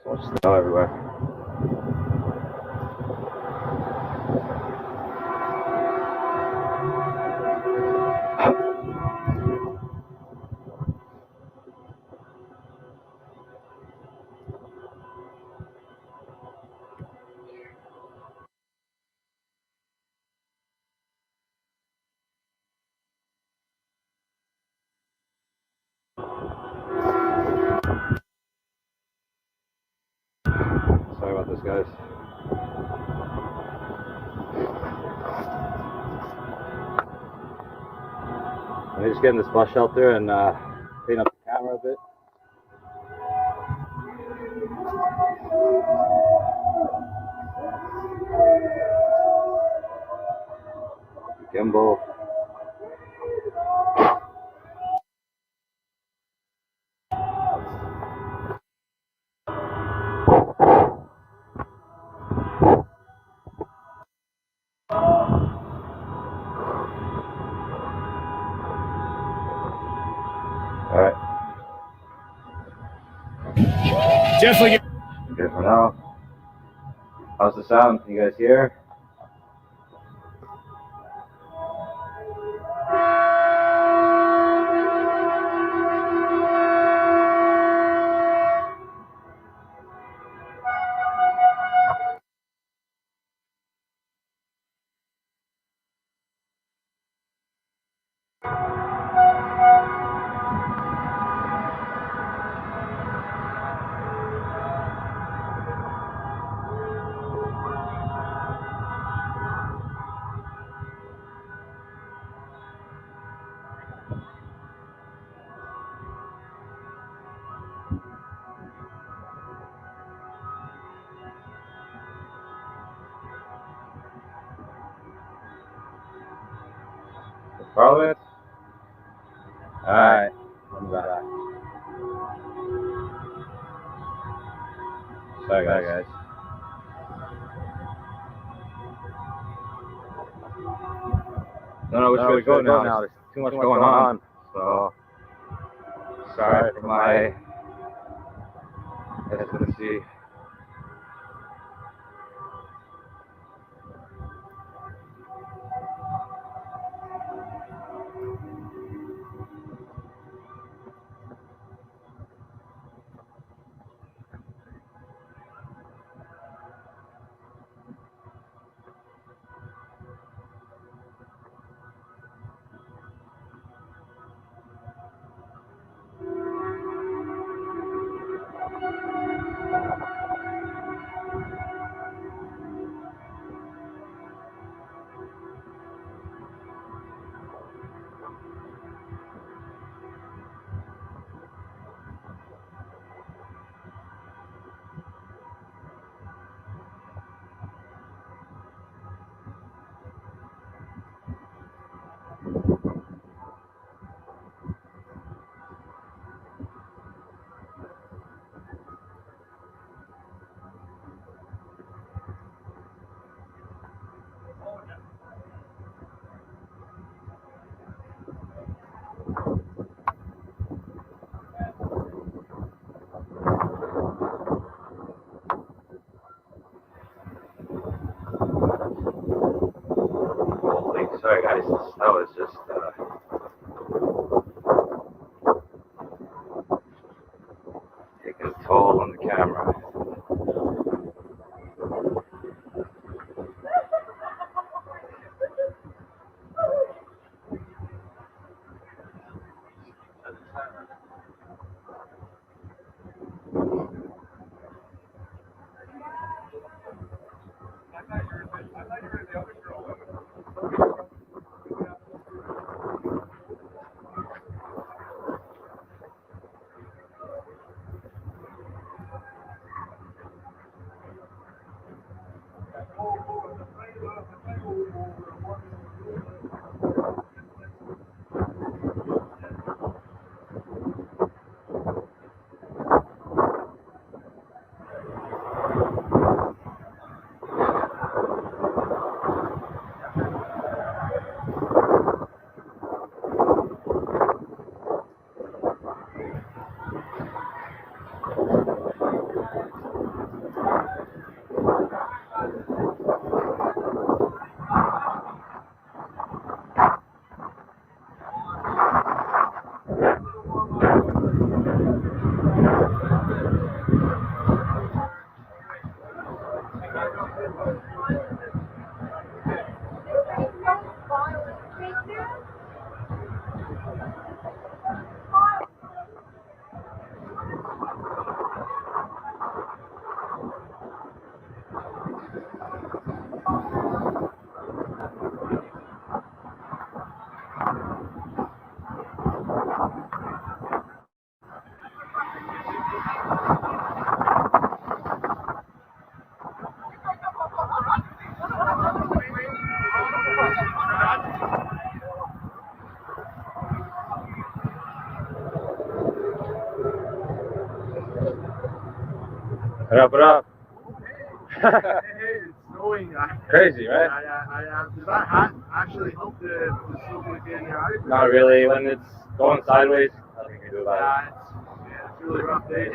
So much snow everywhere. So this, guys. Let me just get in this bus shelter and clean up the camera a bit. Gimbal. All right. Definitely. Good for now. How's the sound? Can you guys hear? Parliament? Alright, I'm back. Sorry guys. No, we should go now. There's too much going on. So, sorry for my hesitancy. Sorry guys, that was just taking a toll on the camera. What up, what up? It's snowing. Crazy, right? Does that hat actually help the snow from getting your eyes? Not really. When it's going sideways, nothing you can do about it. It's a really rough day.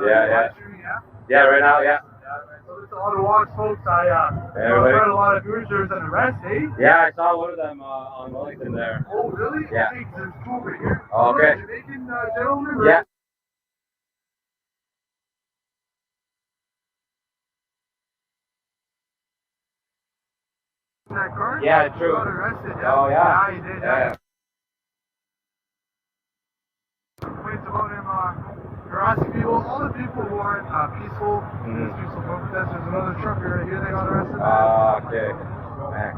Yeah. Yeah, right now, yeah. So it's Ottawa, folks. Everybody. I've read a lot of viewers. There's an arrest, eh? Yeah, I saw one of them on Wellington there. Oh, really? Yeah. Hey, there's two over here. Okay. Jamaican gentleman? or- Yeah. That car? Yeah, true. Got arrested, yeah. Oh, yeah. Yeah, he did, Yeah. Complaints about him harassing people. All the people who aren't peaceful, Mhm. peaceful protesters. There's another trucker right here. They got arrested. Okay. Man.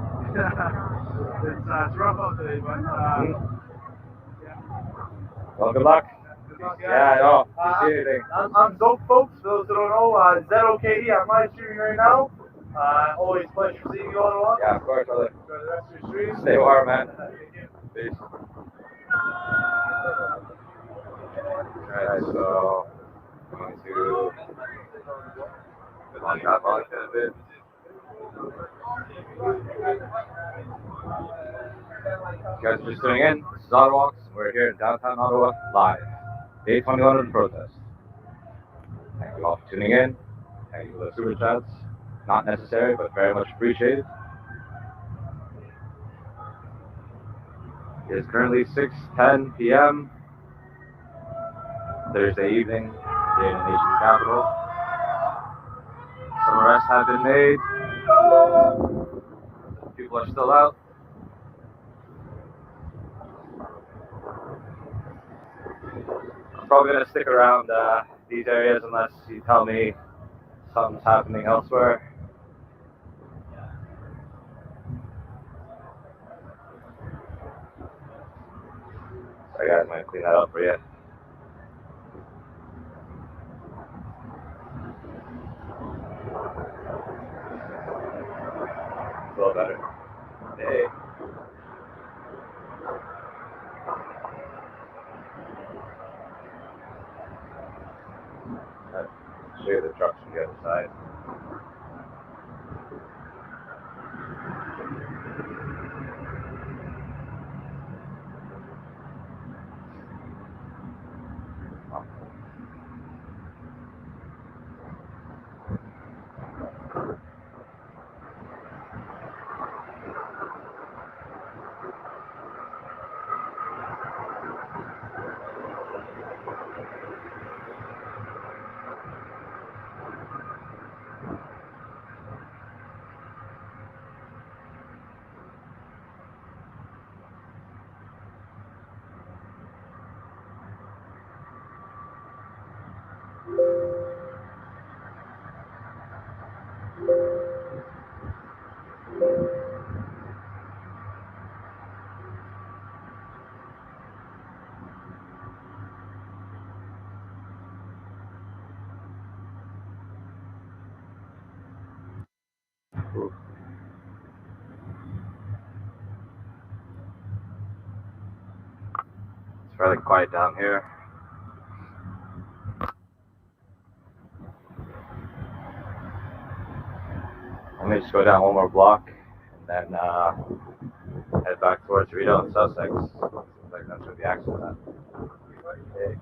It's rough out today, but Well, good luck. good luck, guys. Yeah, I know. You see anything? I'm Dope, folks. For those who don't know, ZOKE. I'm live streaming right now. Always pleasure seeing you all. Yeah, of course, brother. Enjoy the rest of your stream. Stay warm, man. Peace. Alright, so going to on top on a bit. You guys are just tuning in. This is Ottawa. We're here in downtown Ottawa live. Day 21 of the protest. Thank you all for tuning in. Thank you for the super chats. Not necessary, but very much appreciated. It is currently 6:10 p.m. Thursday evening here in the nation's capital. Some arrests have been made. People are still out. I'm probably going to stick around these areas unless you tell me something's happening elsewhere. Sorry guys, I might clean that up for you. It's a little better. Hey. Show you the trucks from the other side. It's fairly quiet down here. Let me just go down one more block and then head back towards Rideau and Sussex. Seems like that's where the accident happened. Okay.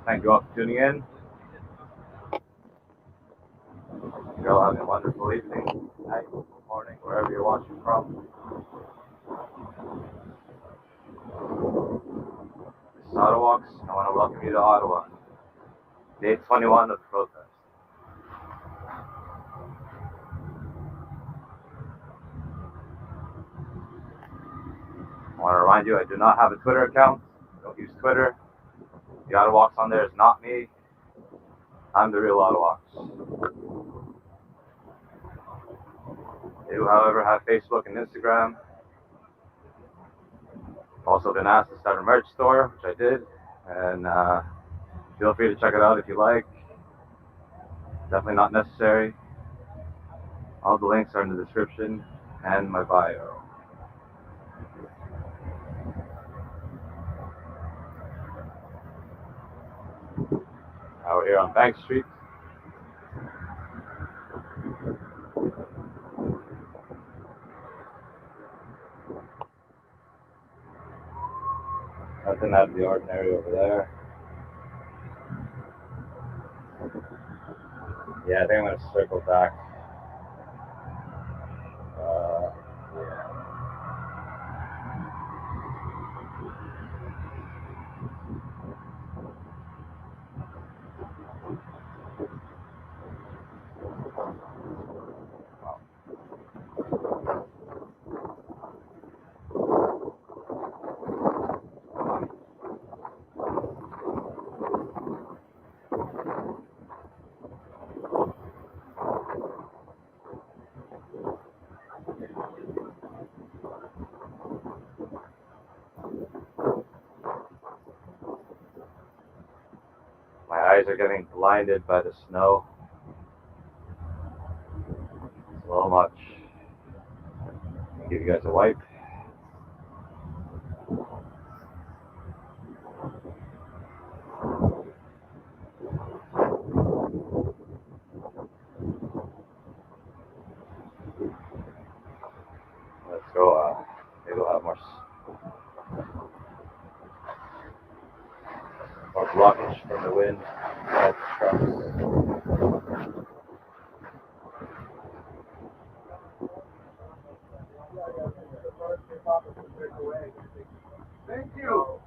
Thank you all for tuning in. You're all having a wonderful evening, night, morning, wherever you're watching from. This is Ottawa. I want to welcome you to Ottawa. Day 21 of the protest. I want to remind you, I do not have a Twitter account. Don't use Twitter. The Ottawa on there is not me. I'm the real Ottawa. I do, however, have Facebook and Instagram. Also been asked to start a merch store, which I did. And feel free to check it out if you like. Definitely not necessary. All the links are in the description and my bio. Now we're here on Bank Street. Nothing out of the ordinary over there. Yeah, I think I'm going to circle back. My eyes are getting blinded by the snow. It's a little much. I'll give you guys a wipe. Let's go. Maybe we'll have more blockage from the wind. That's trucks. Thank you.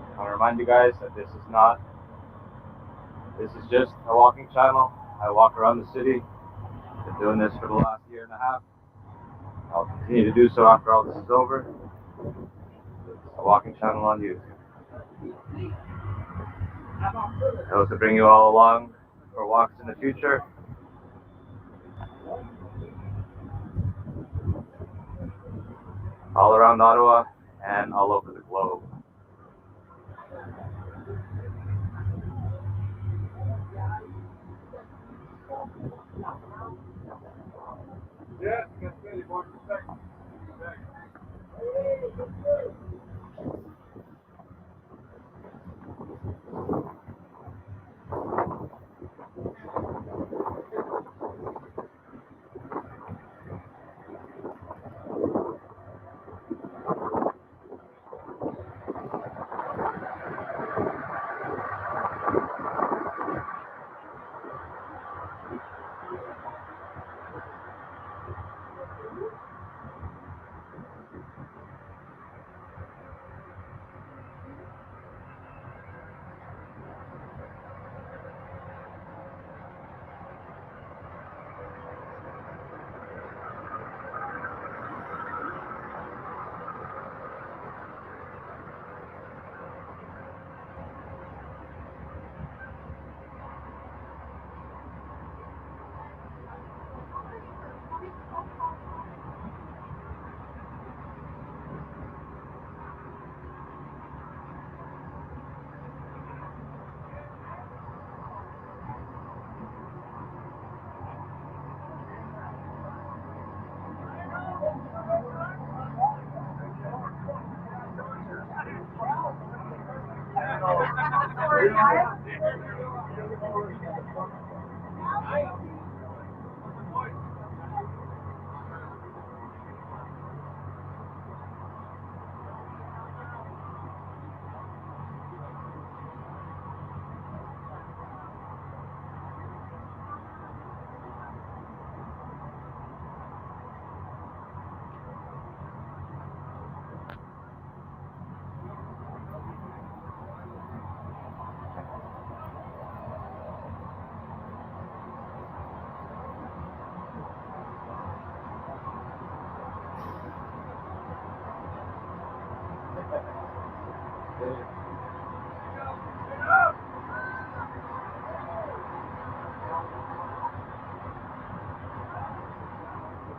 I want to remind you guys that this is just a walking channel. I walk around the city. Been doing this for the last year and a half. I'll continue to do so after all this is over. It's a walking channel on YouTube. I hope to bring you all along for walks in the future. All around Ottawa and all over the globe. Yeah,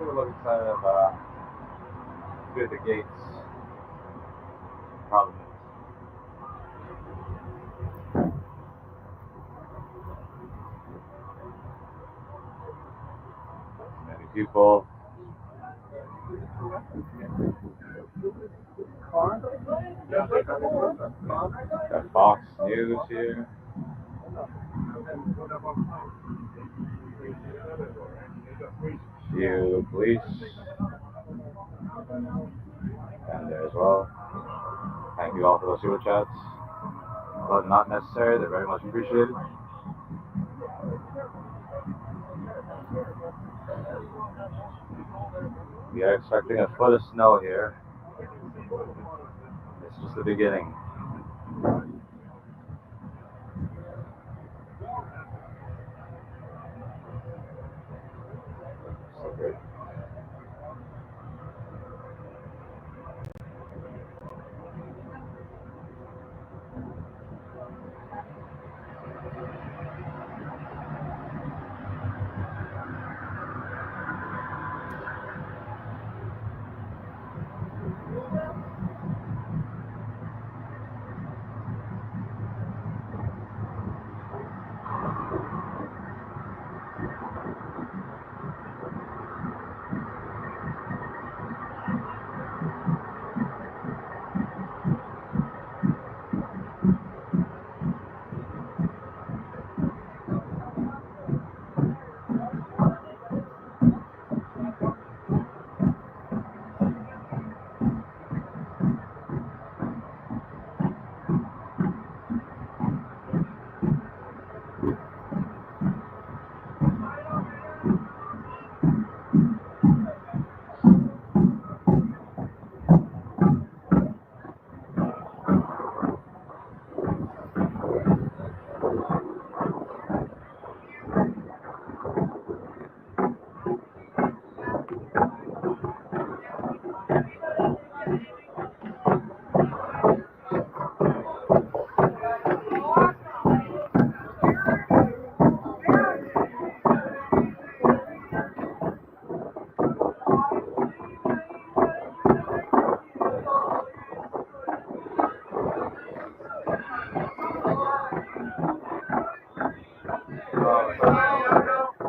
We're looking kind of through the gates. Parliament. Many people. Got Fox News here. Few police. And there as well. Thank you all for those super chats. But not necessary, they're very much appreciated. We are expecting a foot of snow here. It's just the beginning. So great.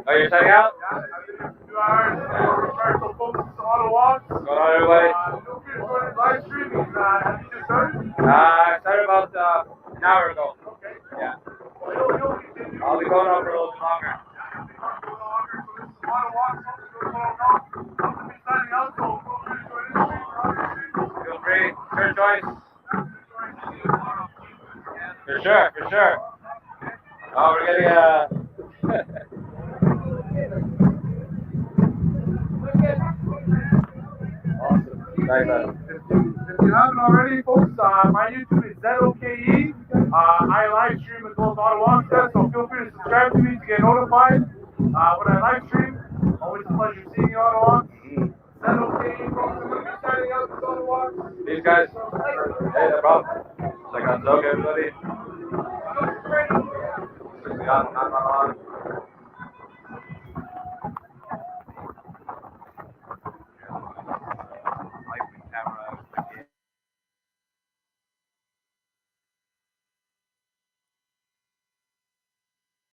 Oh, you're setting out? 2 hours. We're trying to focus on the walks. What's going on, everybody? Feel free to join the live stream. Have you just started? I started about an hour ago. Okay. Yeah. Well, you'll continue. I'll be going on for a little bit longer. So this is a lot of walks. I'm going to be signing out, so feel free to join in the stream. Feel free. Your choice. For sure, for sure. Oh, we're getting awesome. Nice. If you haven't already, folks, my YouTube is ZOKE. I live stream as well as Ottawa, so feel free to subscribe to me to get notified when I live stream. Always a pleasure seeing you, Ottawa. ZOKE, folks. I'm going to be signing out to Ottawa. These guys. Hey, no problem. Check out Zoke, everybody. Not on.